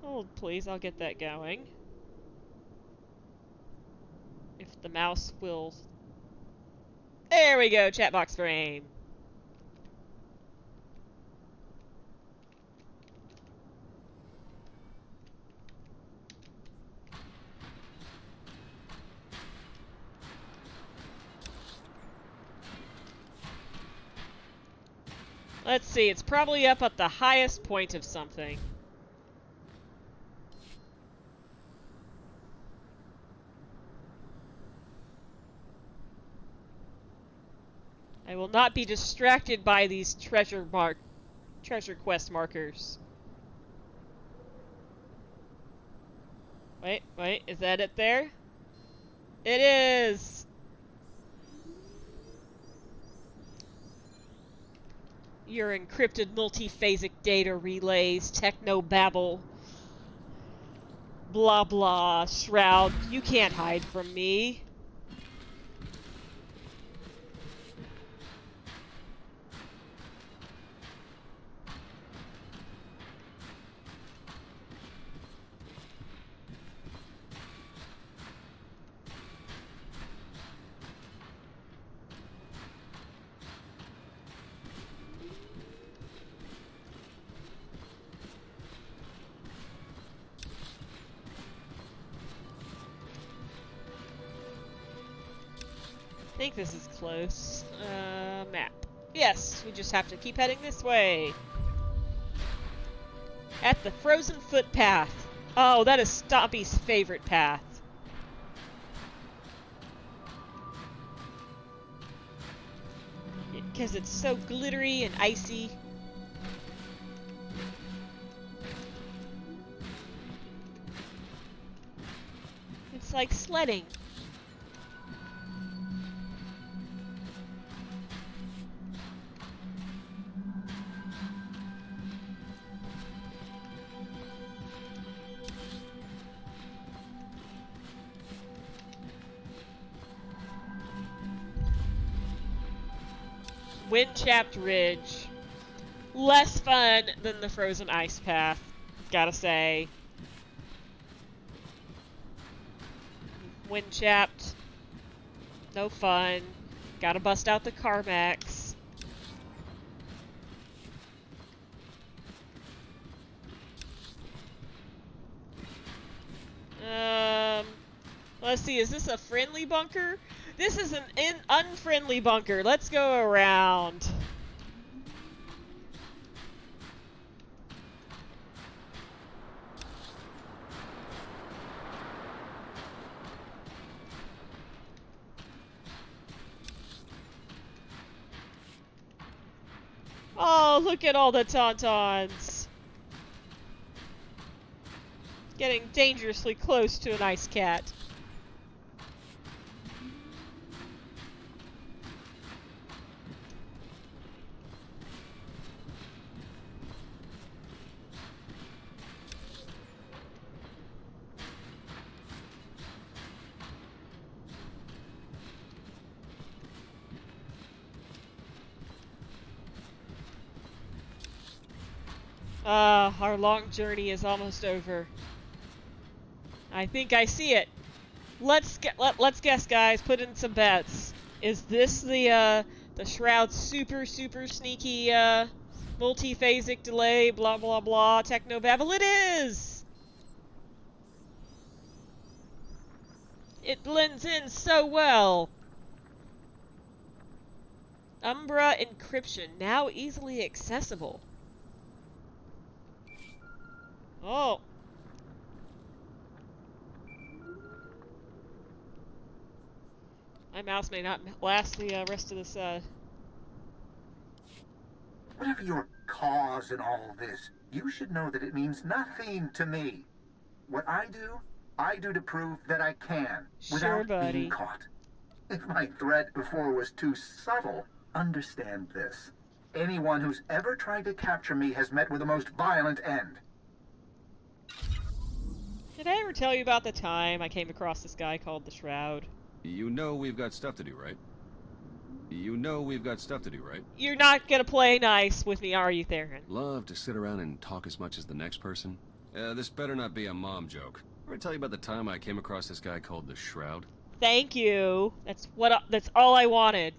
Hold please, I'll get that going. If the mouse will... There we go, chat box frame. Let's see, it's probably up at the highest point of something. I will not be distracted by these treasure quest markers. Wait, is that it there? It is! Your encrypted multiphasic data relays, techno-babble. Blah blah, Shroud, you can't hide from me. I think this is close. Map. Yes, we just have to keep heading this way. At the frozen footpath. Oh, that is Stompy's favorite path. Because it's so glittery and icy. It's like sledding. Wind-chapped ridge. Less fun than the frozen ice path, gotta say. Wind-chapped. No fun. Gotta bust out the Carmax. Let's see, is this a friendly bunker? This is an unfriendly bunker. Let's go around. Oh, look at all the tauntauns. Getting dangerously close to an ice cat. Our long journey is almost over. I think I see it. Let's guess, guys. Put in some bets. Is this the Shroud's super sneaky multiphasic delay? Blah blah blah. Techno babble. It is. It blends in so well. Umbra encryption now easily accessible. Oh. My mouse may not last the rest of this, Whatever your cause in all this, you should know that it means nothing to me. What I do to prove that I can, without being caught. If my threat before was too subtle, understand this. Anyone who's ever tried to capture me has met with the most violent end. Did I ever tell you about the time I came across this guy called the Shroud? You know we've got stuff to do, right? You know we've got stuff to do, right? You're not gonna play nice with me, are you, Theron? Love to sit around and talk as much as the next person. This better not be a mom joke. Ever tell you about the time I came across this guy called the Shroud? Thank you. That's all I wanted.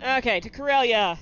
Okay, to Corellia.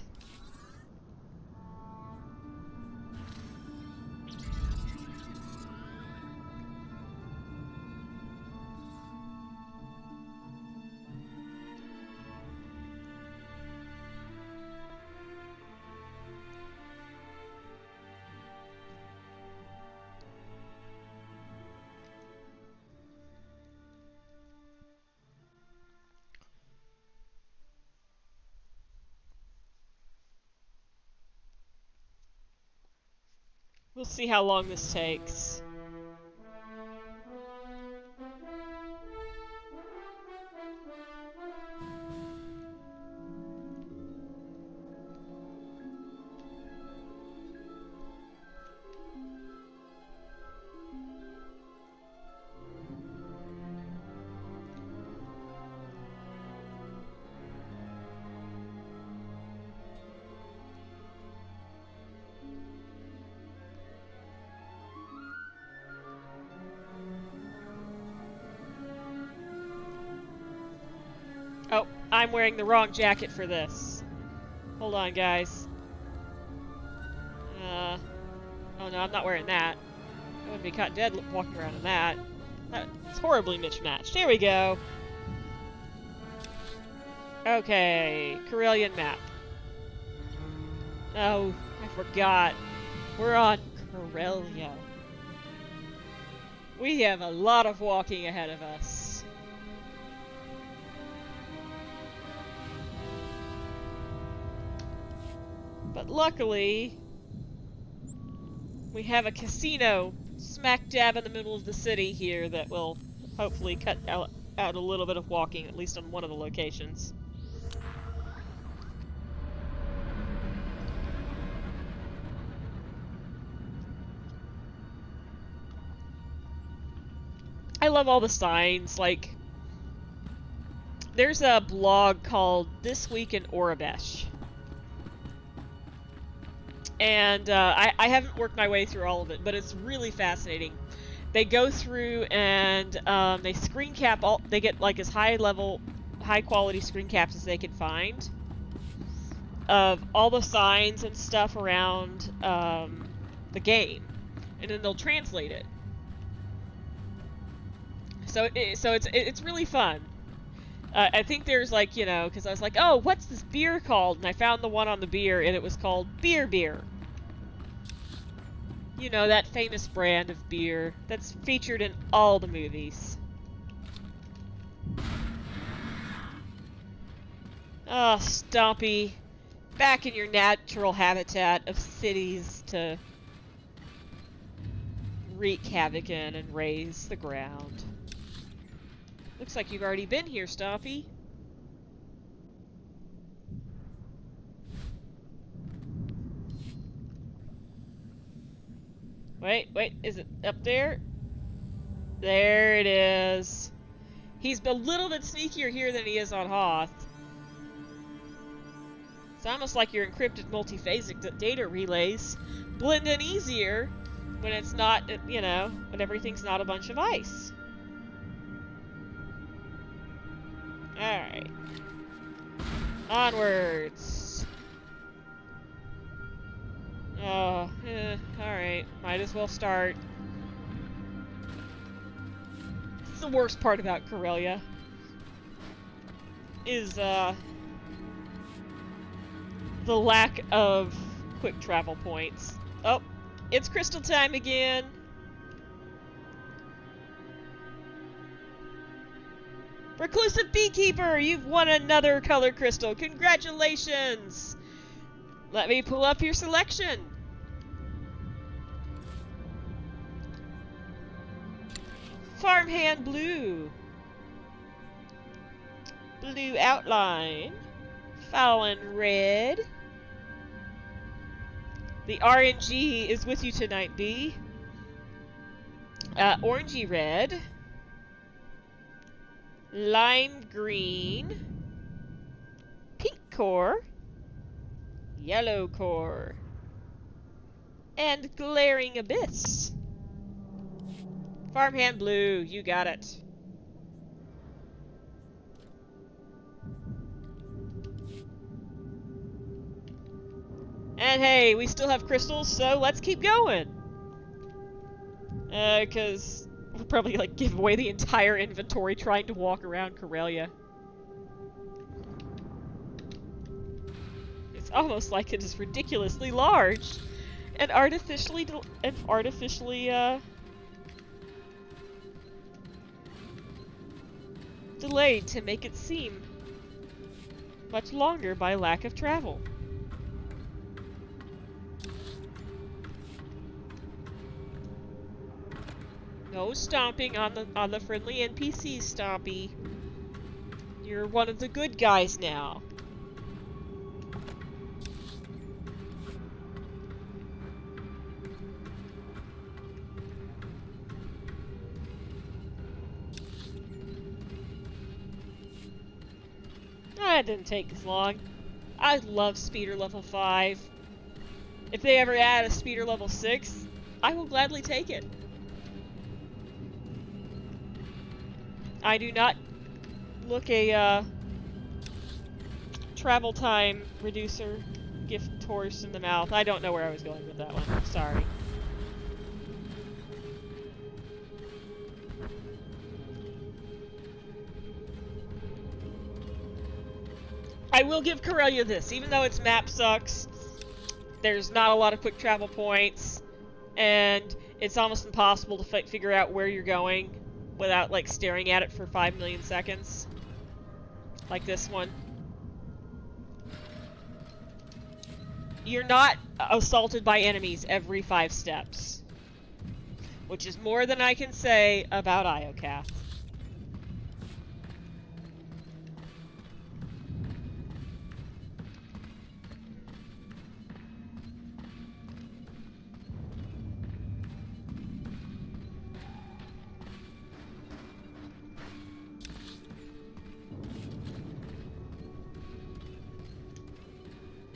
We'll see how long this takes. Oh, I'm wearing the wrong jacket for this. Hold on, guys. Oh no, I'm not wearing that. I wouldn't be caught dead walking around in that. That's horribly mismatched. Here we go. Okay, Corellian map. Oh, I forgot. We're on Corellia. We have a lot of walking ahead of us. But luckily, we have a casino smack dab in the middle of the city here that will hopefully cut out a little bit of walking, at least on one of the locations. I love all the signs. Like, there's a blog called This Week in Orabesh. And I haven't worked my way through all of it, but it's really fascinating. They go through and they screen cap all. They get like as high quality screen caps as they can find of all the signs and stuff around the game, and then they'll translate it. So it's really fun. I think there's like, you know, because I was like, oh, what's this beer called? And I found the one on the beer, and it was called Beer. You know, that famous brand of beer that's featured in all the movies. Oh, Stompy. Back in your natural habitat of cities to wreak havoc in and raise the ground. Looks like you've already been here, Stompy. Wait, is it up there? There it is. He's a little bit sneakier here than he is on Hoth. It's almost like your encrypted multiphasic data relays blend in easier when it's not, you know, when everything's not a bunch of ice. Alright. Onwards. Oh, alright. Might as well start. It's the worst part about Corellia. Is, the lack of quick travel points. Oh, it's crystal time again. Reclusive Beekeeper, you've won another color crystal. Congratulations! Let me pull up your selection. Farmhand Blue. Blue outline. Valen red. The RNG is with you tonight, B. Orangey red. Lime green. Pink core. Yellow core. And glaring abyss. Farmhand blue, you got it. And hey, we still have crystals, so let's keep going. Cause we'll probably like give away the entire inventory trying to walk around Corellia. It's almost like it is ridiculously large and artificially delayed to make it seem much longer by lack of travel. No stomping on the friendly NPCs, Stompy. You're one of the good guys now. That didn't take as long. I love speeder level 5. If they ever add a speeder level 6, I will gladly take it. I do not look a travel time reducer gift horse in the mouth. I don't know where I was going with that one. Sorry. I will give Corellia this, even though its map sucks, there's not a lot of quick travel points, and it's almost impossible to figure out where you're going without, like, staring at it for 5 million seconds. Like this one. You're not assaulted by enemies every 5 steps. Which is more than I can say about Iocath.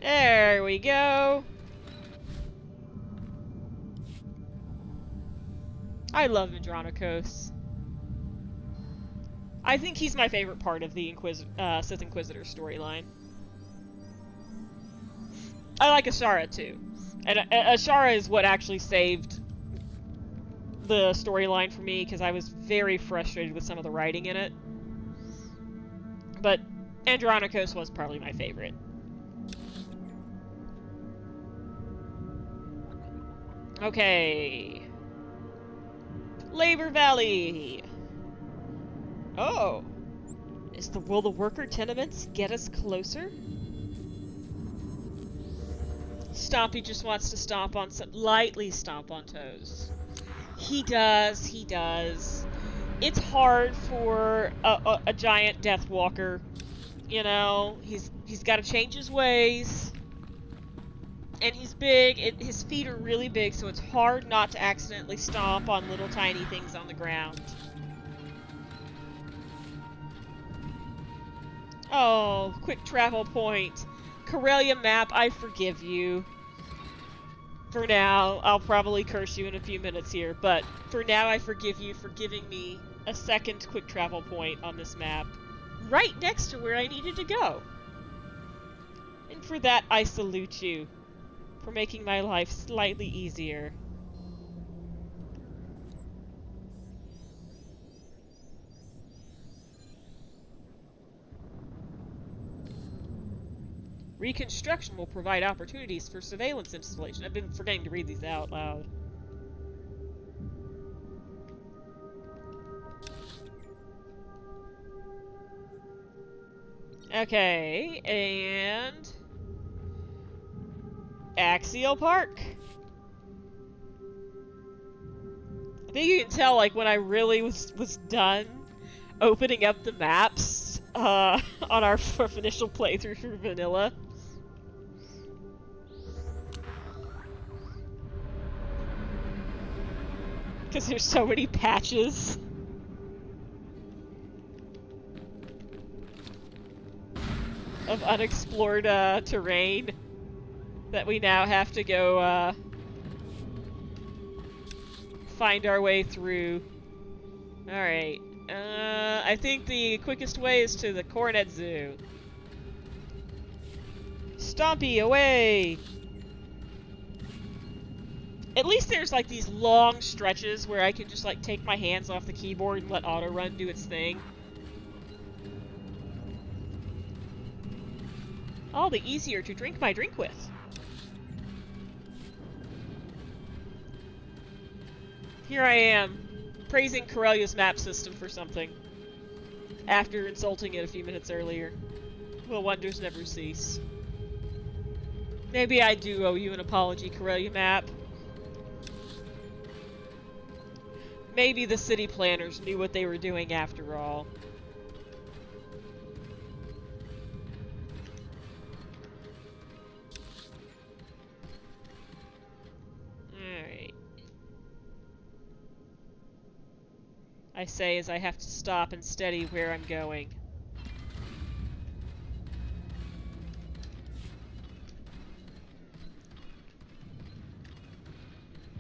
There we go. I love Andronikos. I think he's my favorite part of the Sith Inquisitor storyline. I like Ashara too. And Ashara is what actually saved the storyline for me, because I was very frustrated with some of the writing in it. But Andronikos was probably my favorite. Okay. Labor Valley. Oh. Will the worker tenements get us closer? Stompy just wants to lightly stomp on toes. He does, he does. It's hard for a giant Deathwalker. You know, he's got to change his ways. And he's big, his feet are really big, so it's hard not to accidentally stomp on little tiny things on the ground. Oh, quick travel point. Corellia map, I forgive you. For now, I'll probably curse you in a few minutes here, but for now I forgive you for giving me a second quick travel point on this map. Right next to where I needed to go. And for that, I salute you. For making my life slightly easier. Reconstruction will provide opportunities for surveillance installation. I've been forgetting to read these out loud. Okay, and Axial Park. I think you can tell, like, when I really was done opening up the maps on our initial playthrough for vanilla. Because there's so many patches. Of unexplored terrain that we now have to go find our way through. Alright. I think the quickest way is to the Coronet Zoo. Stompy, away! At least there's like these long stretches where I can just like take my hands off the keyboard and let autorun do its thing. All the easier to drink my drink with. Here I am, praising Corellia's map system for something, after insulting it a few minutes earlier. Will wonders never cease. Maybe I do owe you an apology, Corellia map. Maybe the city planners knew what they were doing after all. Alright. I say as I have to stop and steady where I'm going.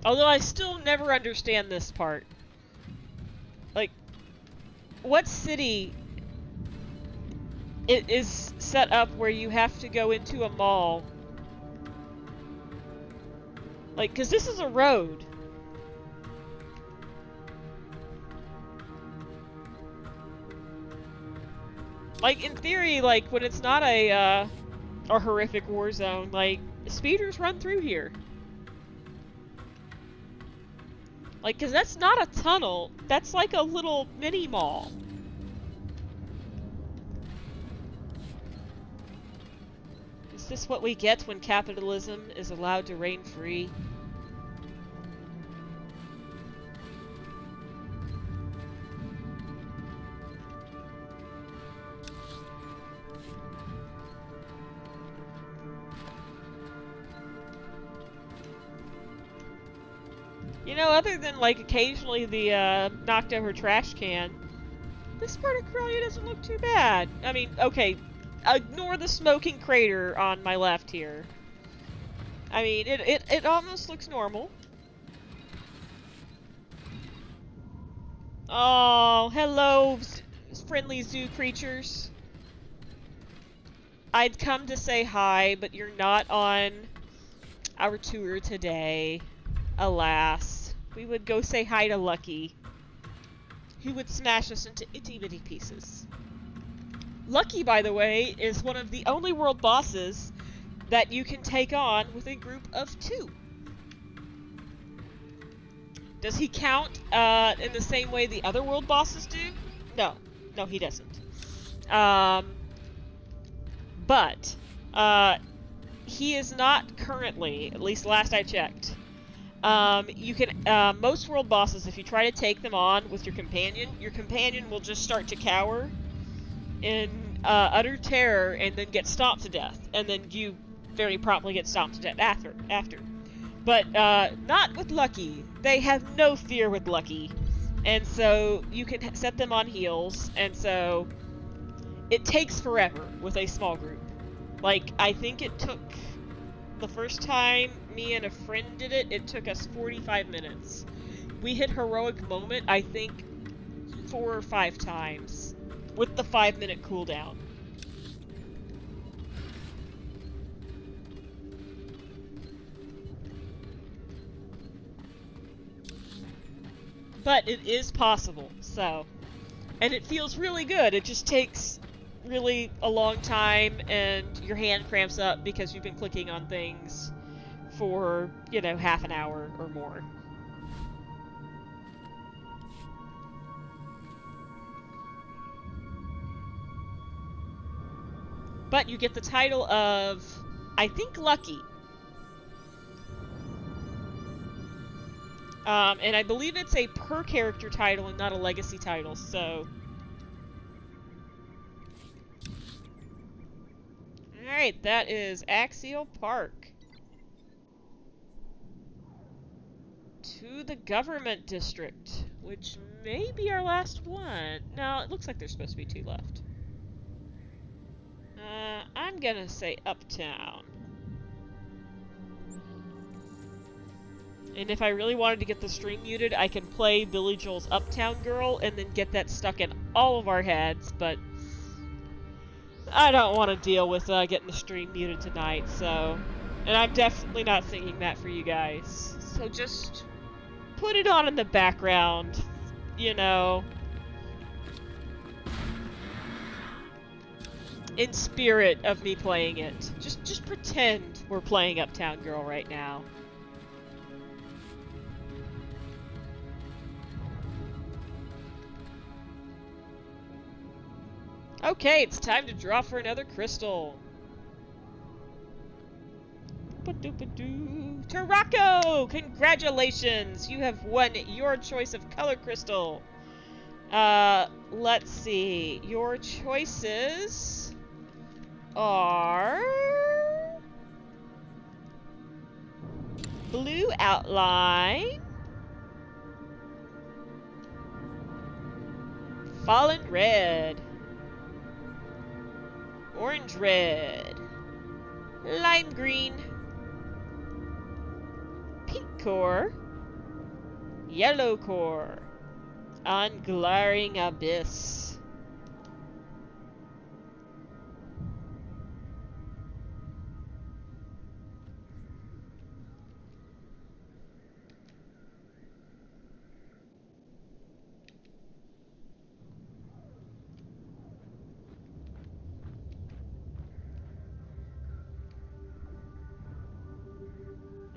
Although I still never understand this part. Like, what city it is set up where you have to go into a mall? Like, 'cause this is a road. Like, in theory, like, when it's not a horrific war zone, like, speeders run through here. Like, 'cause that's not a tunnel, that's like a little mini-mall. Is this what we get when capitalism is allowed to reign free? You know, other than, like, occasionally the, knocked over trash can, this part of Corellia doesn't look too bad. I mean, okay, ignore the smoking crater on my left here. I mean, it almost looks normal. Oh, hello, friendly zoo creatures. I'd come to say hi, but you're not on our tour today. Alas. We would go say hi to Lucky, who would smash us into itty-bitty pieces. Lucky, by the way, is one of the only world bosses that you can take on with a group of 2. Does he count in the same way the other world bosses do? No. No, he doesn't. But he is not currently, at least last I checked. You can, most world bosses, if you try to take them on with your companion will just start to cower in utter terror and then get stomped to death. And then you very promptly get stomped to death after. But, not with Lucky. They have no fear with Lucky. And so, you can set them on heals, and so, it takes forever with a small group. Like, I think it took... The first time me and a friend did it, it took us 45 minutes. We hit heroic moment, I think, 4 or 5 times, with the 5-minute cooldown. But it is possible, so. And it feels really good, it just takes really a long time, and your hand cramps up because you've been clicking on things for, you know, half an hour or more. But you get the title of, I think, Lucky. And I believe it's a per character title and not a legacy title, so... Alright, that is Axial Park. To the government district, which may be our last one. No, it looks like there's supposed to be 2 left. I'm gonna say Uptown. And if I really wanted to get the stream muted, I can play Billy Joel's Uptown Girl and then get that stuck in all of our heads, but I don't want to deal with getting the stream muted tonight, so... And I'm definitely not singing that for you guys. So just put it on in the background, you know. In spirit of me playing it. Just pretend we're playing Uptown Girl right now. Okay, it's time to draw for another crystal. Tarako! Congratulations! You have won your choice of color crystal. Let's see. Your choices are... Blue outline. Fallen red. Orange red. Lime green. Pink core. Yellow core. Unglaring abyss.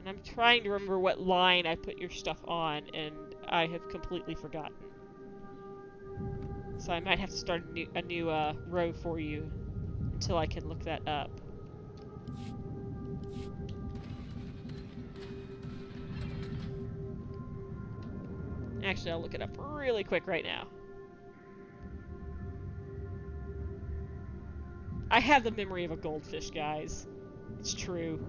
I'm trying to remember what line I put your stuff on, and I have completely forgotten. So I might have to start a new row for you until I can look that up. Actually, I'll look it up really quick right now. I have the memory of a goldfish, guys. It's true.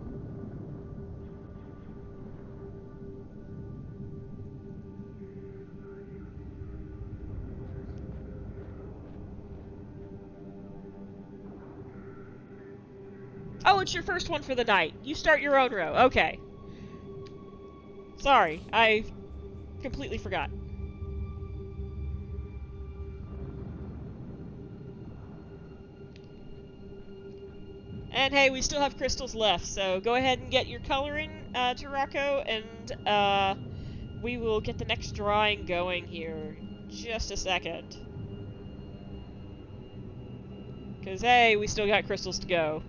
Oh, it's your first one for the night. You start your own row. Okay. Sorry, I completely forgot. And hey, we still have crystals left, so go ahead and get your coloring, Tarako, and we will get the next drawing going here in just a second. Because hey, we still got crystals to go.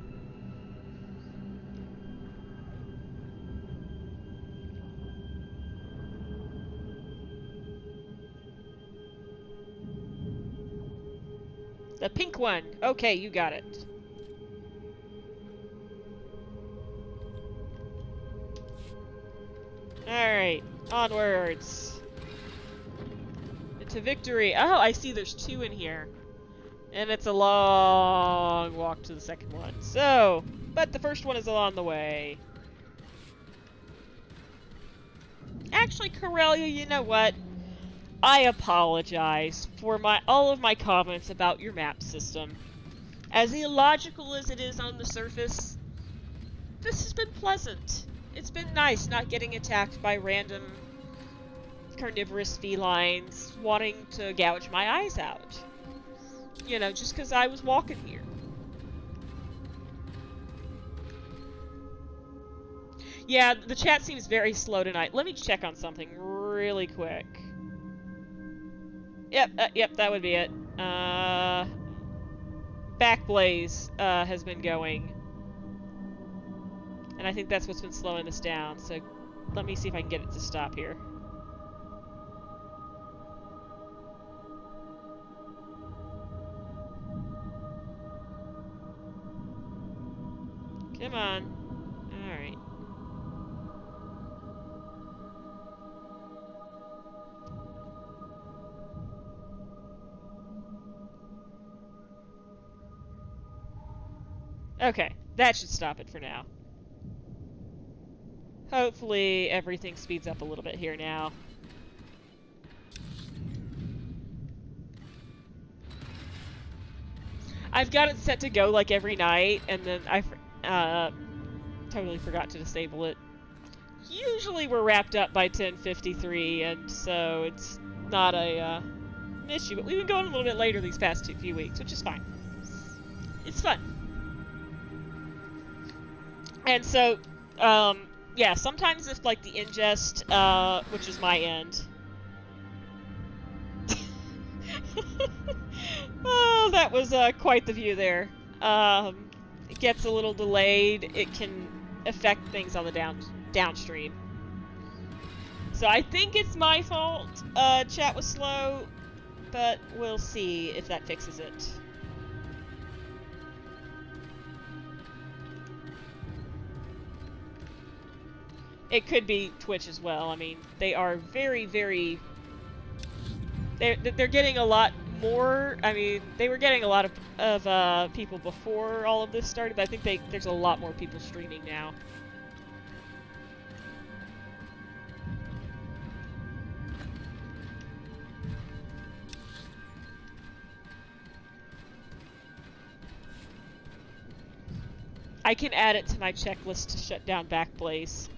The pink one. Okay, you got it. Alright, onwards. Into victory. Oh, I see there's 2 in here. And it's a long walk to the second one. So, but the first one is along the way. Actually, Corellia, you know what? I apologize for all of my comments about your map system. As illogical as it is on the surface, this has been pleasant. It's been nice not getting attacked by random carnivorous felines wanting to gouge my eyes out. You know, just because I was walking here. Yeah, the chat seems very slow tonight. Let me check on something really quick. Yep, that would be it. Backblaze has been going. And I think that's what's been slowing this down, so let me see if I can get it to stop here. Come on. Alright. Okay. That should stop it for now. Hopefully everything speeds up a little bit here now. I've got it set to go like every night, and then I totally forgot to disable it. Usually we're wrapped up by 10:53, and so it's not a issue, but we've been going a little bit later these past few weeks, which is fine. It's fun. And so, yeah, sometimes if, like, the ingest, which is my end. Oh, that was, quite the view there. It gets a little delayed. It can affect things on the downstream. So I think it's my fault, chat was slow, but we'll see if that fixes it. It could be Twitch as well. I mean, they are very, very... They're getting a lot more... I mean, they were getting a lot of people before all of this started, but I think there's a lot more people streaming now. I can add it to my checklist to shut down Backblaze.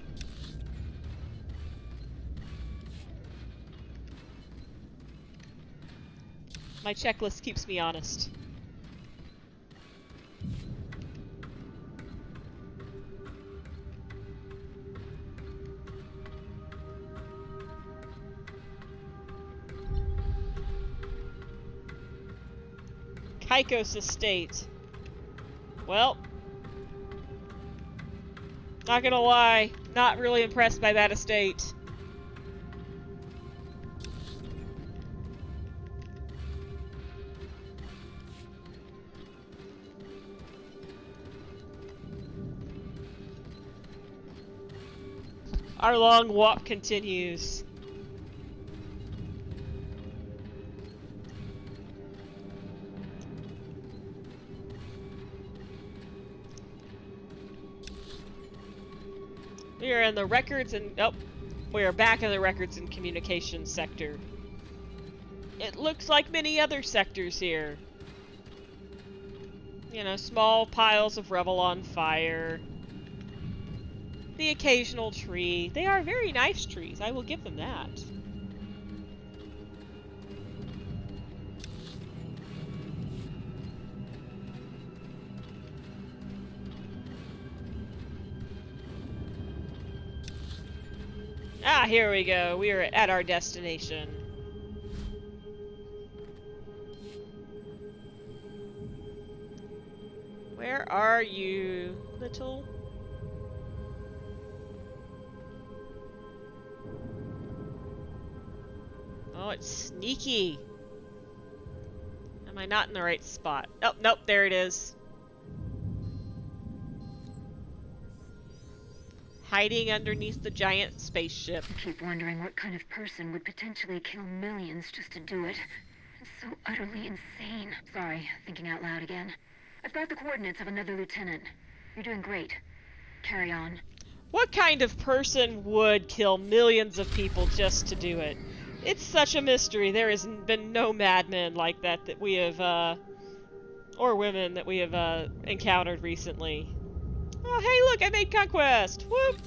My checklist keeps me honest. Kaikos Estate. Well, not gonna lie, not really impressed by that estate. Our long walk continues. We are in the records and... oh, we are back in the records and communications sector. It looks like many other sectors here. You know, small piles of rubble on fire. The occasional tree. They are very nice trees, I will give them that. Ah, here we go. We are at our destination. Where are you, little? Oh, it's sneaky. Am I not in the right spot? Oh, nope, there it is. Hiding underneath the giant spaceship. I keep wondering what kind of person would potentially kill millions just to do it. It's so utterly insane. Sorry, thinking out loud again. I've got the coordinates of another lieutenant. You're doing great. Carry on. What kind of person would kill millions of people just to do it? It's such a mystery. There has been no madmen like that we have, or women that we have, encountered recently. Oh, hey, look, I made conquest! Whoop!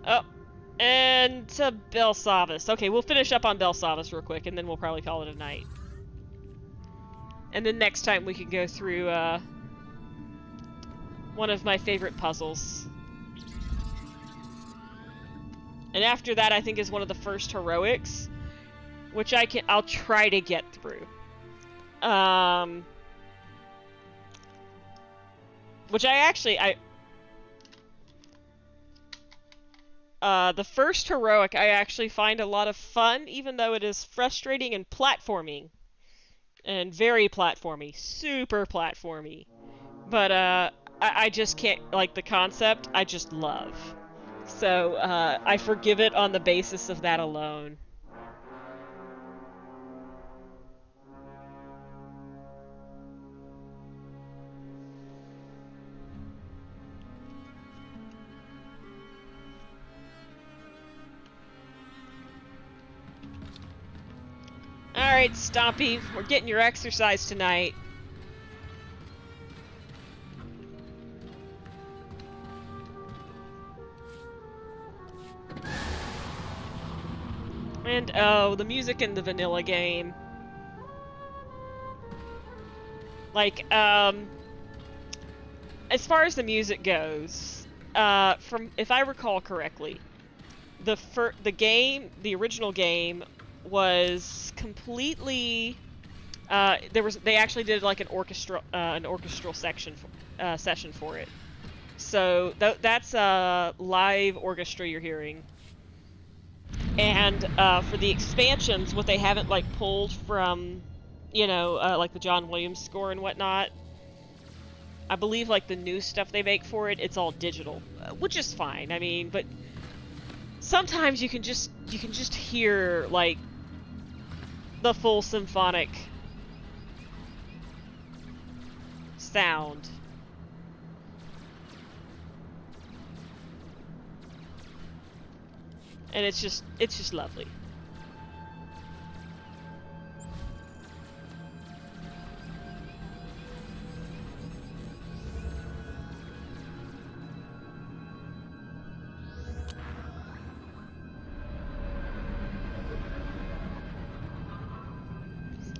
Oh, and to Belsavis. Okay, we'll finish up on Belsavis real quick, and then we'll probably call it a night. And then next time we can go through, one of my favorite puzzles. And after that, I think is one of the first heroics, which I'll try to get through. Which the first heroic I actually find a lot of fun, even though it is frustrating and platforming. And very platformy. Super platformy. But, I just can't, like, the concept, I just love. So, I forgive it on the basis of that alone. Alright, Stompy, we're getting your exercise tonight. And, oh, the music in the vanilla game. Like, as far as the music goes, if I recall correctly, the original game was completely, they actually did like an orchestral session for it. So that's a live orchestra you're hearing. And for the expansions, what they haven't like pulled from, you know, like the John Williams score and whatnot, I believe like the new stuff they make for it, it's all digital, which is fine. I mean, but sometimes you can just hear like the full symphonic sound. And it's just lovely.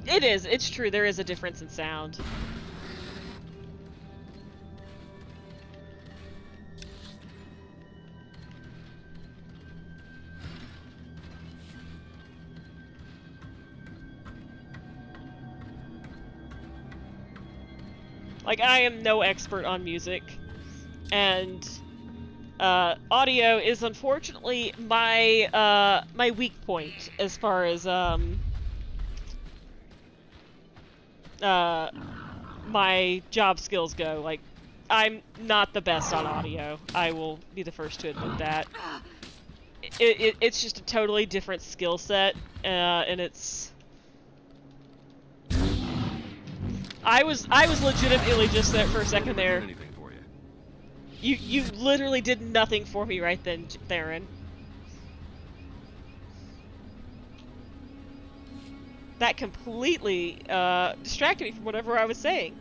It is. It's true. There is a difference in sound. Like, I am no expert on music, and audio is unfortunately my my weak point as far as my job skills go. Like, I'm not the best on audio. I will be the first to admit that. It's just a totally different skill set, and it's. I was legitimately just there for a second there. You literally did nothing for me right then, Theron. That completely distracted me from whatever I was saying.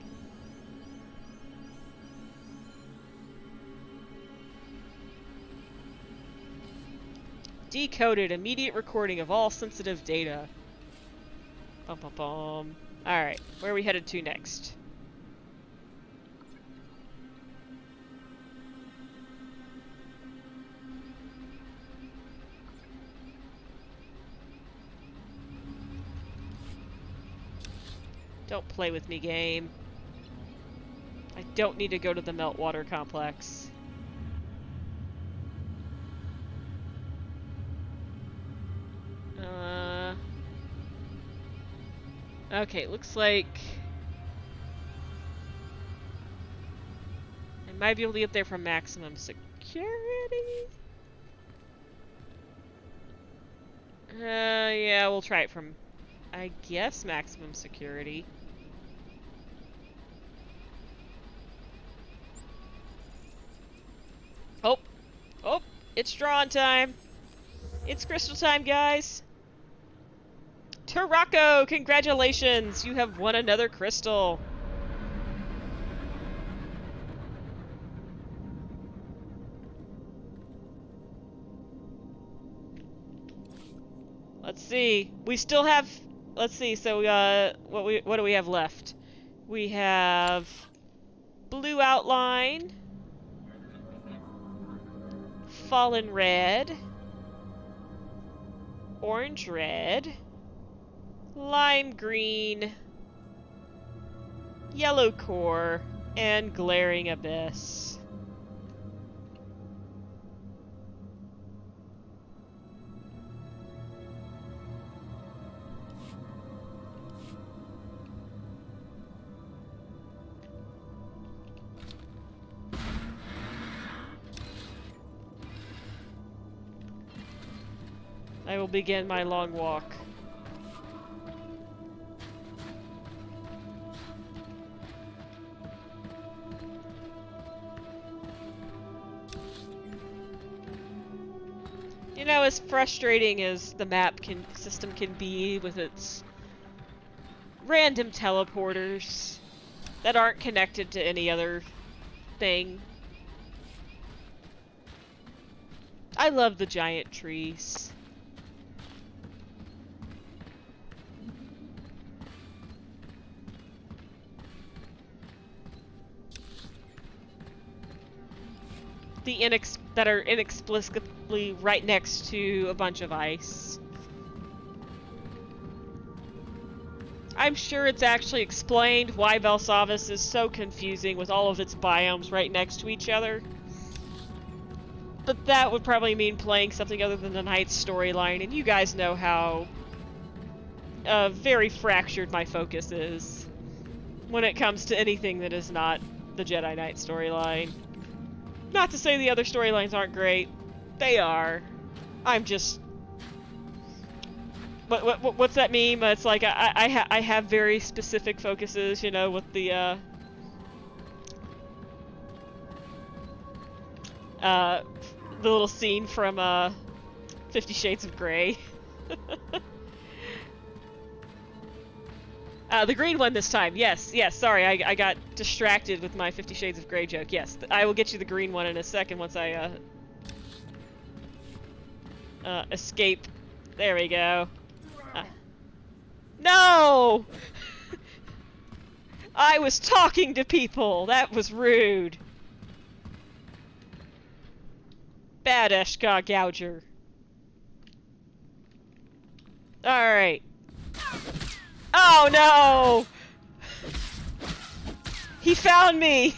Decoded. Immediate recording of all sensitive data. Bum bum bum. Alright, where are we headed to next? Don't play with me, game. I don't need to go to the Meltwater Complex. Okay, looks like I might be able to get there from maximum security. Yeah, we'll try it from, I guess, maximum security. Oh, it's drawing time. It's crystal time, guys. Tarako, congratulations! You have won another crystal. Let's see. We still have. Let's see. So what do we have left? We have blue outline, fallen red, orange red, lime green, yellow core, and glaring abyss. I will begin my long walk. You know, as frustrating as the map system can be with its random teleporters that aren't connected to any other thing. I love the giant trees. That are inexplicably right next to a bunch of ice. I'm sure it's actually explained why Valsavis is so confusing with all of its biomes right next to each other. But that would probably mean playing something other than the Knight storyline, and you guys know how very fractured my focus is when it comes to anything that is not the Jedi Knight storyline. Not to say the other storylines aren't great. They are. I'm just... What's that meme? It's like, I have very specific focuses, you know, with the little scene from, 50 Shades of Grey. The green one this time. Yes, sorry, I got distracted with my 50 Shades of Grey joke. Yes, I will get you the green one in a second once I, escape. There we go. No! I was talking to people! That was rude. Bad Eshka Gouger. Alright. Oh no! He found me!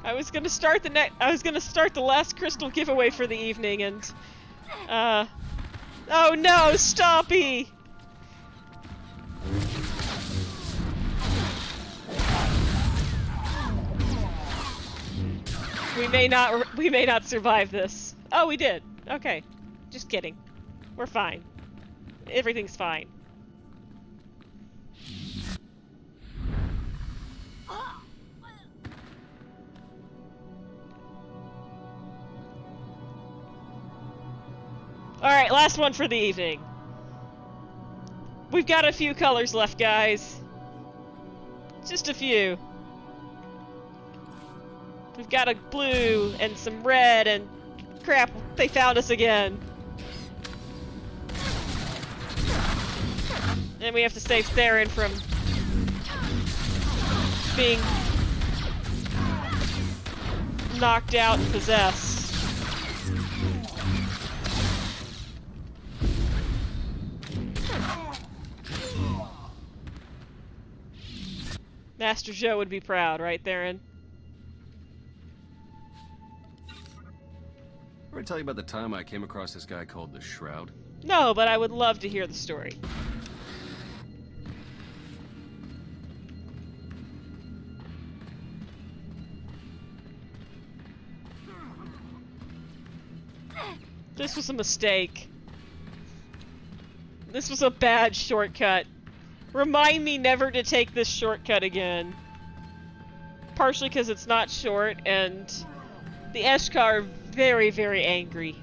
I was gonna start the last crystal giveaway for the evening and oh no, Stompy! We may not survive this. Oh, we did. Okay. Just kidding. We're fine. Everything's fine. Alright, last one for the evening. We've got a few colors left, guys. Just a few. We've got a blue and some red and... crap, they found us again. And we have to save Theron from... being... knocked out and possessed. Master Joe would be proud, right, Theron? Ever tell you about the time I came across this guy called the Shroud? No, but I would love to hear the story. This was a mistake. This was a bad shortcut. Remind me never to take this shortcut again. Partially because it's not short, and the Eshka are very, very angry.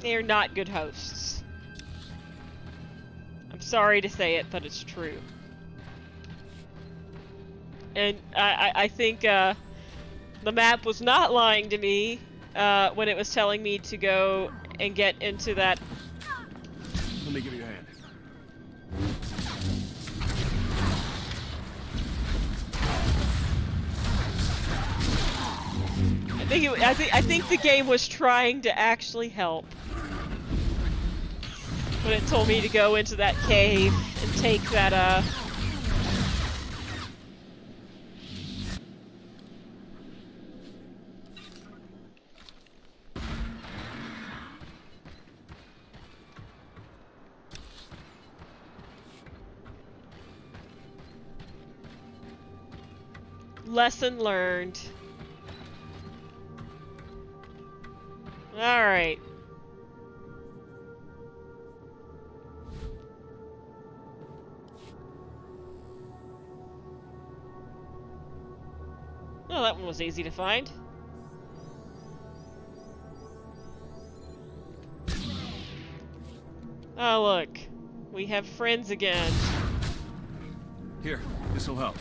They are not good hosts. I'm sorry to say it, but it's true. And I think the map was not lying to me when it was telling me to go and get into that. Let me give you a hand. I think the game was trying to actually help when it told me to go into that cave and take that lesson learned. Alright. Oh, that one was easy to find. Oh, look. We have friends again. Here, this'll help.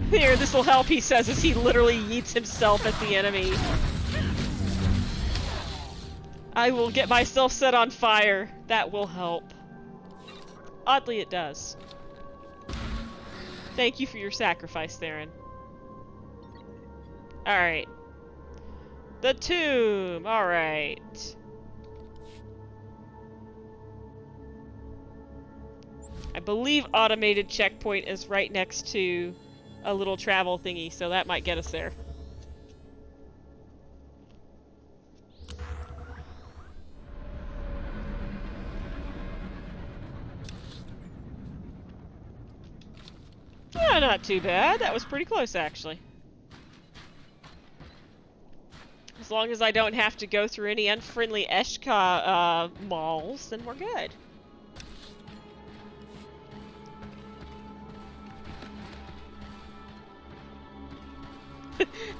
Here, this'll help, he says, as he literally yeets himself at the enemy. I will get myself set on fire. That will help. Oddly, it does. Thank you for your sacrifice, Theron. Alright. The tomb! Alright. I believe automated checkpoint is right next to a little travel thingy, so that might get us there. Yeah, not too bad. That was pretty close, actually. As long as I don't have to go through any unfriendly Eshka malls, then we're good.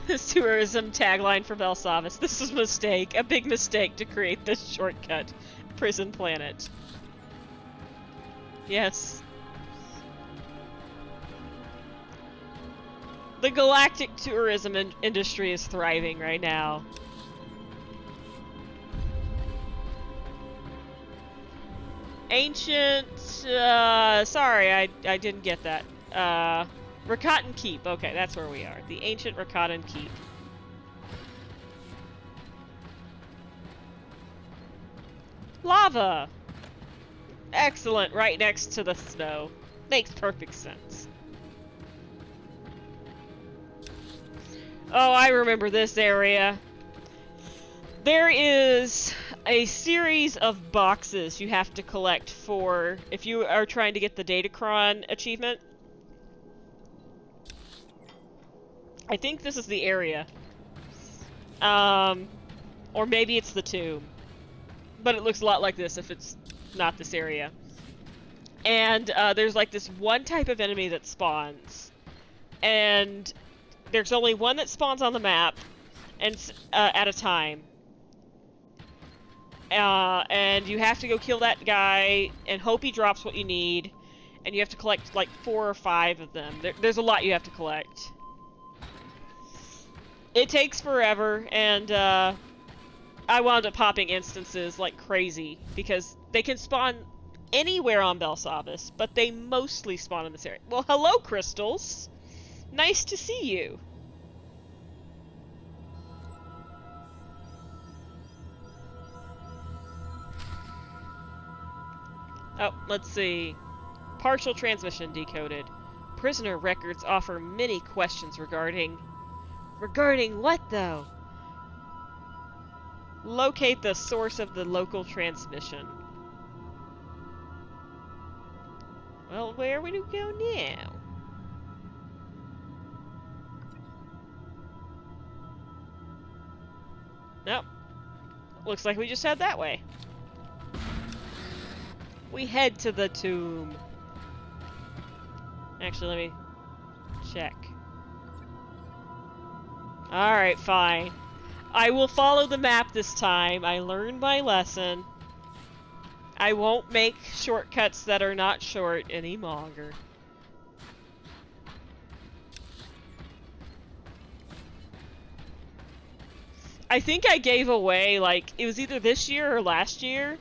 This tourism tagline for Belsavis. This is a mistake. A big mistake to create this shortcut. Prison planet. Yes. The galactic tourism industry is thriving right now. Ancient... sorry, I didn't get that. Rakatan Keep. Okay, that's where we are. The ancient Rakatan Keep. Lava! Excellent, right next to the snow. Makes perfect sense. Oh, I remember this area. There is a series of boxes you have to collect for if you are trying to get the Datacron achievement. I think this is the area. Or maybe it's the tomb. But it looks a lot like this if it's not this area. And there's like this one type of enemy that spawns. And there's only one that spawns on the map and at a time. And you have to go kill that guy and hope he drops what you need. And you have to collect like 4 or 5 of them. There's a lot you have to collect. It takes forever, and I wound up popping instances like crazy, because they can spawn anywhere on Belsavis, but they mostly spawn in this area. Well, hello, Crystals! Nice to see you! Oh, let's see. Partial transmission decoded. Prisoner records offer many questions regarding... Regarding what, though? Locate the source of the local transmission. Well, where would we go now? Nope. Looks like we just head that way. We head to the tomb. Actually, let me check. Alright, fine. I will follow the map this time. I learned my lesson. I won't make shortcuts that are not short any longer. I think I gave away, like, it was either this year or last year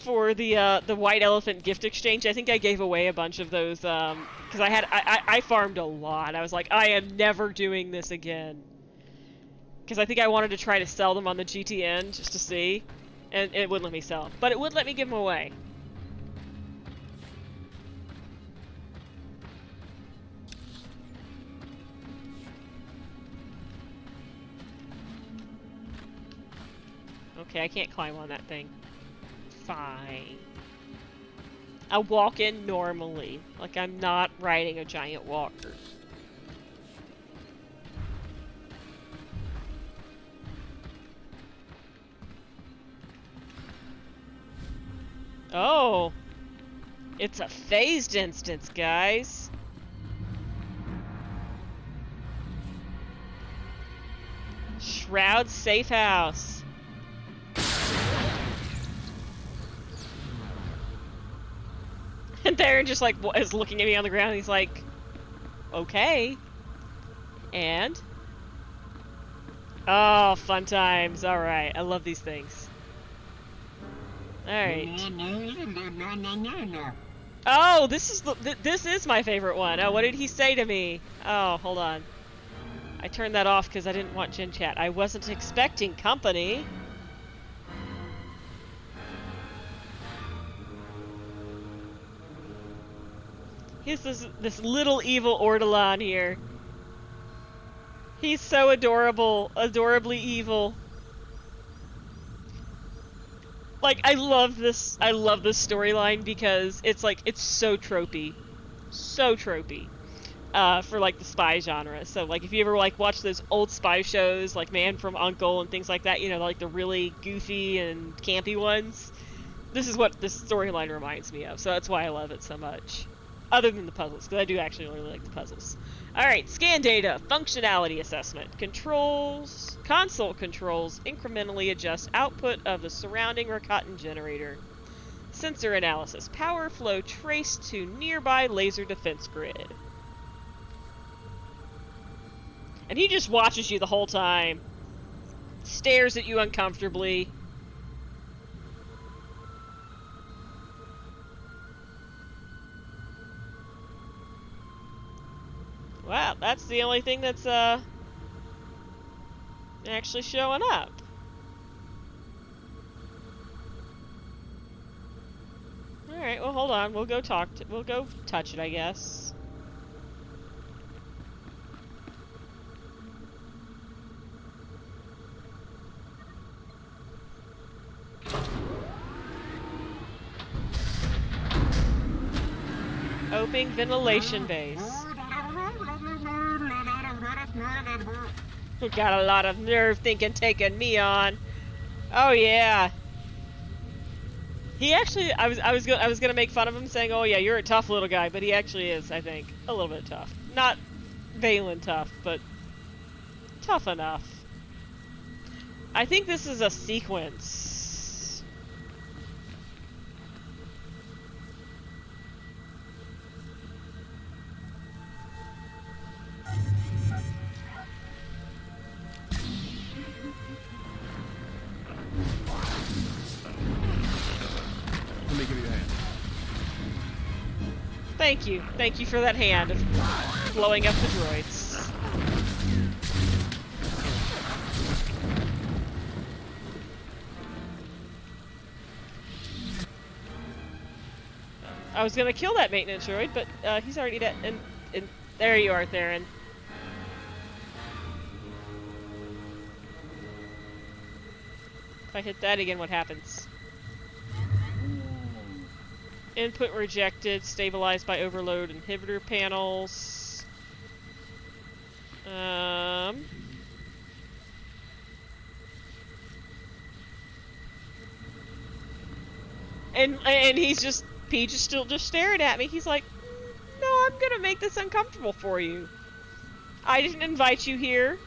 for the White Elephant gift exchange. I think I gave away a bunch of those, because I farmed a lot. I was like, I am never doing this again. Because I think I wanted to try to sell them on the GTN just to see, and it wouldn't let me sell them. But it would let me give them away. Okay, I can't climb on that thing. Fine. I'll walk in normally, like I'm not riding a giant walker. Oh! It's a phased instance, guys! Shroud safe house. And Theron just like is looking at me on the ground. And he's like, okay. And? Oh, fun times. All right, I love these things. All right. Oh, this is my favorite one. Oh, what did he say to me? Oh, hold on. I turned that off because I didn't want Gen Chat. I wasn't expecting company. Here's this little evil Ortolan here. He's so adorable, adorably evil. Like, I love this storyline because it's like, it's so tropey. So tropey. For like the spy genre. So like if you ever like watch those old spy shows like Man from U.N.C.L.E. and things like that, you know, like the really goofy and campy ones, this is what this storyline reminds me of. So that's why I love it so much. Other than the puzzles, because I do actually really like the puzzles. Alright, scan data, functionality assessment, controls, console controls incrementally adjust output of the surrounding Rakatan generator. Sensor analysis, power flow traced to nearby laser defense grid. And he just watches you the whole time. Stares at you uncomfortably. Wow, that's the only thing that's actually showing up. Alright, well hold on. We'll go we'll go touch it, I guess. Opening ventilation base. Got a lot of nerve thinking taking me on. Oh yeah. He actually, I was gonna make fun of him saying, "Oh yeah, you're a tough little guy," but he actually is, I think, a little bit tough. Not Valen tough, but tough enough. I think this is a sequence. Let me give you a hand. Thank you. Thank you for that hand of blowing up the droids. I was gonna kill that maintenance droid, but he's already dead. And there you are, Theron. If I hit that again, what happens? Input rejected, stabilized by overload inhibitor panels. And he's just, Peach is still just staring at me. He's like, no, I'm gonna make this uncomfortable for you. I didn't invite you here.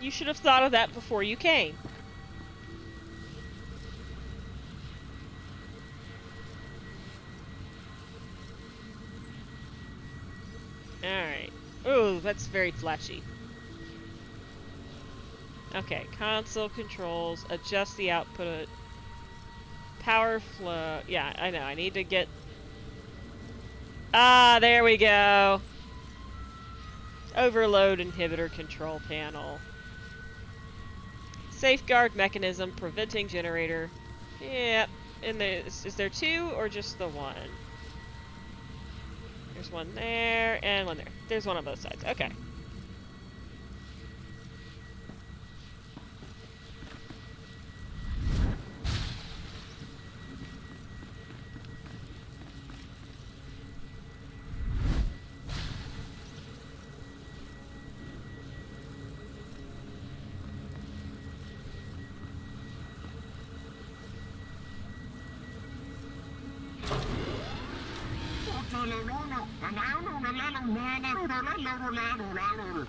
You should have thought of that before you came. Alright. Ooh, that's very flashy. Okay, console controls, adjust the output. Power flow. Yeah, I know, I need to get... Ah, there we go. Overload inhibitor control panel. Safeguard mechanism preventing generator. Yep. And is there two or just the one? There's one there and one there. There's one on both sides. Okay.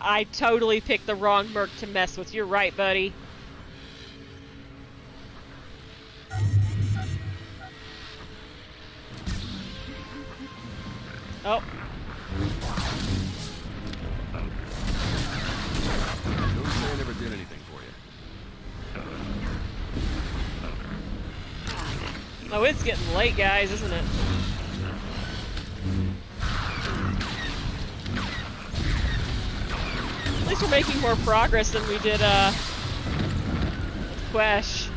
I totally picked the wrong merc to mess with. You're right, buddy. Oh. Don't say I never did anything for you. Oh, it's getting late, guys, isn't it? At least we're making more progress than we did, with Quest.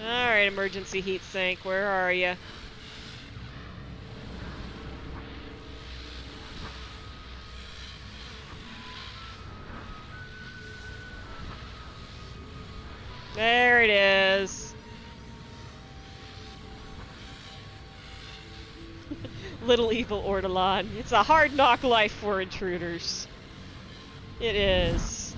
Alright, emergency heat sink, where are you? There it is. Little evil Ortolan. It's a hard knock life for intruders. It is.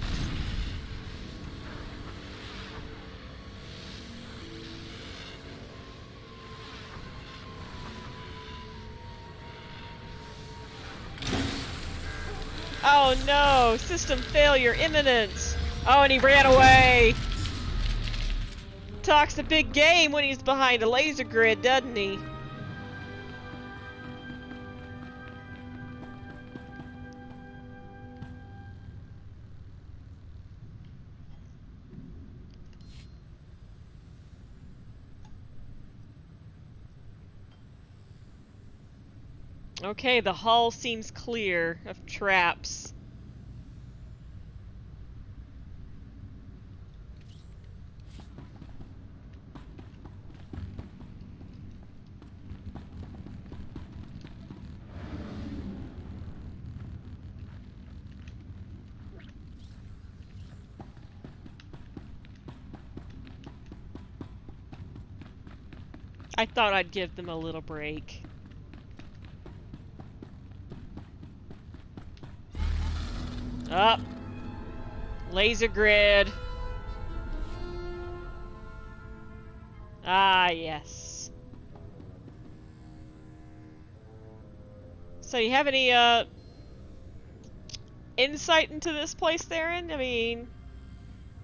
Oh no! System failure imminent! Oh, and he ran away! Talks a big game when he's behind a laser grid, doesn't he? Okay, the hull seems clear of traps. I thought I'd give them a little break. Up. Laser grid. Ah, yes. So you have any, insight into this place they're in? I mean,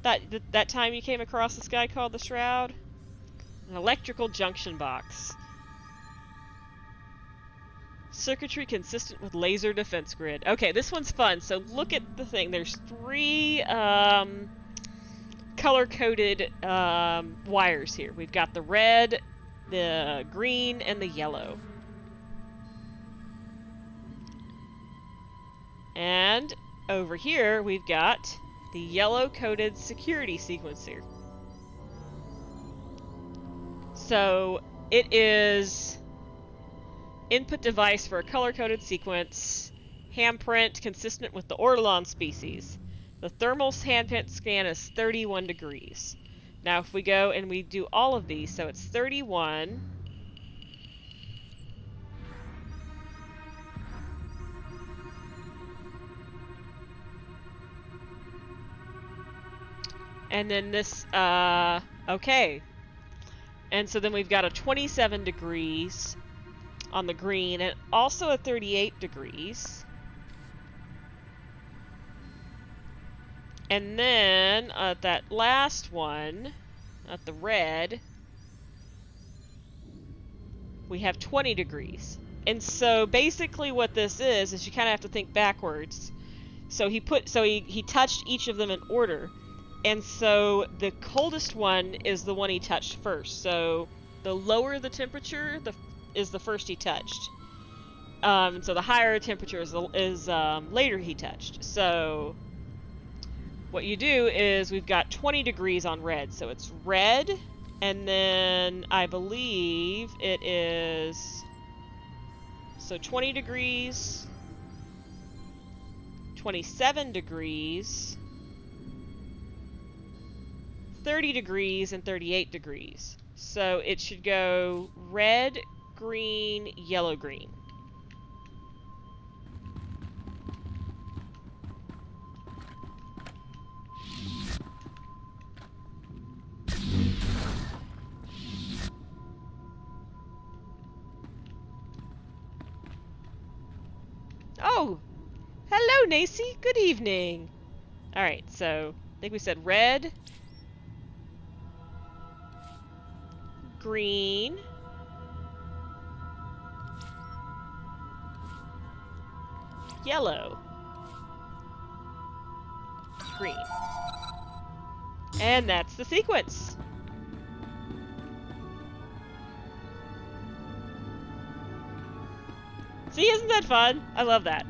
that time you came across this guy called the Shroud? An electrical junction box. Circuitry consistent with laser defense grid. Okay, this one's fun. So look at the thing. There's 3 color-coded wires here. We've got the red, the green, and the yellow. And over here, we've got the yellow-coded security sequencer. So it is input device for a color-coded sequence, handprint consistent with the Ortolan species. The thermal handprint scan is 31 degrees. Now if we go and we do all of these, so it's 31. And then this, okay. And so then we've got a 27 degrees on the green, and also a 38 degrees. And then at that last one, at the red, we have 20 degrees. And so basically what this is you kind of have to think backwards. So he touched each of them in order. And so the coldest one is the one he touched first. So the lower the temperature, is the first he touched. So the higher temperature is later he touched. So what you do is we've got 20 degrees on red. So it's red, and then I believe it is, so 20 degrees, 27 degrees, 30 degrees, and 38 degrees. So it should go red, green, yellow, green. hello, Nacy. Good evening. Alright, so I think we said red, green, yellow, green. And that's the sequence. See, isn't that fun? I love that.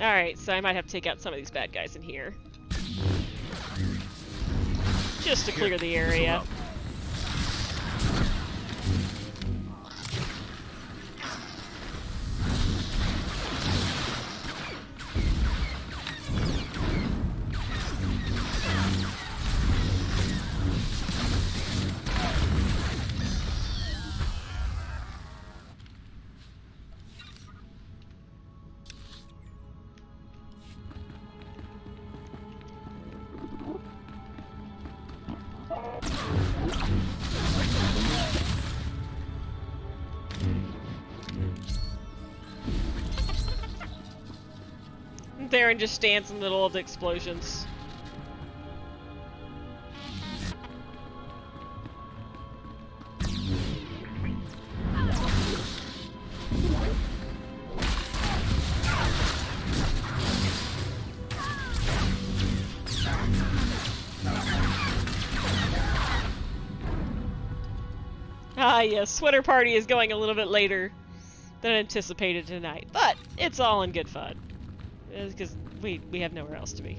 Alright, so I might have to take out some of these bad guys in here. Just to clear the area. Theron just stands in the middle of the explosions. Ah yes, Sweater Party is going a little bit later than anticipated tonight, but it's all in good fun. Because we have nowhere else to be.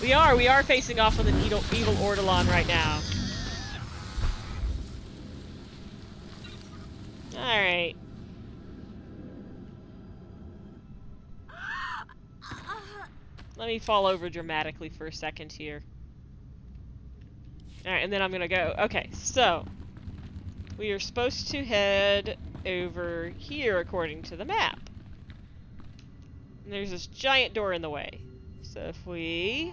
We are facing off with an evil Ortolan right now. Alright. Let me fall over dramatically for a second here. Alright, and then I'm gonna go. Okay, so we are supposed to head over here according to the map. And there's this giant door in the way. So if we...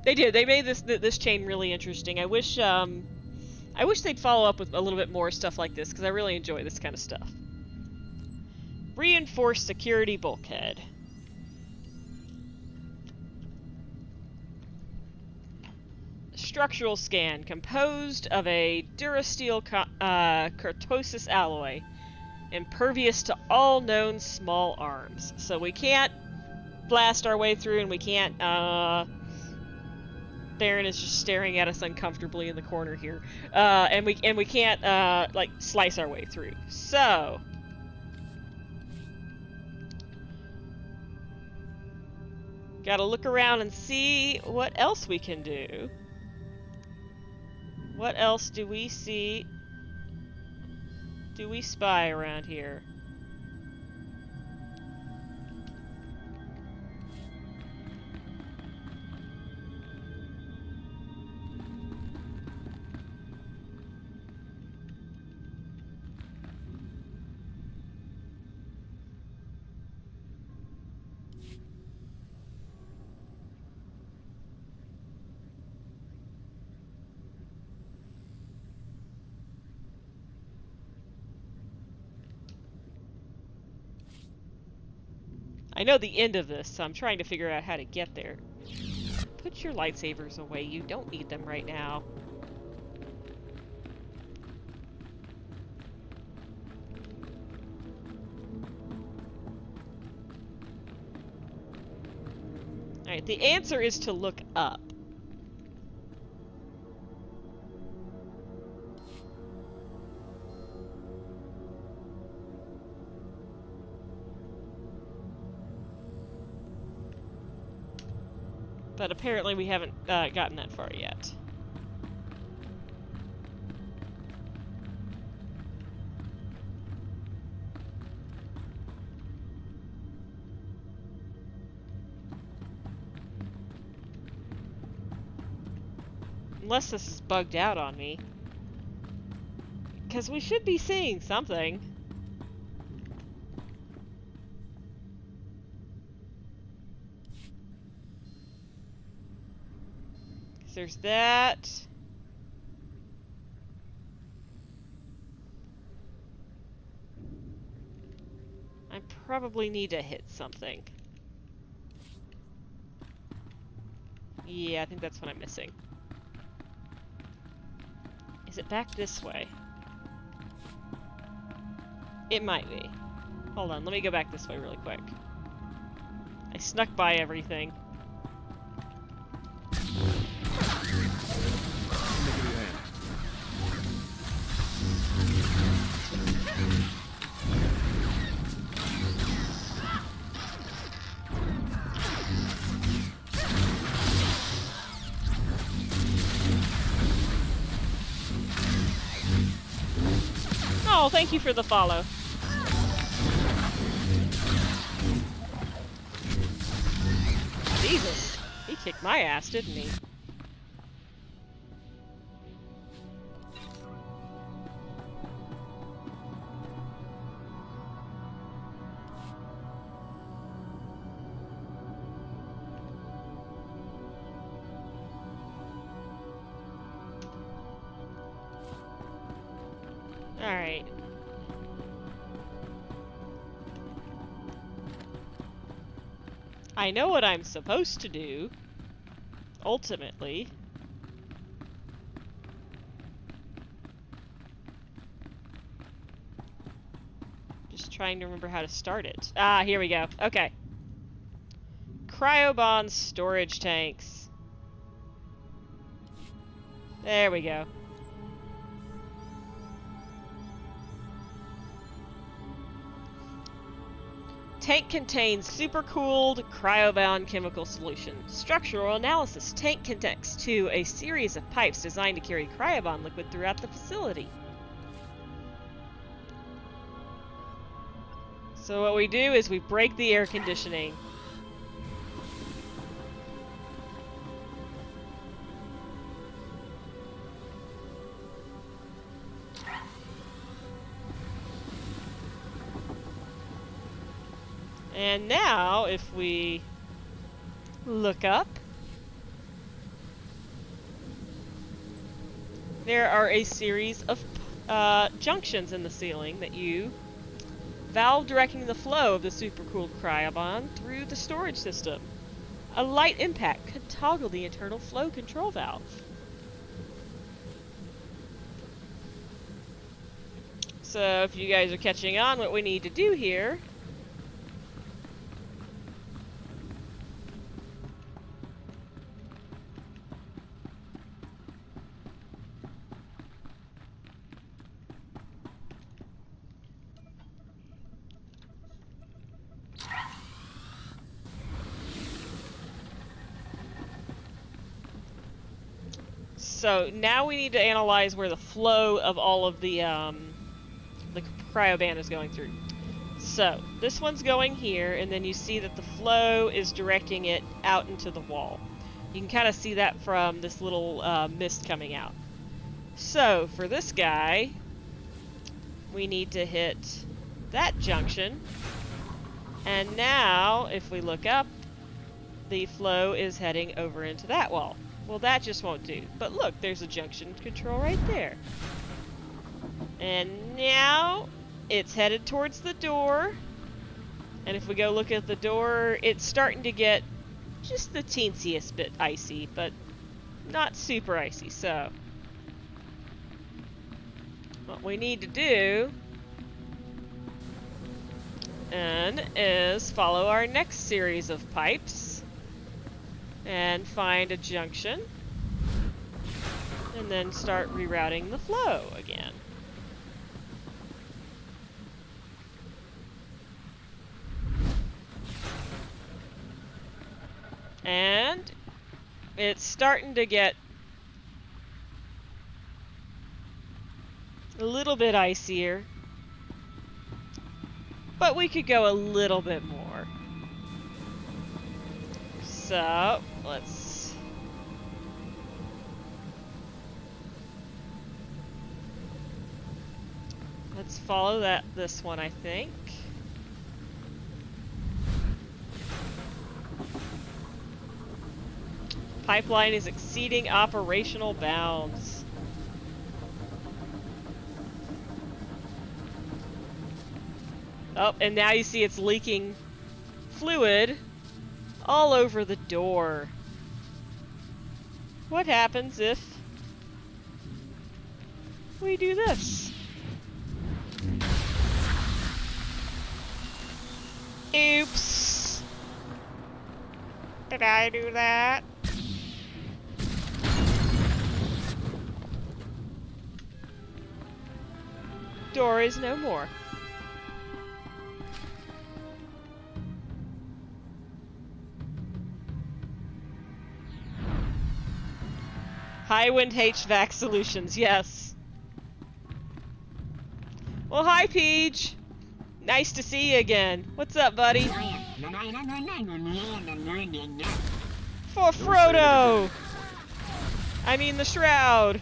They made this chain really interesting. I wish they'd follow up with a little bit more stuff like this, because I really enjoy this kind of stuff. Reinforced security bulkhead. Structural scan. Composed of a Durasteel Cortosis alloy. Impervious to all known small arms. So we can't blast our way through, and we can't, Theron is just staring at us uncomfortably in the corner here. And we can't, like, slice our way through. So... gotta look around and see what else we can do. What else do we see? Do we spy around here? I know the end of this, so I'm trying to figure out how to get there. Put your lightsabers away. You don't need them right now. Alright, the answer is to look up. But apparently we haven't gotten that far yet. Unless this is bugged out on me. Because we should be seeing something. There's that. I probably need to hit something. Yeah, I think that's what I'm missing. Is it back this way? It might be. Hold on, let me go back this way really quick. I snuck by everything. Oh, thank you for the follow. Jesus, he kicked my ass, didn't he? Alright. I know what I'm supposed to do, ultimately. Just trying to remember how to start it. Ah, here we go. Okay. Cryobond storage tanks. There we go. Tank contains supercooled, cryobound chemical solution. Structural analysis. Tank connects to a series of pipes designed to carry cryobond liquid throughout the facility. So what we do is we break the air conditioning. And now, if we look up, there are a series of junctions in the ceiling that you valve directing the flow of the supercooled cryobond through the storage system. A light impact could toggle the internal flow control valve. So if you guys are catching on, what we need to do here So now we need to analyze where the flow of all of the cryoband is going through. So this one's going here, and then you see that the flow is directing it out into the wall. You can kind of see that from this little mist coming out. So for this guy, we need to hit that junction. And now, if we look up, the flow is heading over into that wall. Well, that just won't do. But look, there's a junction control right there. And now it's headed towards the door. And if we go look at the door, it's starting to get just the teensiest bit icy, but not super icy. So what we need to do is follow our next series of pipes and find a junction, and then start rerouting the flow again. And It's starting to get a little bit icier. But we could go a little bit more. So, let's follow this one, I think. Pipeline is exceeding operational bounds. Oh, and now you see it's leaking fluid all over the door. What happens if we do this? Oops. Did I do that? Door is no more. High wind HVAC solutions, yes. Well, hi, Peach. Nice to see you again. What's up, buddy? For Frodo! I mean the Shroud.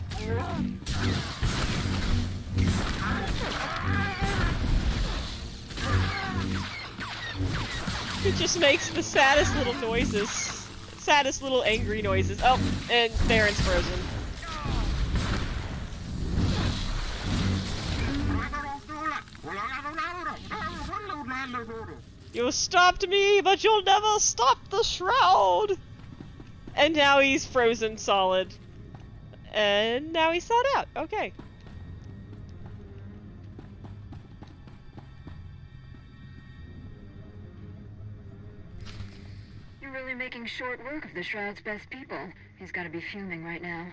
He just makes the saddest little noises. Saddest little angry noises. Oh, and Baron's frozen. You stopped me, but you'll never stop the Shroud! And now he's frozen solid. And now he's thawed out. Okay. You're really making short work of the Shroud's best people. He's got to be fuming right now.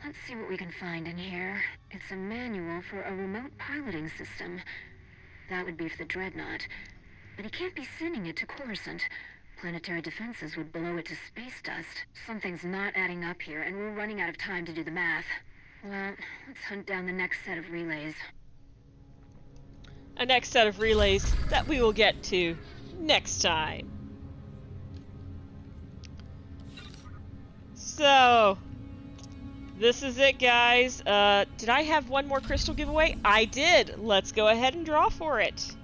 Let's see what we can find in here. It's a manual for a remote piloting system. That would be for the Dreadnought. But he can't be sending it to Coruscant. Planetary defenses would blow it to space dust. Something's not adding up here, and we're running out of time to do the math. Well, let's hunt down the next set of relays. A next set of relays that we will get to next time. So, this is it, guys. Did I have one more crystal giveaway? I did. Let's go ahead and draw for it.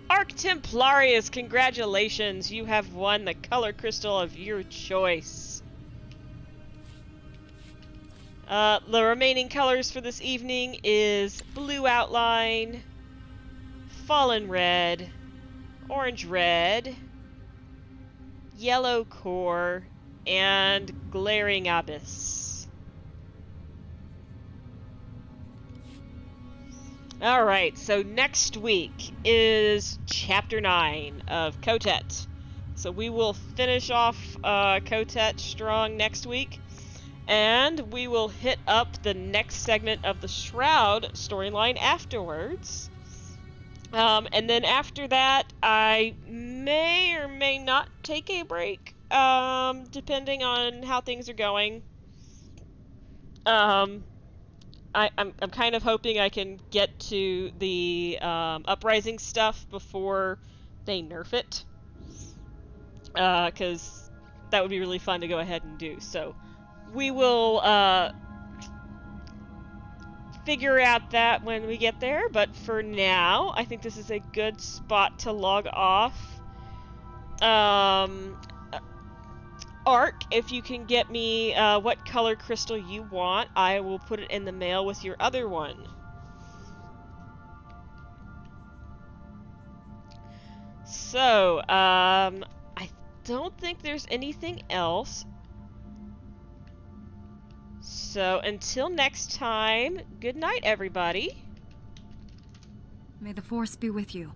Arc Templarius, congratulations. You have won the color crystal of your choice. The remaining colors for this evening is blue outline, fallen red, orange red, yellow core, and glaring abyss. Alright, so next week is Chapter 9 of Kotet. So we will finish off Kotet strong next week, and we will hit up the next segment of the Shroud storyline afterwards. And then after that, I may or may not take a break, depending on how things are going. I'm kind of hoping I can get to the Uprising stuff before they nerf it, because that would be really fun to go ahead and do. So we will figure out that when we get there, but for now, I think this is a good spot to log off. Arc, if you can get me what color crystal you want, I will put it in the mail with your other one. So, I don't think there's anything else. So, until next time, good night, everybody. May the Force be with you.